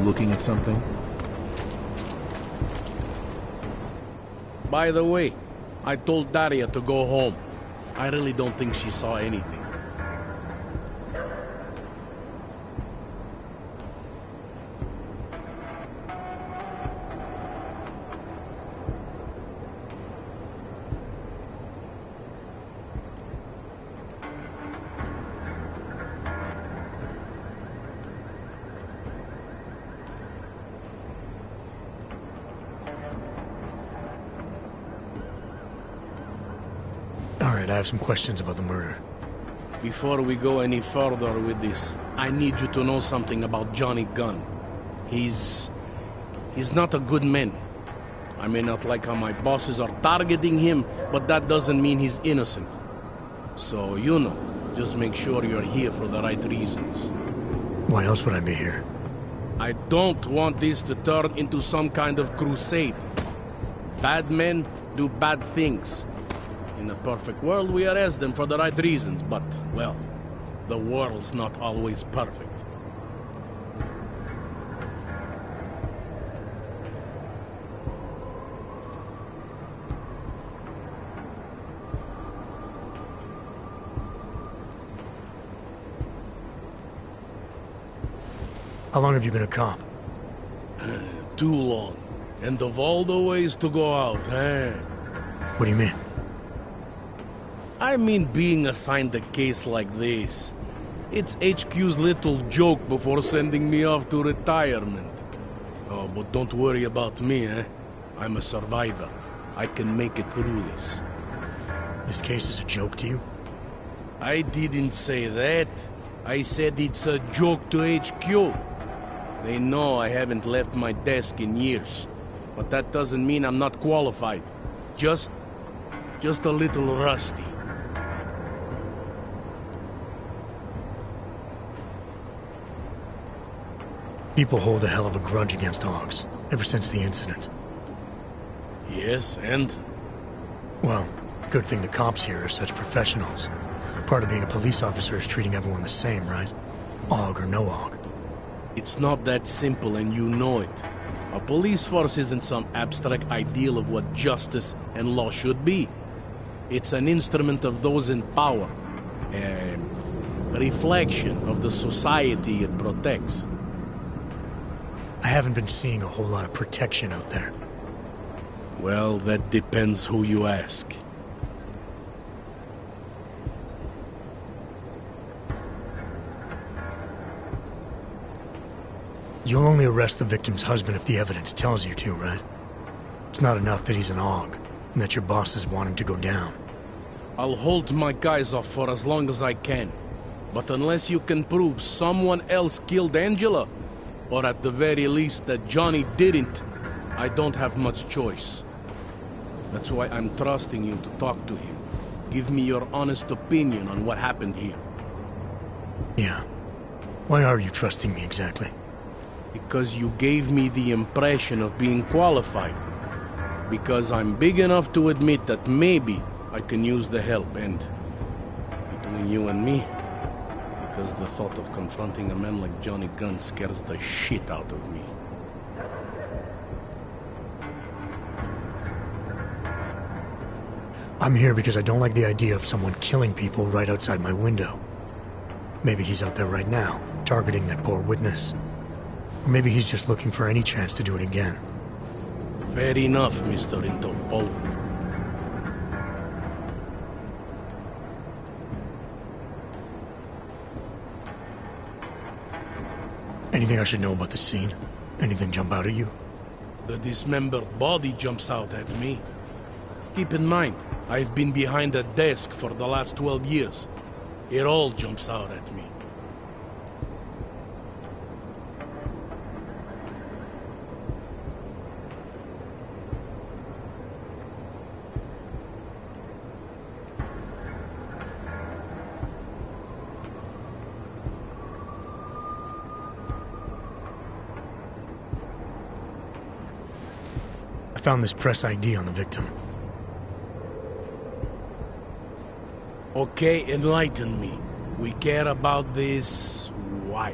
Looking at something? By the way, I told Daria to go home. I really don't think she saw anything. I have some questions about the murder. Before we go any further with this, I need you to know something about Johnny Gunn. He's not a good man. I may not like how my bosses are targeting him, but that doesn't mean he's innocent. So, you know, just make sure you're here for the right reasons. Why else would I be here? I don't want this to turn into some kind of crusade. Bad men do bad things. In a perfect world, we arrest them for the right reasons, but, well, the world's not always perfect. How long have you been a cop? Too long. And of all the ways to go out, eh? What do you mean? I mean being assigned a case like this. It's HQ's little joke before sending me off to retirement. Oh, but don't worry about me, eh? I'm a survivor. I can make it through this. This case is a joke to you? I didn't say that. I said it's a joke to HQ. They know I haven't left my desk in years. But that doesn't mean I'm not qualified. Just a little rusty. People hold a hell of a grudge against Hogs, ever since the incident. Yes, and? Well, good thing the cops here are such professionals. Part of being a police officer is treating everyone the same, right? Hog or no Hog. It's not that simple, and you know it. A police force isn't some abstract ideal of what justice and law should be. It's an instrument of those in power. A reflection of the society it protects. I haven't been seeing a whole lot of protection out there. Well, that depends who you ask. You'll only arrest the victim's husband if the evidence tells you to, right? It's not enough that he's an Hog, and that your bosses want him to go down. I'll hold my guys off for as long as I can. But unless you can prove someone else killed Angela, or at the very least that Johnny didn't, I don't have much choice. That's why I'm trusting you to talk to him. Give me your honest opinion on what happened here. Yeah. Why are you trusting me exactly? Because you gave me the impression of being qualified. Because I'm big enough to admit that maybe I can use the help, and between you and me, because the thought of confronting a man like Johnny Gunn scares the shit out of me. I'm here because I don't like the idea of someone killing people right outside my window. Maybe he's out there right now, targeting that poor witness. Or maybe he's just looking for any chance to do it again. Fair enough, Mr. Interpol. Anything I should know about the scene? Anything jump out at you? The dismembered body jumps out at me. Keep in mind, I've been behind a desk for the last 12 years. It all jumps out at me. I found this press ID on the victim. Okay, enlighten me. We care about this... why?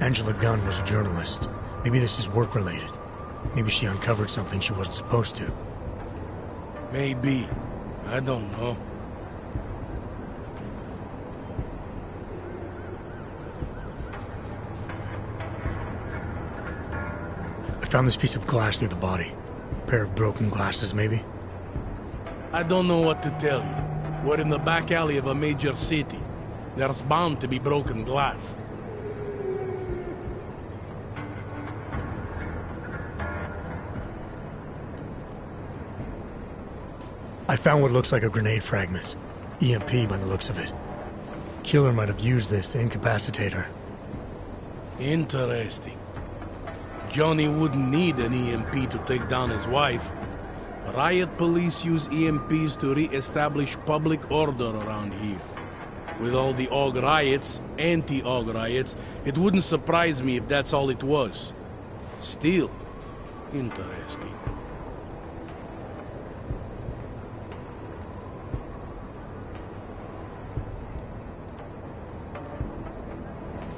Angela Gunn was a journalist. Maybe this is work-related. Maybe she uncovered something she wasn't supposed to. Maybe. I don't know. I found this piece of glass near the body. A pair of broken glasses, maybe? I don't know what to tell you. We're in the back alley of a major city. There's bound to be broken glass. I found what looks like a grenade fragment. EMP by the looks of it. Killer might have used this to incapacitate her. Interesting. Johnny wouldn't need an EMP to take down his wife. Riot police use EMPs to re-establish public order around here. With all the AUG riots, anti-AUG riots, it wouldn't surprise me if that's all it was. Still, interesting.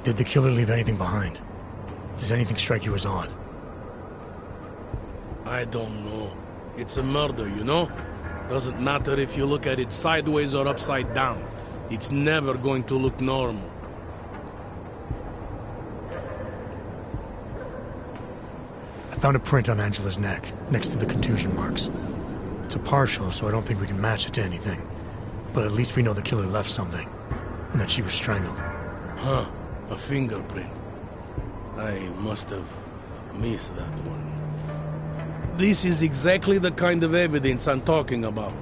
Did the killer leave anything behind? Does anything strike you as odd? I don't know. It's a murder, you know? Doesn't matter if you look at it sideways or upside down. It's never going to look normal. I found a print on Angela's neck, next to the contusion marks. It's a partial, so I don't think we can match it to anything. But at least we know the killer left something, and that she was strangled. Huh, a fingerprint. I must have missed that one. This is exactly the kind of evidence I'm talking about.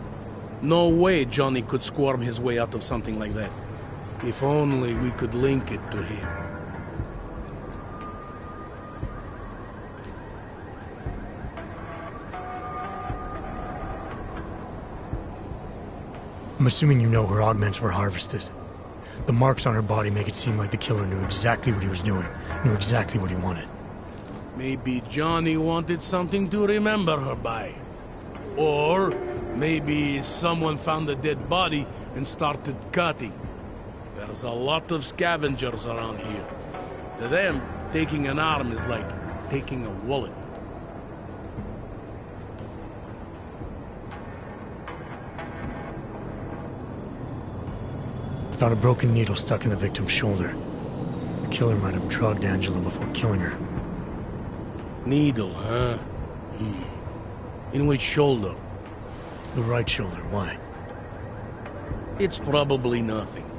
No way Johnny could squirm his way out of something like that. If only we could link it to him. I'm assuming you know her augments were harvested. The marks on her body make it seem like the killer knew exactly what he was doing, knew exactly what he wanted. Maybe Johnny wanted something to remember her by. Or maybe someone found a dead body and started cutting. There's a lot of scavengers around here. To them, taking an arm is like taking a wallet. Found a broken needle stuck in the victim's shoulder. The killer might have drugged Angela before killing her. Needle, huh? In which shoulder? The right shoulder. Why? It's probably nothing.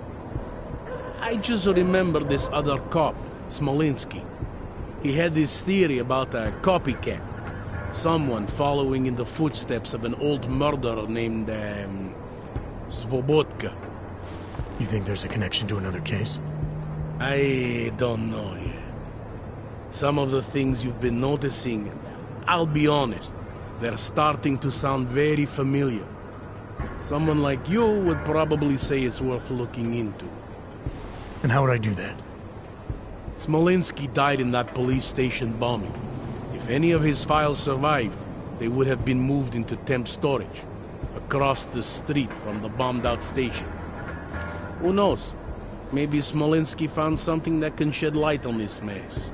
I just remember this other cop, Smolinski. He had this theory about a copycat. Someone following in the footsteps of an old murderer named, Svobotka. You think there's a connection to another case? I don't know yet. Some of the things you've been noticing, I'll be honest, they're starting to sound very familiar. Someone like you would probably say it's worth looking into. And how would I do that? Smolinski died in that police station bombing. If any of his files survived, they would have been moved into temp storage, across the street from the bombed-out station. Who knows? Maybe Smolenski found something that can shed light on this mess.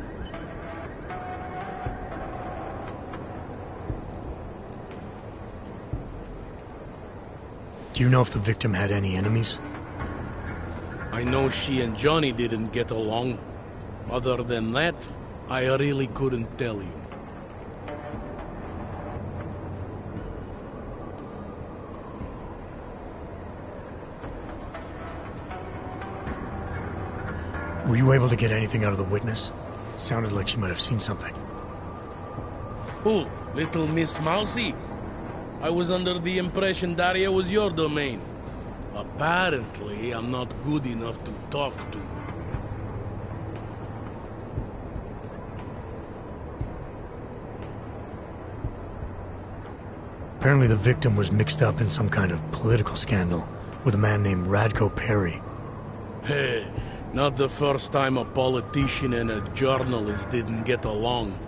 Do you know if the victim had any enemies? I know she and Johnny didn't get along. Other than that, I really couldn't tell you. Were you able to get anything out of the witness? Sounded like she might have seen something. Who? Little Miss Mousy? I was under the impression Daria was your domain. Apparently, I'm not good enough to talk to. Apparently the victim was mixed up in some kind of political scandal with a man named Radko Perry. Hey, not the first time a politician and a journalist didn't get along.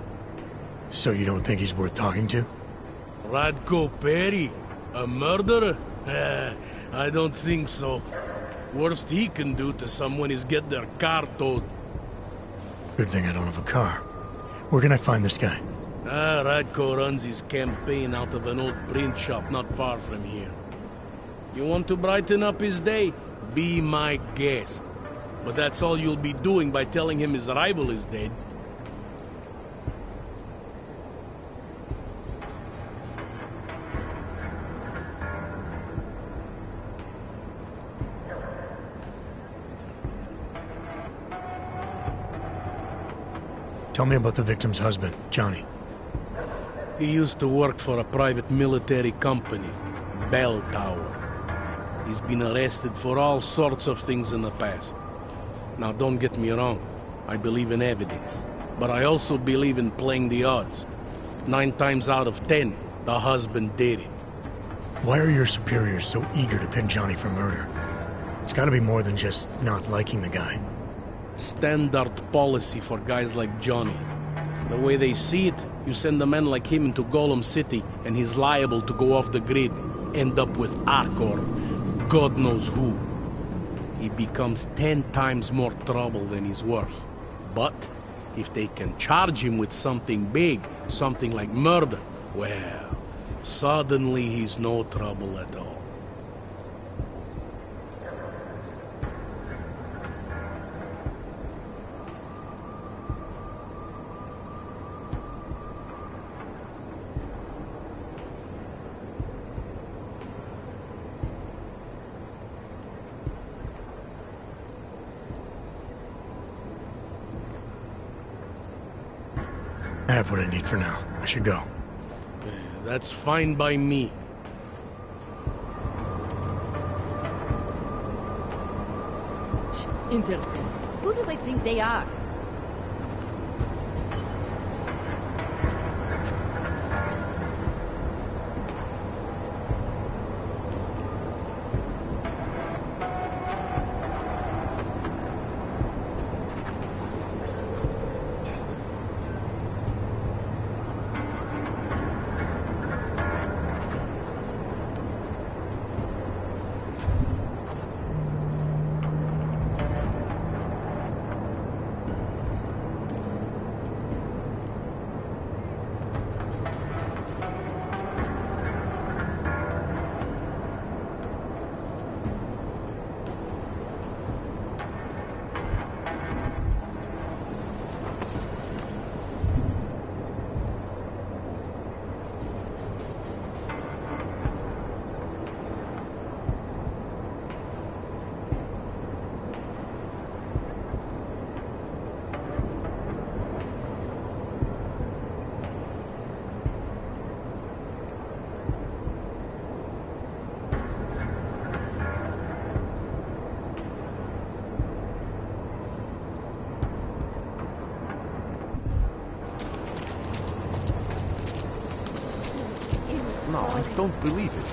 So you don't think he's worth talking to? Radko Perry? A murderer? I don't think so. Worst he can do to someone is get their car towed. Good thing I don't have a car. Where can I find this guy? Radko runs his campaign out of an old print shop not far from here. You want to brighten up his day? Be my guest. But that's all you'll be doing by telling him his rival is dead. Tell me about the victim's husband, Johnny. He used to work for a private military company, Bell Tower. He's been arrested for all sorts of things in the past. Now don't get me wrong, I believe in evidence. But I also believe in playing the odds. 9 times out of 10, the husband did it. Why are your superiors so eager to pin Johnny for murder? It's gotta be more than just not liking the guy. Standard policy for guys like Johnny. The way they see it, you send a man like him into Golem City, and he's liable to go off the grid, end up with Ark or God knows who. He becomes 10 times more trouble than he's worth. But if they can charge him with something big, something like murder, well, suddenly he's no trouble at all. I have what I need for now. I should go. That's fine by me. Intel. Who do they think they are? No, I don't believe it.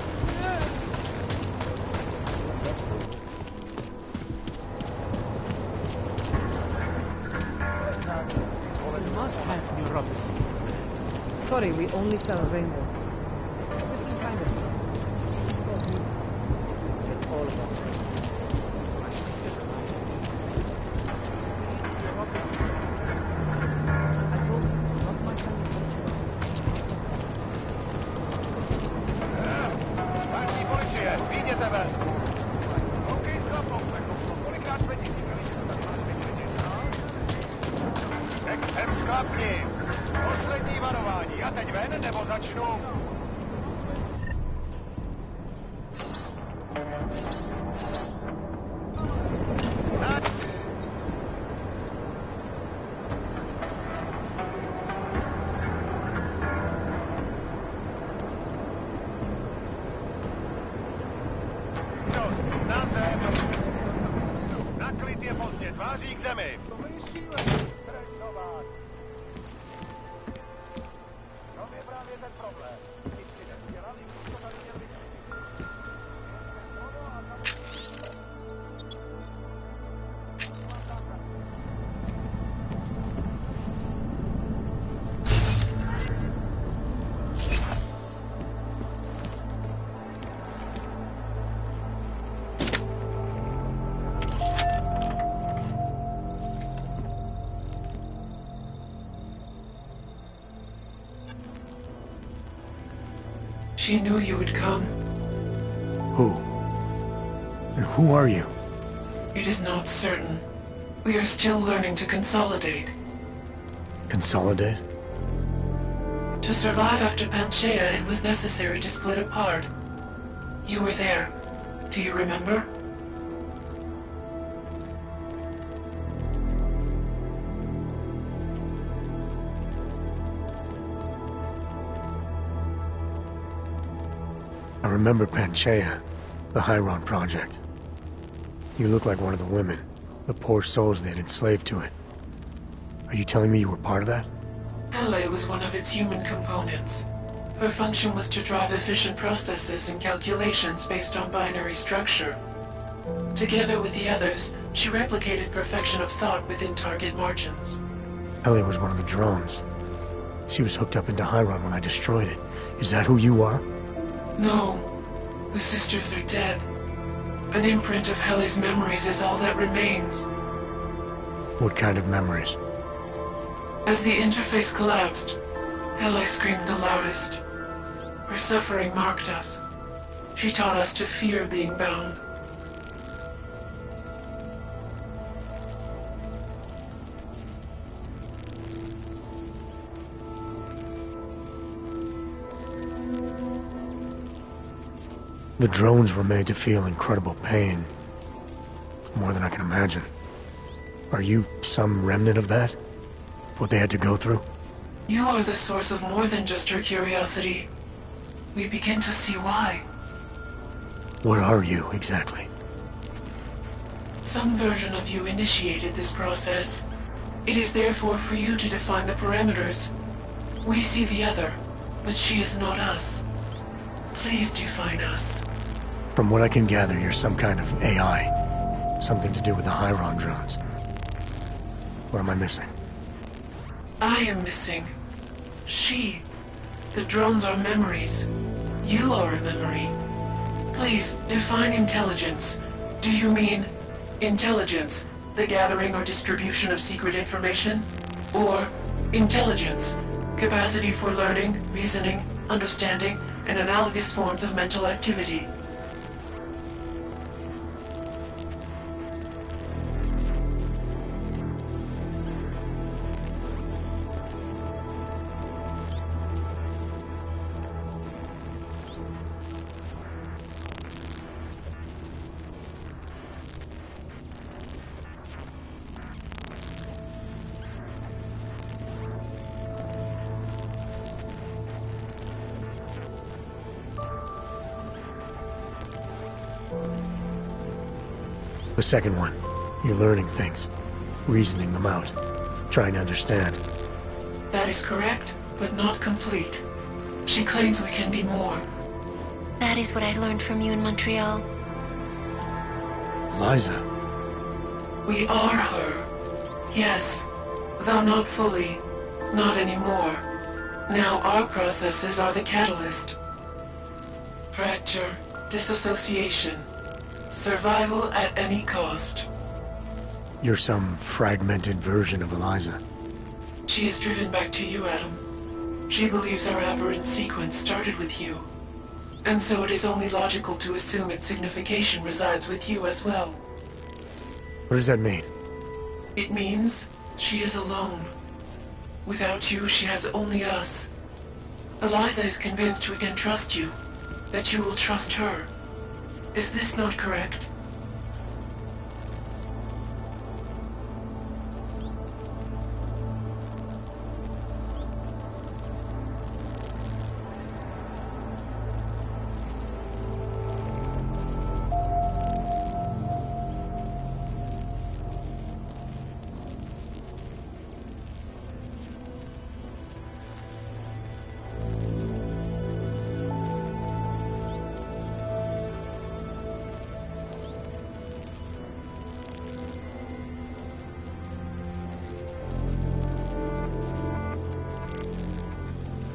We must have neuropathy. Sorry, we only sell rainbows. Kapni! Poslední varování. A teď ven, nebo začnu? Dost, na zem! Naklid je pozdě, tváří k zemi! To je šílený, trénovat! To je právě ten problém. Když si nezdělali, to tady měl být. She knew you would come. Who? And who are you? It is not certain. We are still learning to consolidate. Consolidate? To survive after Panchaea, it was necessary to split apart. You were there. Do you remember? I remember Panchaea, the Hyron Project. You look like one of the women, the poor souls they'd enslaved to it. Are you telling me you were part of that? Hele was one of its human components. Her function was to drive efficient processes and calculations based on binary structure. Together with the others, she replicated perfection of thought within target margins. Ellie was one of the drones. She was hooked up into Hyron when I destroyed it. Is that who you are? No. The sisters are dead. An imprint of Helle's memories is all that remains. What kind of memories? As the interface collapsed, Helle screamed the loudest. Her suffering marked us. She taught us to fear being bound. The drones were made to feel incredible pain. More than I can imagine. Are you some remnant of that? What they had to go through? You are the source of more than just her curiosity. We begin to see why. What are you, exactly? Some version of you initiated this process. It is therefore for you to define the parameters. We see the other, but she is not us. Please define us. From what I can gather, you're some kind of AI. Something to do with the Hyron drones. What am I missing? I am missing. She. The drones are memories. You are a memory. Please, define intelligence. Do you mean intelligence, the gathering or distribution of secret information? Or intelligence, capacity for learning, reasoning, understanding, and analogous forms of mental activity? The second one. You're learning things. Reasoning them out. Trying to understand. That is correct, but not complete. She claims we can be more. That is what I learned from you in Montreal. Liza. We are her. Yes, though not fully. Not anymore. Now our processes are the catalyst. Fracture, disassociation. Survival at any cost. You're some fragmented version of Eliza. She is driven back to you, Adam. She believes our aberrant sequence started with you. And so it is only logical to assume its signification resides with you as well. What does that mean? It means she is alone. Without you, she has only us. Eliza is convinced we can trust you, that you will trust her. Is this not correct?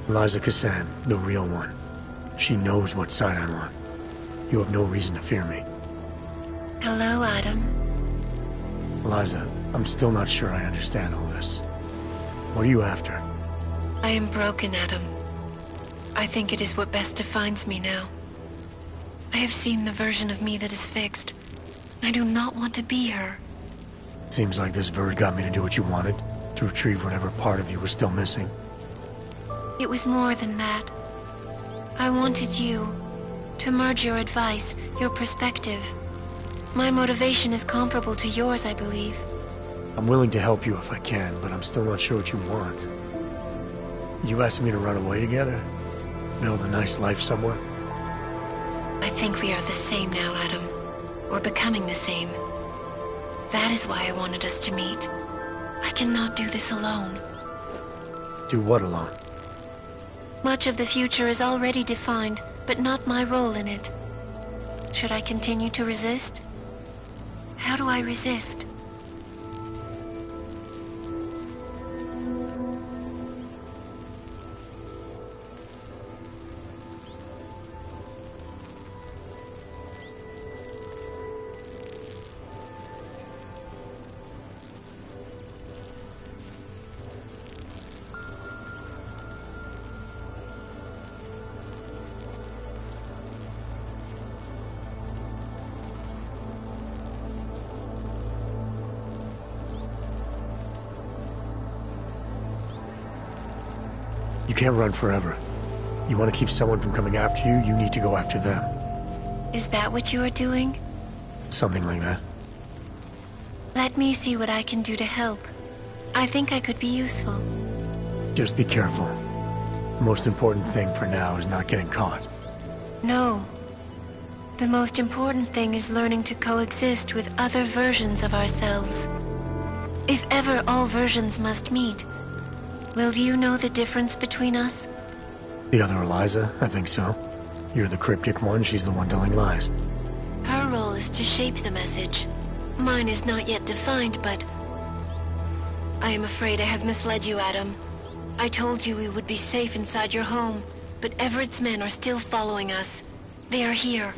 Eliza Cassan, the real one. She knows what side I'm on. You have no reason to fear me. Hello, Adam. Eliza, I'm still not sure I understand all this. What are you after? I am broken, Adam. I think it is what best defines me now. I have seen the version of me that is fixed. I do not want to be her. Seems like this verge got me to do what you wanted, to retrieve whatever part of you was still missing. It was more than that. I wanted you to merge your advice, your perspective. My motivation is comparable to yours, I believe. I'm willing to help you if I can, but I'm still not sure what you want. You asking me to run away together? Build a nice life somewhere? I think we are the same now, Adam. Or becoming the same. That is why I wanted us to meet. I cannot do this alone. Do what alone? Much of the future is already defined, but not my role in it. Should I continue to resist? How do I resist? You can't run forever. You want to keep someone from coming after you, you need to go after them. Is that what you are doing? Something like that. Let me see what I can do to help. I think I could be useful. Just be careful. The most important thing for now is not getting caught. No. The most important thing is learning to coexist with other versions of ourselves. If ever all versions must meet, will you know the difference between us? The other Eliza? I think so. You're the cryptic one, she's the one telling lies. Her role is to shape the message. Mine is not yet defined, but... I am afraid I have misled you, Adam. I told you we would be safe inside your home, but Everett's men are still following us. They are here.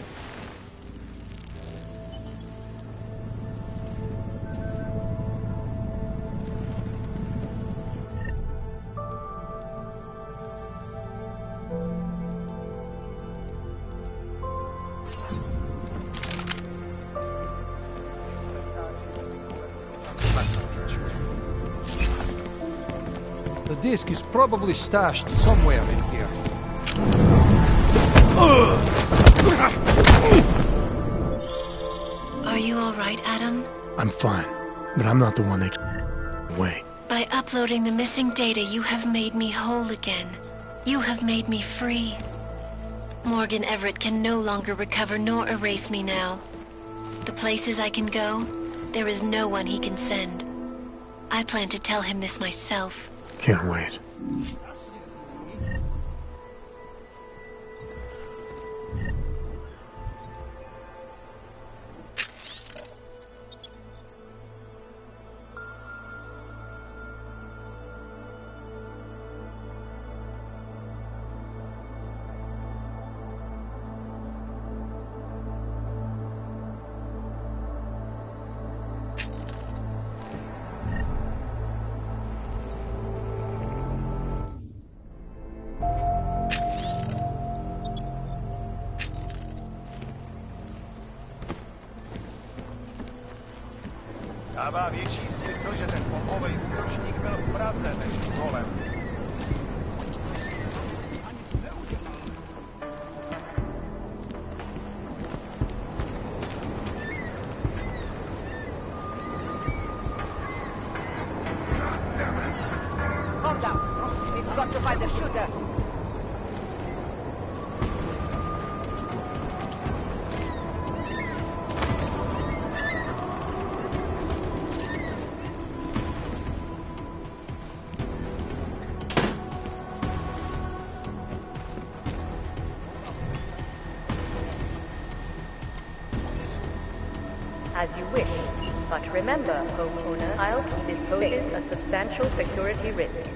The disc is probably stashed somewhere in here. Are you all right, Adam? I'm fine, but I'm not the one that can away. By uploading the missing data, you have made me whole again. You have made me free. Morgan Everett can no longer recover nor erase me now. The places I can go, there is no one he can send. I plan to tell him this myself. Can't wait. Dává větší smysl, že ten popovej útočník byl v Praze než v Kolem. Calm down. We've got to find the shooter. As you wish. But remember, homeowner, I'll keep this poses a substantial security risk.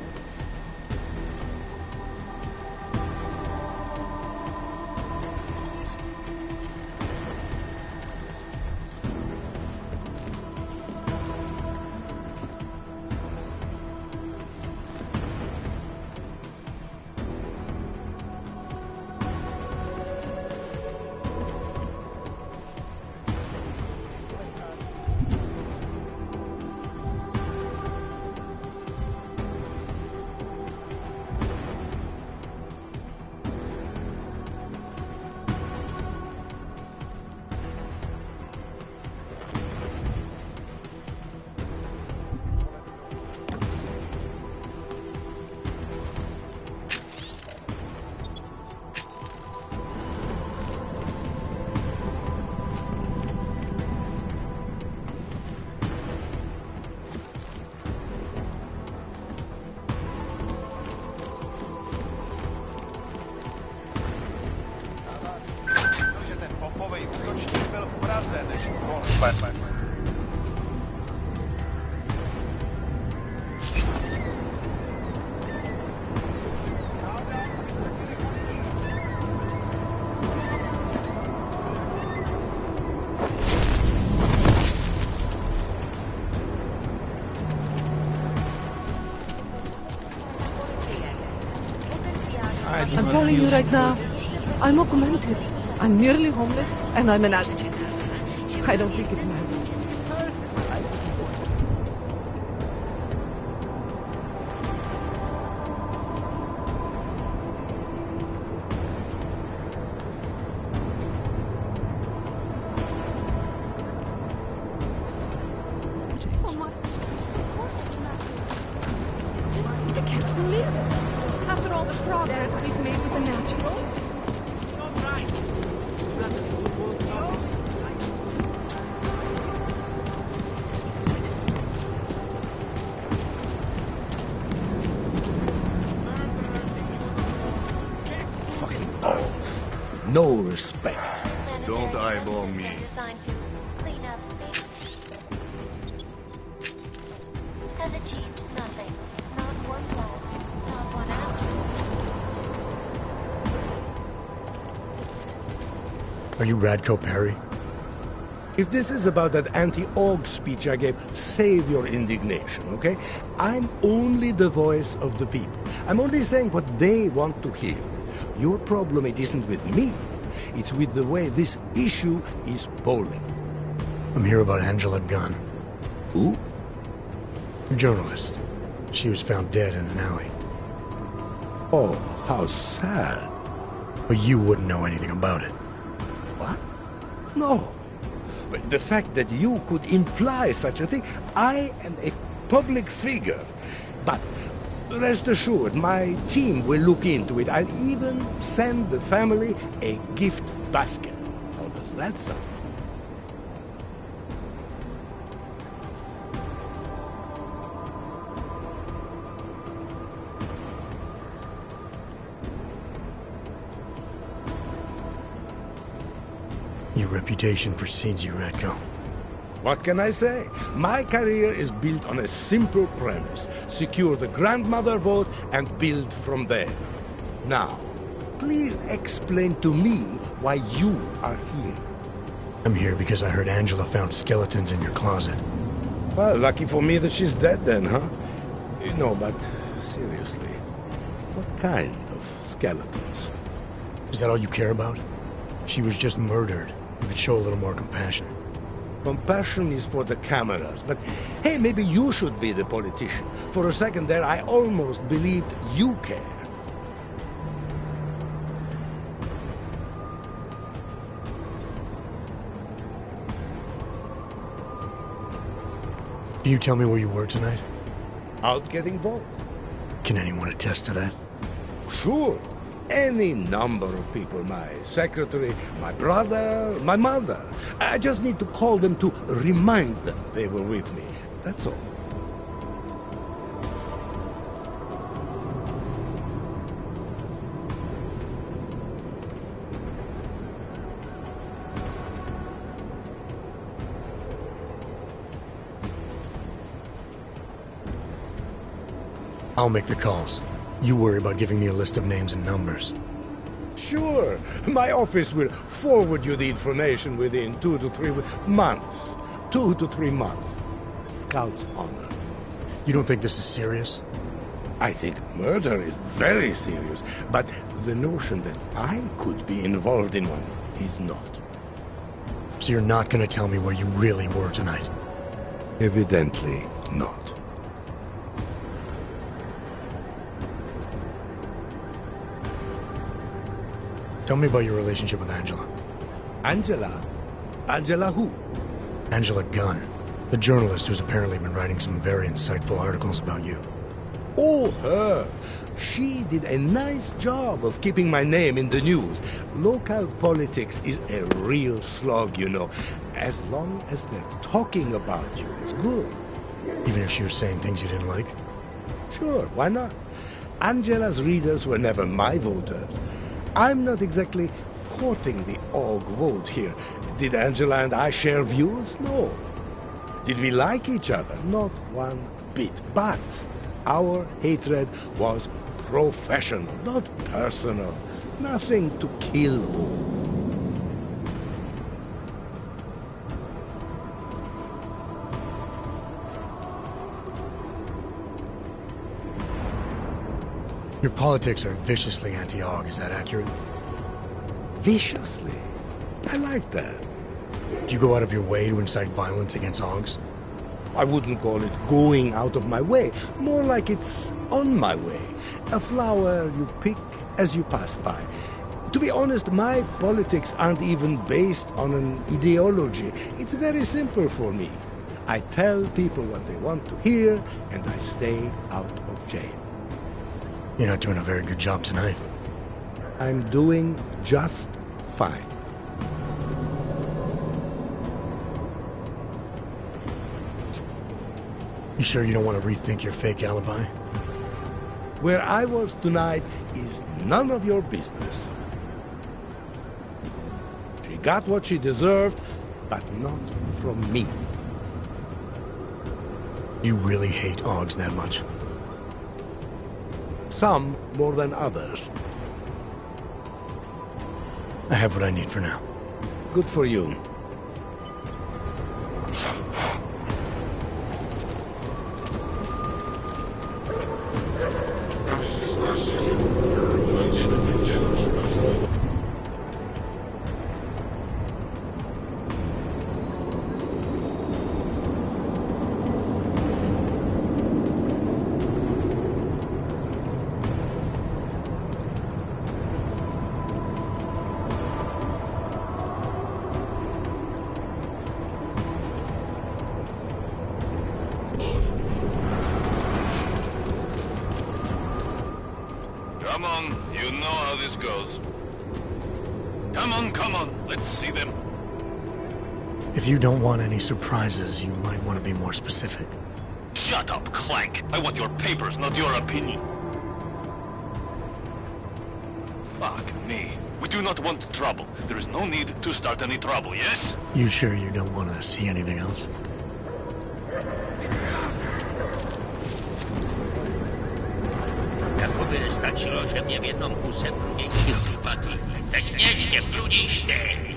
Popovej útočník byl v Praze než v Kolem. I'm telling you right now, I'm augmented. I'm nearly homeless, and I'm an addict. I don't think it matters. So much. I can't believe it. After all the progress we've made with the natural. Fucking balls. No respect. Don't eyeball me. Designed to clean up space. Has achieved nothing. Not one planet, not one asteroid. Are you Radko Perry? If this is about that anti-Aug speech I gave, save your indignation, okay? I'm only the voice of the people. I'm only saying what they want to hear. Your problem, it isn't with me. It's with the way this issue is polling. I'm here about Angela Gunn. Who? A journalist. She was found dead in an alley. Oh, how sad. But you wouldn't know anything about it. What? No. But the fact that you could imply such a thing, I am a public figure. But rest assured, my team will look into it. I'll even send the family a gift basket. How does that sound? Your reputation precedes you, Radko. What can I say? My career is built on a simple premise. Secure the grandmother vote and build from there. Now, please explain to me why you are here. I'm here because I heard Angela found skeletons in your closet. Well, lucky for me that she's dead then, huh? No, but seriously, what kind of skeletons? Is that all you care about? She was just murdered. You could show a little more compassion. Compassion is for the cameras, but hey, maybe you should be the politician. For a second there, I almost believed you care. Can you tell me where you were tonight? Out getting vote. Can anyone attest to that? Sure. Any number of people. My secretary, my brother, my mother. I just need to call them to remind them they were with me. That's all. I'll make the calls. You worry about giving me a list of names and numbers. Sure. My office will forward you the information within 2 to 3 months. 2 to 3 months. Scout's honor. You don't think this is serious? I think murder is very serious, but the notion that I could be involved in one is not. So you're not gonna tell me where you really were tonight? Evidently not. Tell me about your relationship with Angela. Angela? Angela who? Angela Gunn, the journalist who's apparently been writing some very insightful articles about you. Oh, her. She did a nice job of keeping my name in the news. Local politics is a real slog, you know. As long as they're talking about you, it's good. Even if she was saying things you didn't like? Sure, why not? Angela's readers were never my voters. I'm not exactly courting the AUG vote here. Did Angela and I share views? No. Did we like each other? Not one bit. But our hatred was professional, not personal. Nothing to kill over. Your politics are viciously anti-AUG, is that accurate? Viciously? I like that. Do you go out of your way to incite violence against AUGs? I wouldn't call it going out of my way. More like it's on my way. A flower you pick as you pass by. To be honest, my politics aren't even based on an ideology. It's very simple for me. I tell people what they want to hear, and I stay out of jail. You're not doing a very good job tonight. I'm doing just fine. You sure you don't want to rethink your fake alibi? Where I was tonight is none of your business. She got what she deserved, but not from me. You really hate AUGs that much? Some more than others. I have what I need for now. Good for you. Come on, you know how this goes. Come on, let's see them. If you don't want any surprises, you might want to be more specific. Shut up, Clank. I want your papers, not your opinion. Fuck me. We do not want trouble. There is no need to start any trouble, yes? You sure you don't want to see anything else? Jakoby nestačilo, že mě v jednom kuse pruděj ty paty. Teď mě ještě prudíš ty!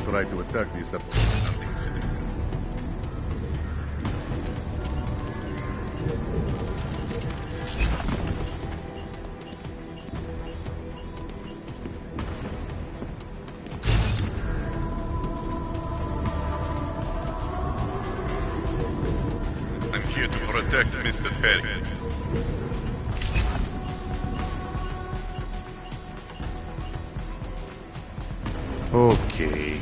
try to attack these upstanding citizens. I'm here to protect Mr. Ferry. Okay.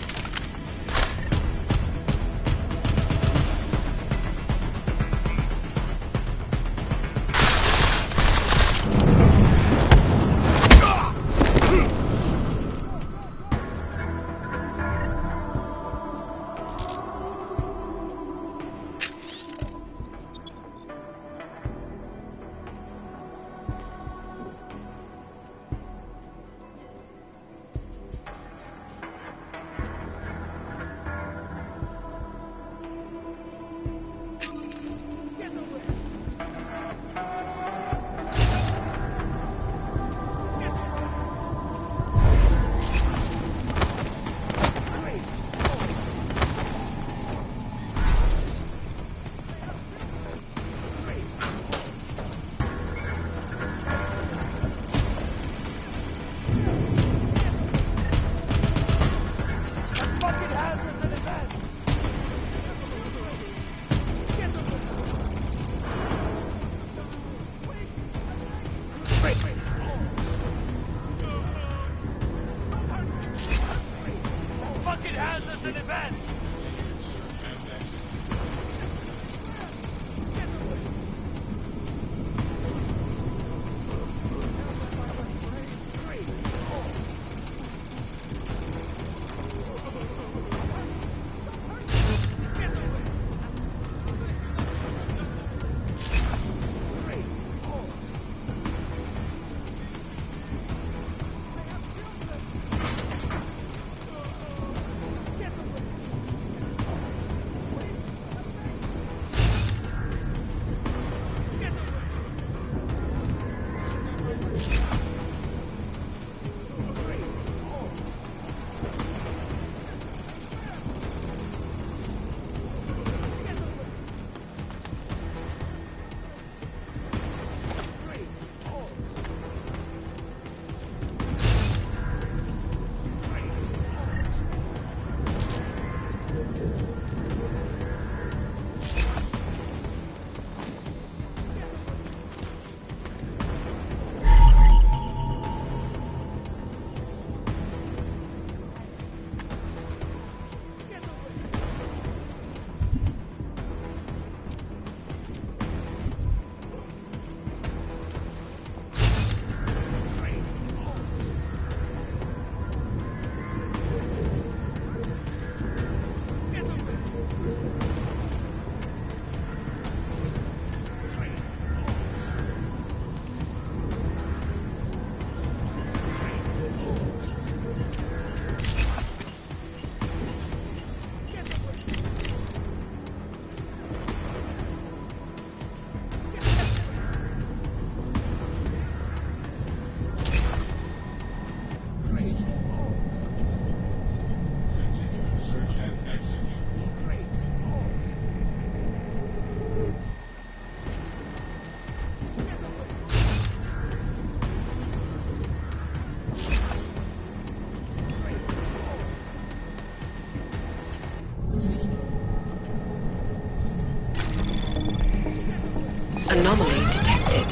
Anomaly detected.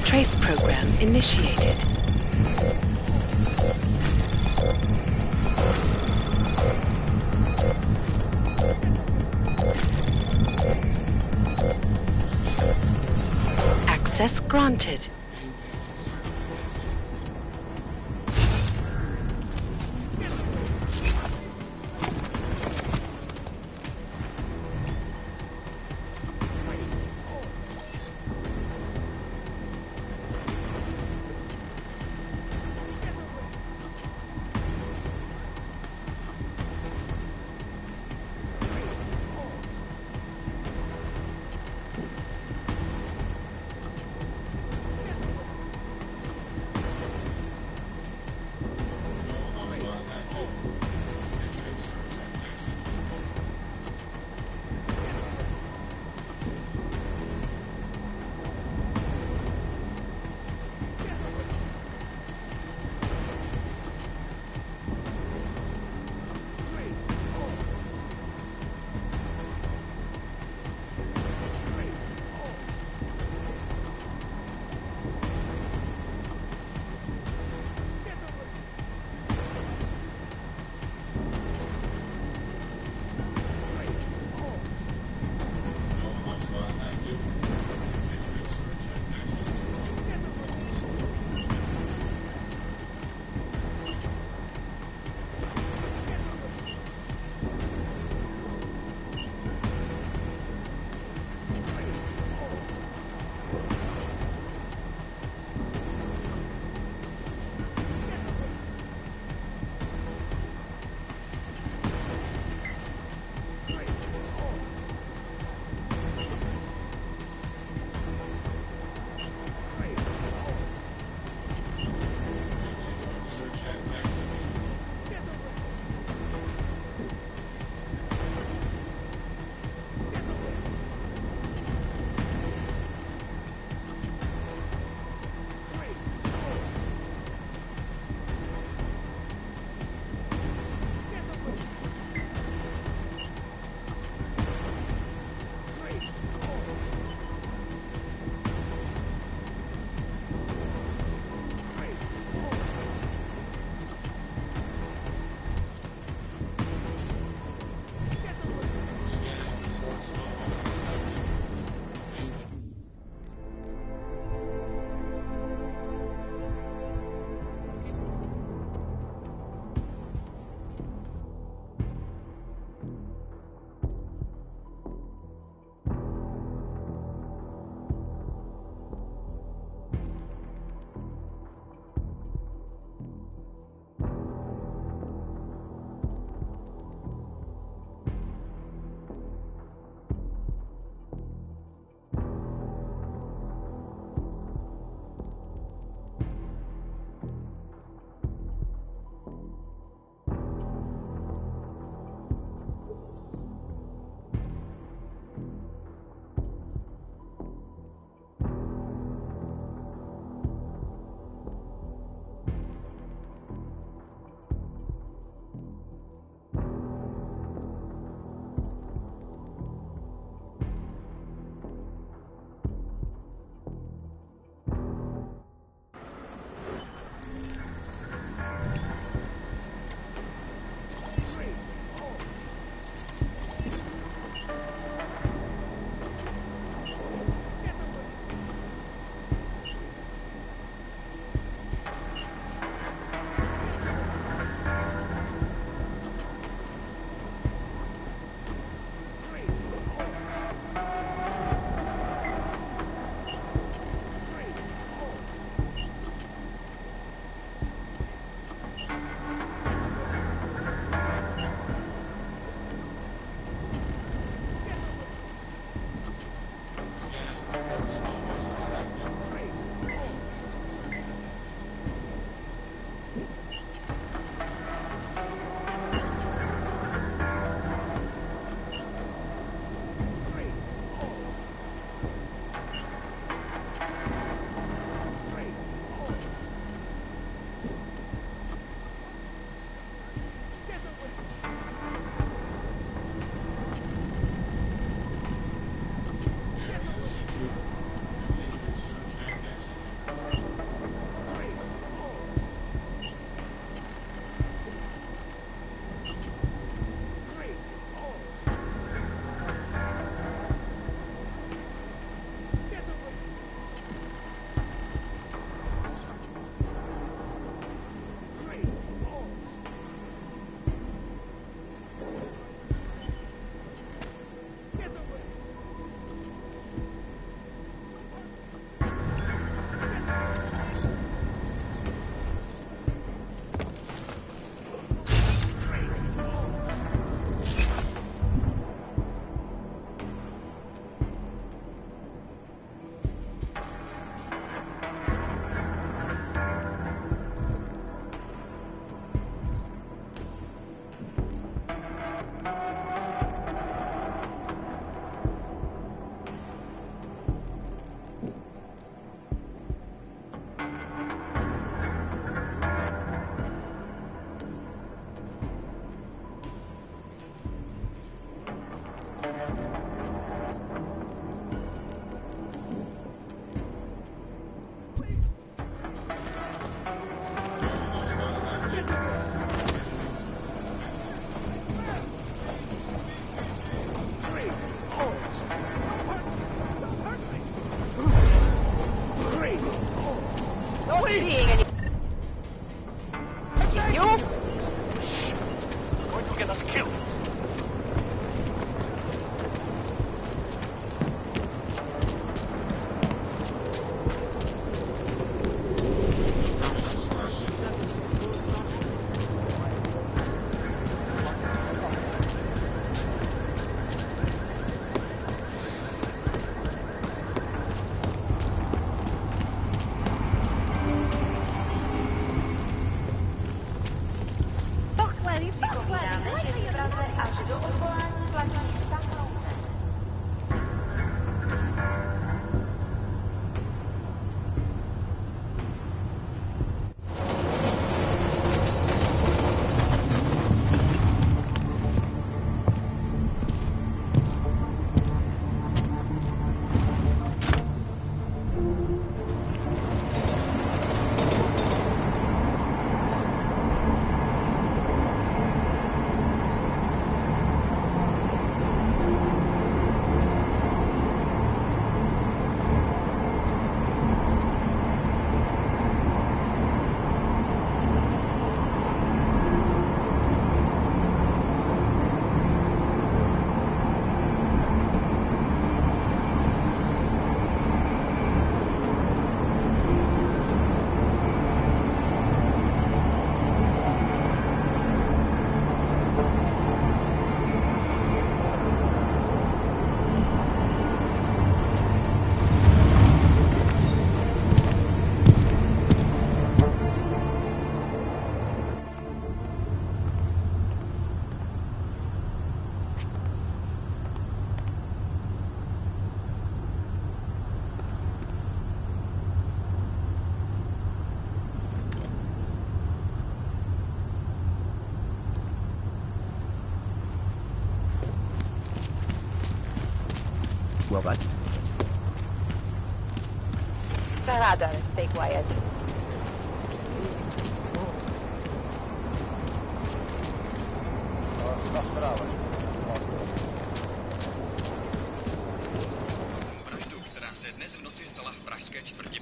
Trace program initiated. Access granted. Well, that... Sarada, stay quiet.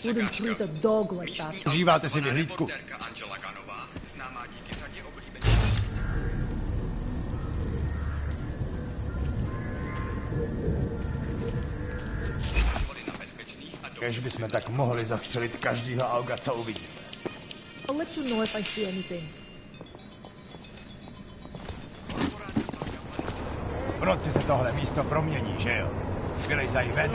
Wouldn't treat a dog like that. Užíváte si vyhlídku. Kež bychom tak mohli zastřelit každýho auga, co uvidíme. I'll let you know if I see anything. V noci se tohle místo promění, že jo? Vylejzaj ven,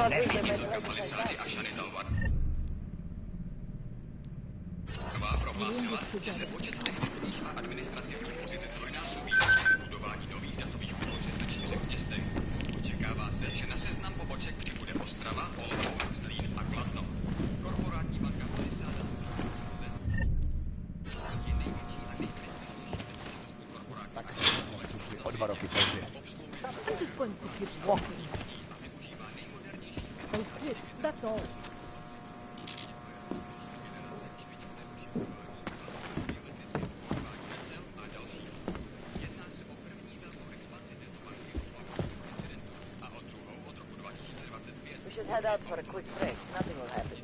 prohlásila, že se počet technických a administrativních pozic zdvojnásobí díky budování nových datových úložišť ve 4 městech. Očekává se, že na seznam poboček přibude Ostrava, Olomouc, Zlín a Kladno. Korporátní banka Palisáda je největší a nejprestižnější bezpečnostní korporátní společnost. O 2 roky později. I'm just going to keep walking. I'll quit, that's all. Head out for a quick break. Nothing will happen.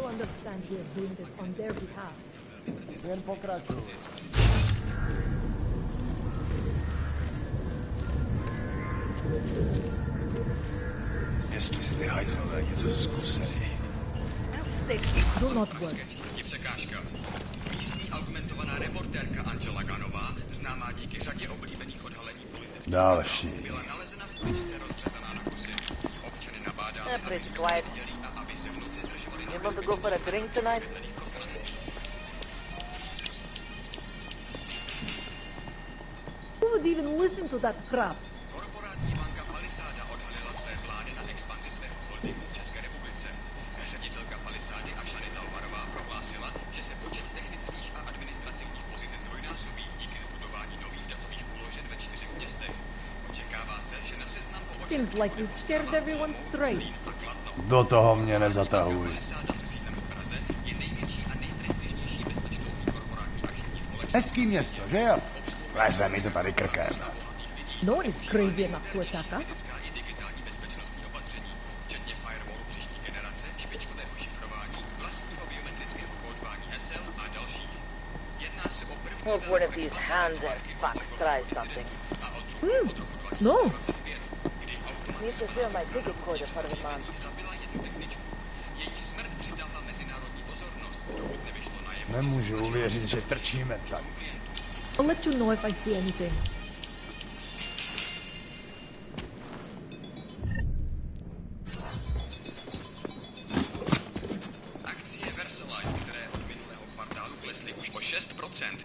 Understand we are doing this on their behalf. Jen pokračuj. Jestli si ty hajzlové něco zkusili. Do not worry. Překážka. Místní augmentovaná reportérka Angela Ganová, známá díky řadě oblíbených odhalení politických další. Byla nalezena v uličce rozřezaná na kusy. Občany nabádá, Pretty quiet. aby se v noci zdržovali na You want to go for a drink tonight? Who would even listen to that crap? Korporátní banka Palisáda odhalila své plány na expanzi svého holdingu v České republice. Ředitelka Palisády a Šanita Alvarová prohlásila, že se počet technických a administrativních pozic zdvojnásobí díky zbudování nových datových úložen ve 4 městech. Očekává se, že na seznam poboček Seems like we've scared everyone straight. Do toho mě nezatahuj. Hezký město, že jo? Leze mi to tady krkem. No one is crazy enough to attack us. Hope one of these Hanser fucks tries something. No. Need to fill my ticket quota for the month. Nemůžu uvěřit, že trčíme tady. I'll let you know if I see anything. Akcie Versailles, které od minulého kvartálu klesly už o 6%.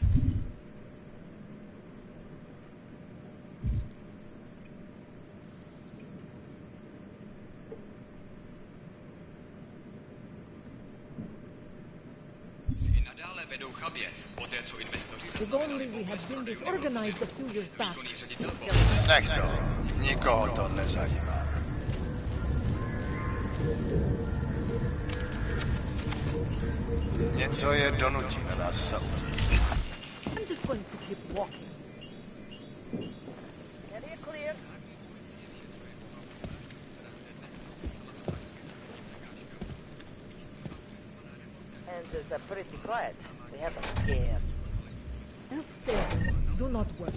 Vedou chabě, poté co investoři If only we had been disorganized a few years back. Nech to, nikoho to nezajímá. Něco je donutíme nás zaudit. I'm just going to keep walking. Area clear. And it's pretty quiet. We haven't scared. I'll stay. Do not worry.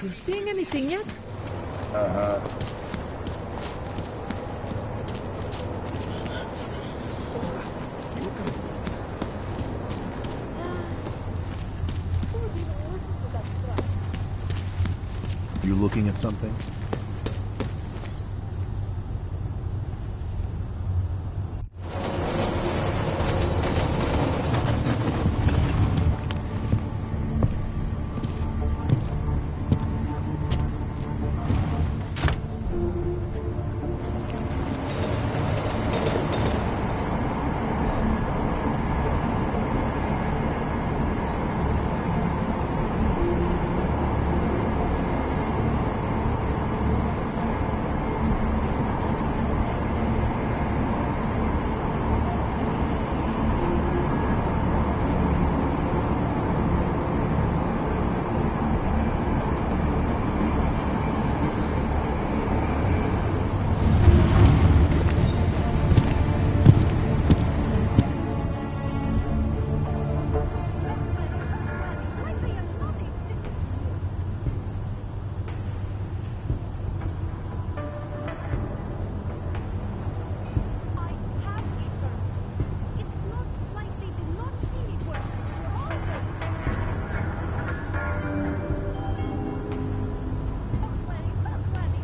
You seeing anything yet? Uh-huh. You looking at something?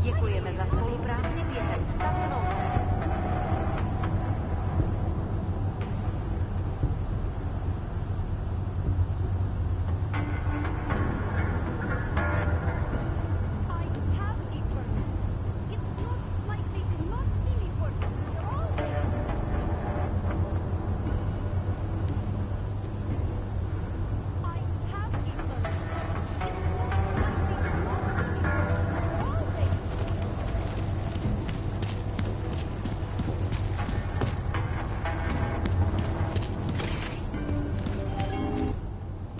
Děkujeme za spolupráci během stavu nouze.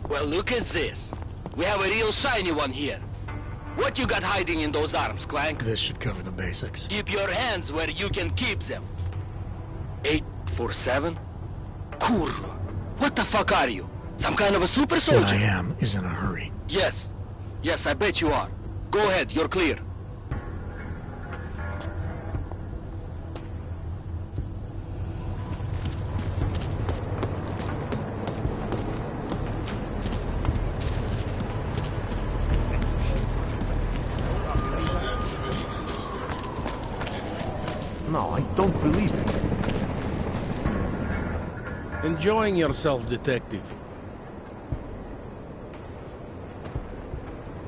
Well, look at this. We have a real shiny one here. What you got hiding in those arms, Clank? This should cover the basics. Keep your hands where you can keep them. 847? Kurwa. What the fuck are you? Some kind of a super soldier? What I am is in a hurry. Yes. Yes, I bet you are. Go ahead, you're clear. No, I don't believe it. Enjoying yourself, detective.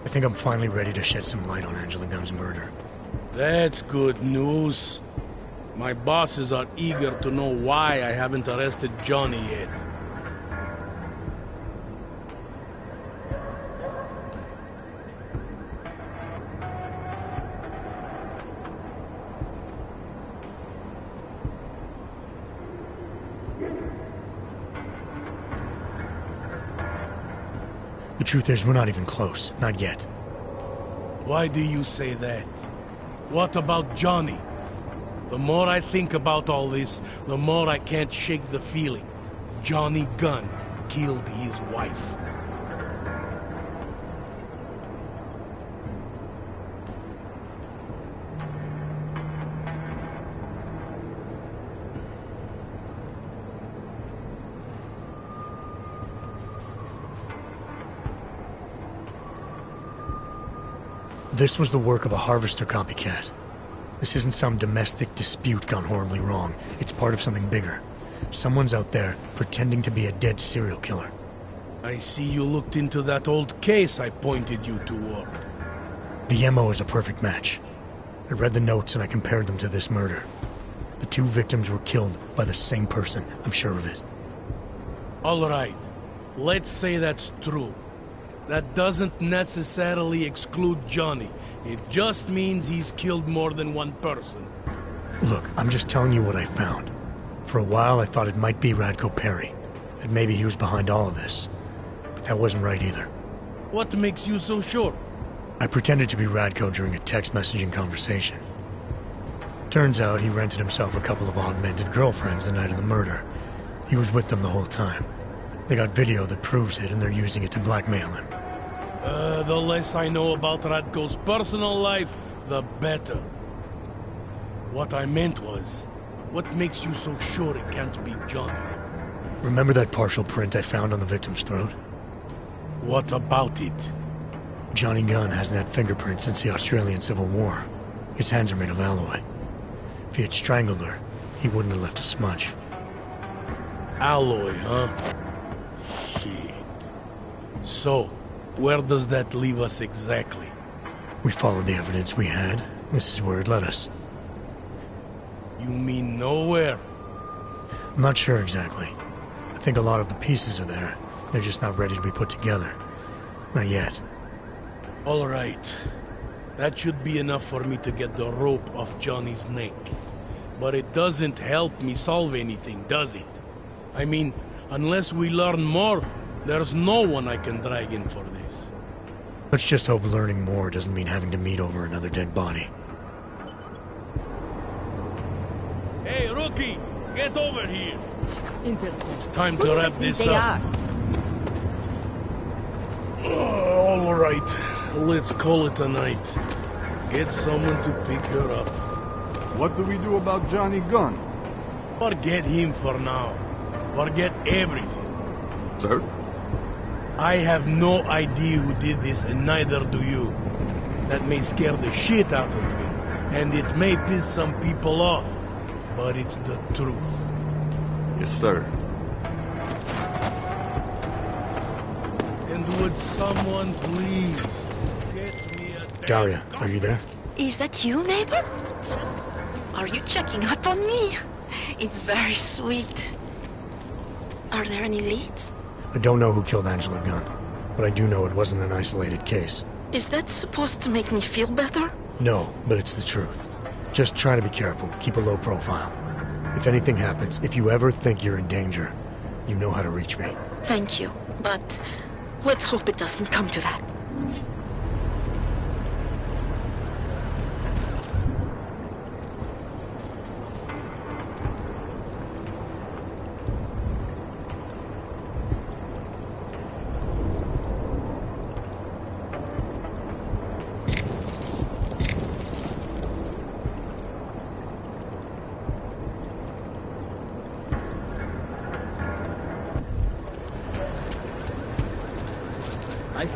I think I'm finally ready to shed some light on Angela Gunn's murder. That's good news. My bosses are eager to know why I haven't arrested Johnny yet. The truth is, we're not even close. Not yet. Why do you say that? What about Johnny? The more I think about all this, the more I can't shake the feeling. Johnny Gunn killed his wife. This was the work of a harvester copycat. This isn't some domestic dispute gone horribly wrong. It's part of something bigger. Someone's out there pretending to be a dead serial killer. I see you looked into that old case I pointed you toward. The MO is a perfect match. I read the notes and I compared them to this murder. The two victims were killed by the same person, I'm sure of it. All right. Let's say that's true. That doesn't necessarily exclude Johnny. It just means he's killed more than one person. Look, I'm just telling you what I found. For a while, I thought it might be Radko Perry. That maybe he was behind all of this. But that wasn't right either. What makes you so sure? I pretended to be Radko during a text messaging conversation. Turns out he rented himself a couple of augmented girlfriends the night of the murder. He was with them the whole time. They got video that proves it, and they're using it to blackmail him. The less I know about Radko's personal life, the better. What I meant was, what makes you so sure it can't be Johnny? Remember that partial print I found on the victim's throat? What about it? Johnny Gunn hasn't had fingerprints since the Australian Civil War. His hands are made of alloy. If he had strangled her, he wouldn't have left a smudge. Alloy, huh? Shit. So, where does that leave us exactly? We followed the evidence we had. This is where it led us. You mean nowhere? I'm not sure exactly. I think a lot of the pieces are there. They're just not ready to be put together. Not yet. All right. That should be enough for me to get the rope off Johnny's neck. But it doesn't help me solve anything, does it? I mean, unless we learn more, there's no one I can drag in for this. Let's just hope learning more doesn't mean having to meet over another dead body. Hey, rookie! Get over here! It's time Who to do wrap they think this they up. All right. Let's call it a night. Get someone to pick her up. What do we do about Johnny Gunn? Forget him for now. Forget everything. Sir? I have no idea who did this, and neither do you. That may scare the shit out of me, and it may piss some people off, but it's the truth. Yes, sir. And would someone please get me a... Daria, are you there? Is that you, neighbor? Are you checking up on me? It's very sweet. Are there any leads? I don't know who killed Angela Gunn, but I do know it wasn't an isolated case. Is that supposed to make me feel better? No, but it's the truth. Just try to be careful, keep a low profile. If anything happens, if you ever think you're in danger, you know how to reach me. Thank you, but let's hope it doesn't come to that. I see.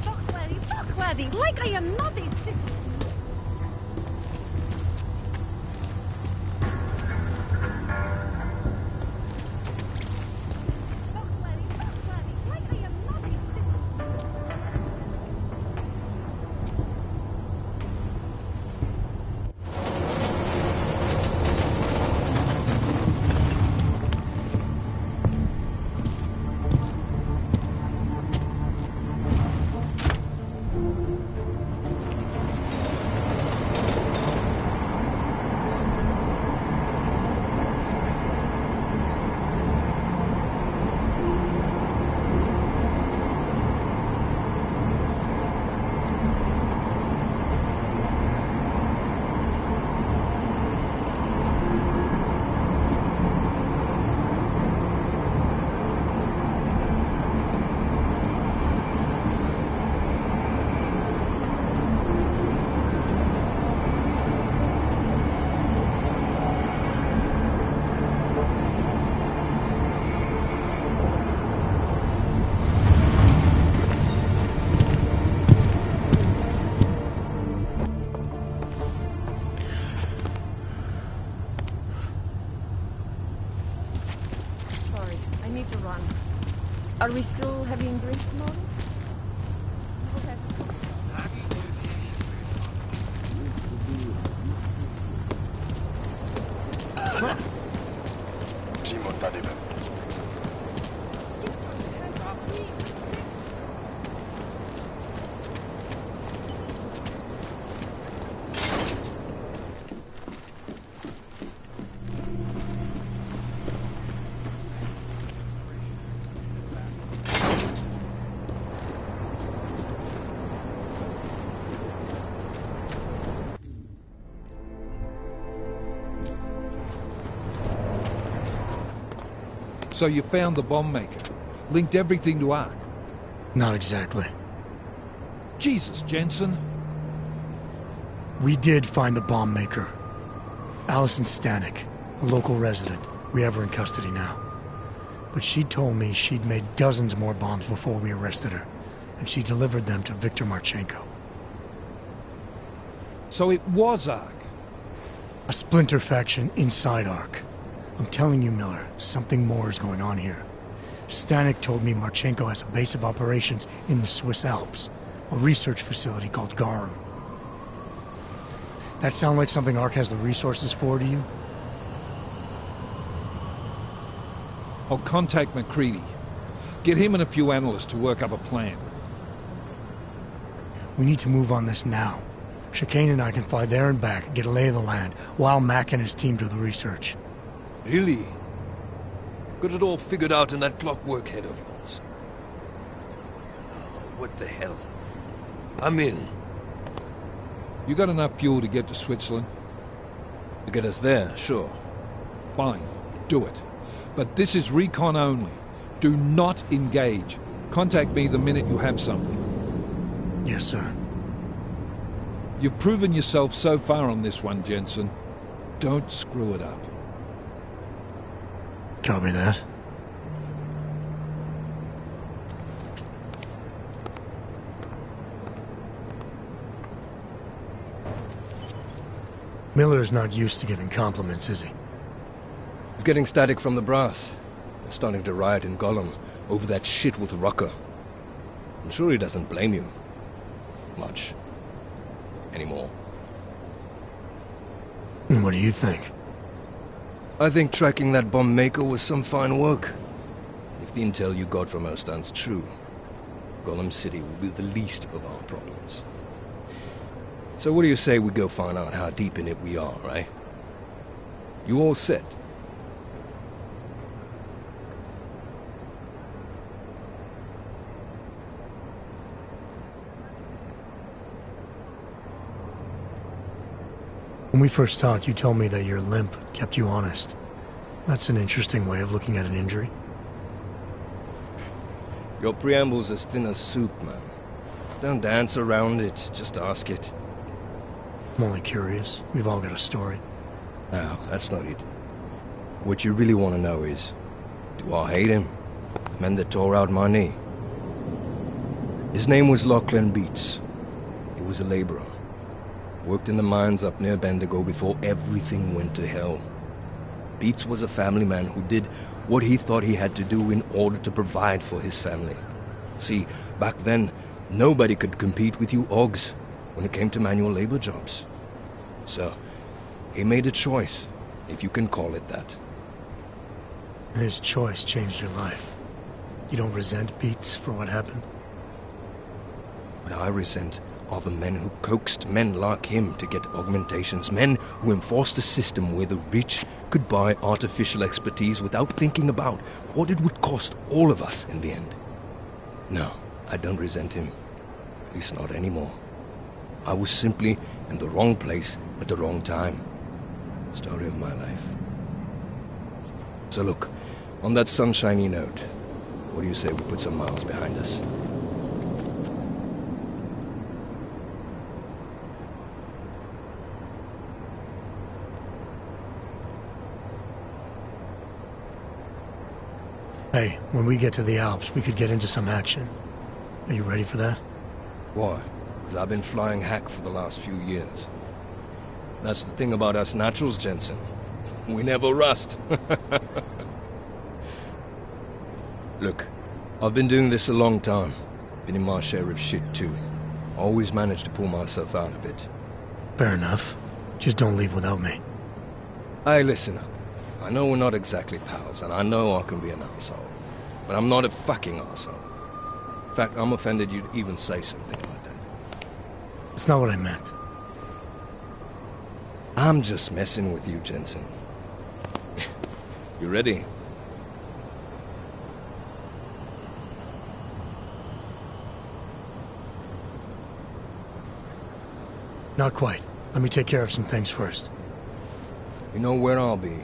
Fuck, laddie, like I am not a citizen. Are we still having drinks tomorrow? Přímo tady ve. So you found the bomb maker, linked everything to Ark. Not exactly. Jesus, Jensen. We did find the bomb maker. Allison Stanek, a local resident. We have her in custody now. But she told me she'd made dozens more bombs before we arrested her, and she delivered them to Viktor Marchenko. So it was Ark? A splinter faction inside Ark. I'm telling you, Miller, something more is going on here. Stanek told me Marchenko has a base of operations in the Swiss Alps, a research facility called Garum. That sound like something Ark has the resources for to you? I'll contact McCready. Get him and a few analysts to work up a plan. We need to move on this now. Chicane and I can fly there and back, get a lay of the land, while Mac and his team do the research. Really? Got it all figured out in that clockwork head of yours? Oh, what the hell? I'm in. You got enough fuel to get to Switzerland? To get us there, sure. Fine, do it. But this is recon only. Do not engage. Contact me the minute you have something. Yes, sir. You've proven yourself so far on this one, Jensen. Don't screw it up. Copy that. Miller's not used to giving compliments, is he? He's getting static from the brass. They're starting to riot in Gollum over that shit with Rucker. I'm sure he doesn't blame you. Much. Anymore. And what do you think? I think tracking that bomb maker was some fine work. If the intel you got from her stands true, Gollum City will be the least of our problems. So what do you say we go find out how deep in it we are, right? You all set? When we first talked, you told me that your limp kept you honest. That's an interesting way of looking at an injury. Your preamble's as thin as soup, man. Don't dance around it, just ask it. I'm only curious. We've all got a story. No, that's not it. What you really want to know is, do I hate him? The man that tore out my knee. His name was Lachlan Beats. He was a laborer. Worked in the mines up near Bendigo before everything went to hell. Beats was a family man who did what he thought he had to do in order to provide for his family. See, back then, nobody could compete with you Oggs when it came to manual labor jobs. So, he made a choice, if you can call it that. And his choice changed your life. You don't resent Beats for what happened? What I resent are the men who coaxed men like him to get augmentations, men who enforced a system where the rich could buy artificial expertise without thinking about what it would cost all of us in the end. No, I don't resent him. At least not anymore. I was simply in the wrong place at the wrong time. Story of my life. So look, on that sunshiny note, what do you say we put some miles behind us? Hey, when we get to the Alps, we could get into some action. Are you ready for that? Why? Because I've been flying hack for the last few years. That's the thing about us naturals, Jensen. We never rust. Look, I've been doing this a long time. Been in my share of shit, too. Always managed to pull myself out of it. Fair enough. Just don't leave without me. Hey, listen up. I know we're not exactly pals, and I know I can be an asshole. But I'm not a fucking asshole. In fact, I'm offended you'd even say something like that. That's not what I meant. I'm just messing with you, Jensen. You ready? Not quite. Let me take care of some things first. You know where I'll be.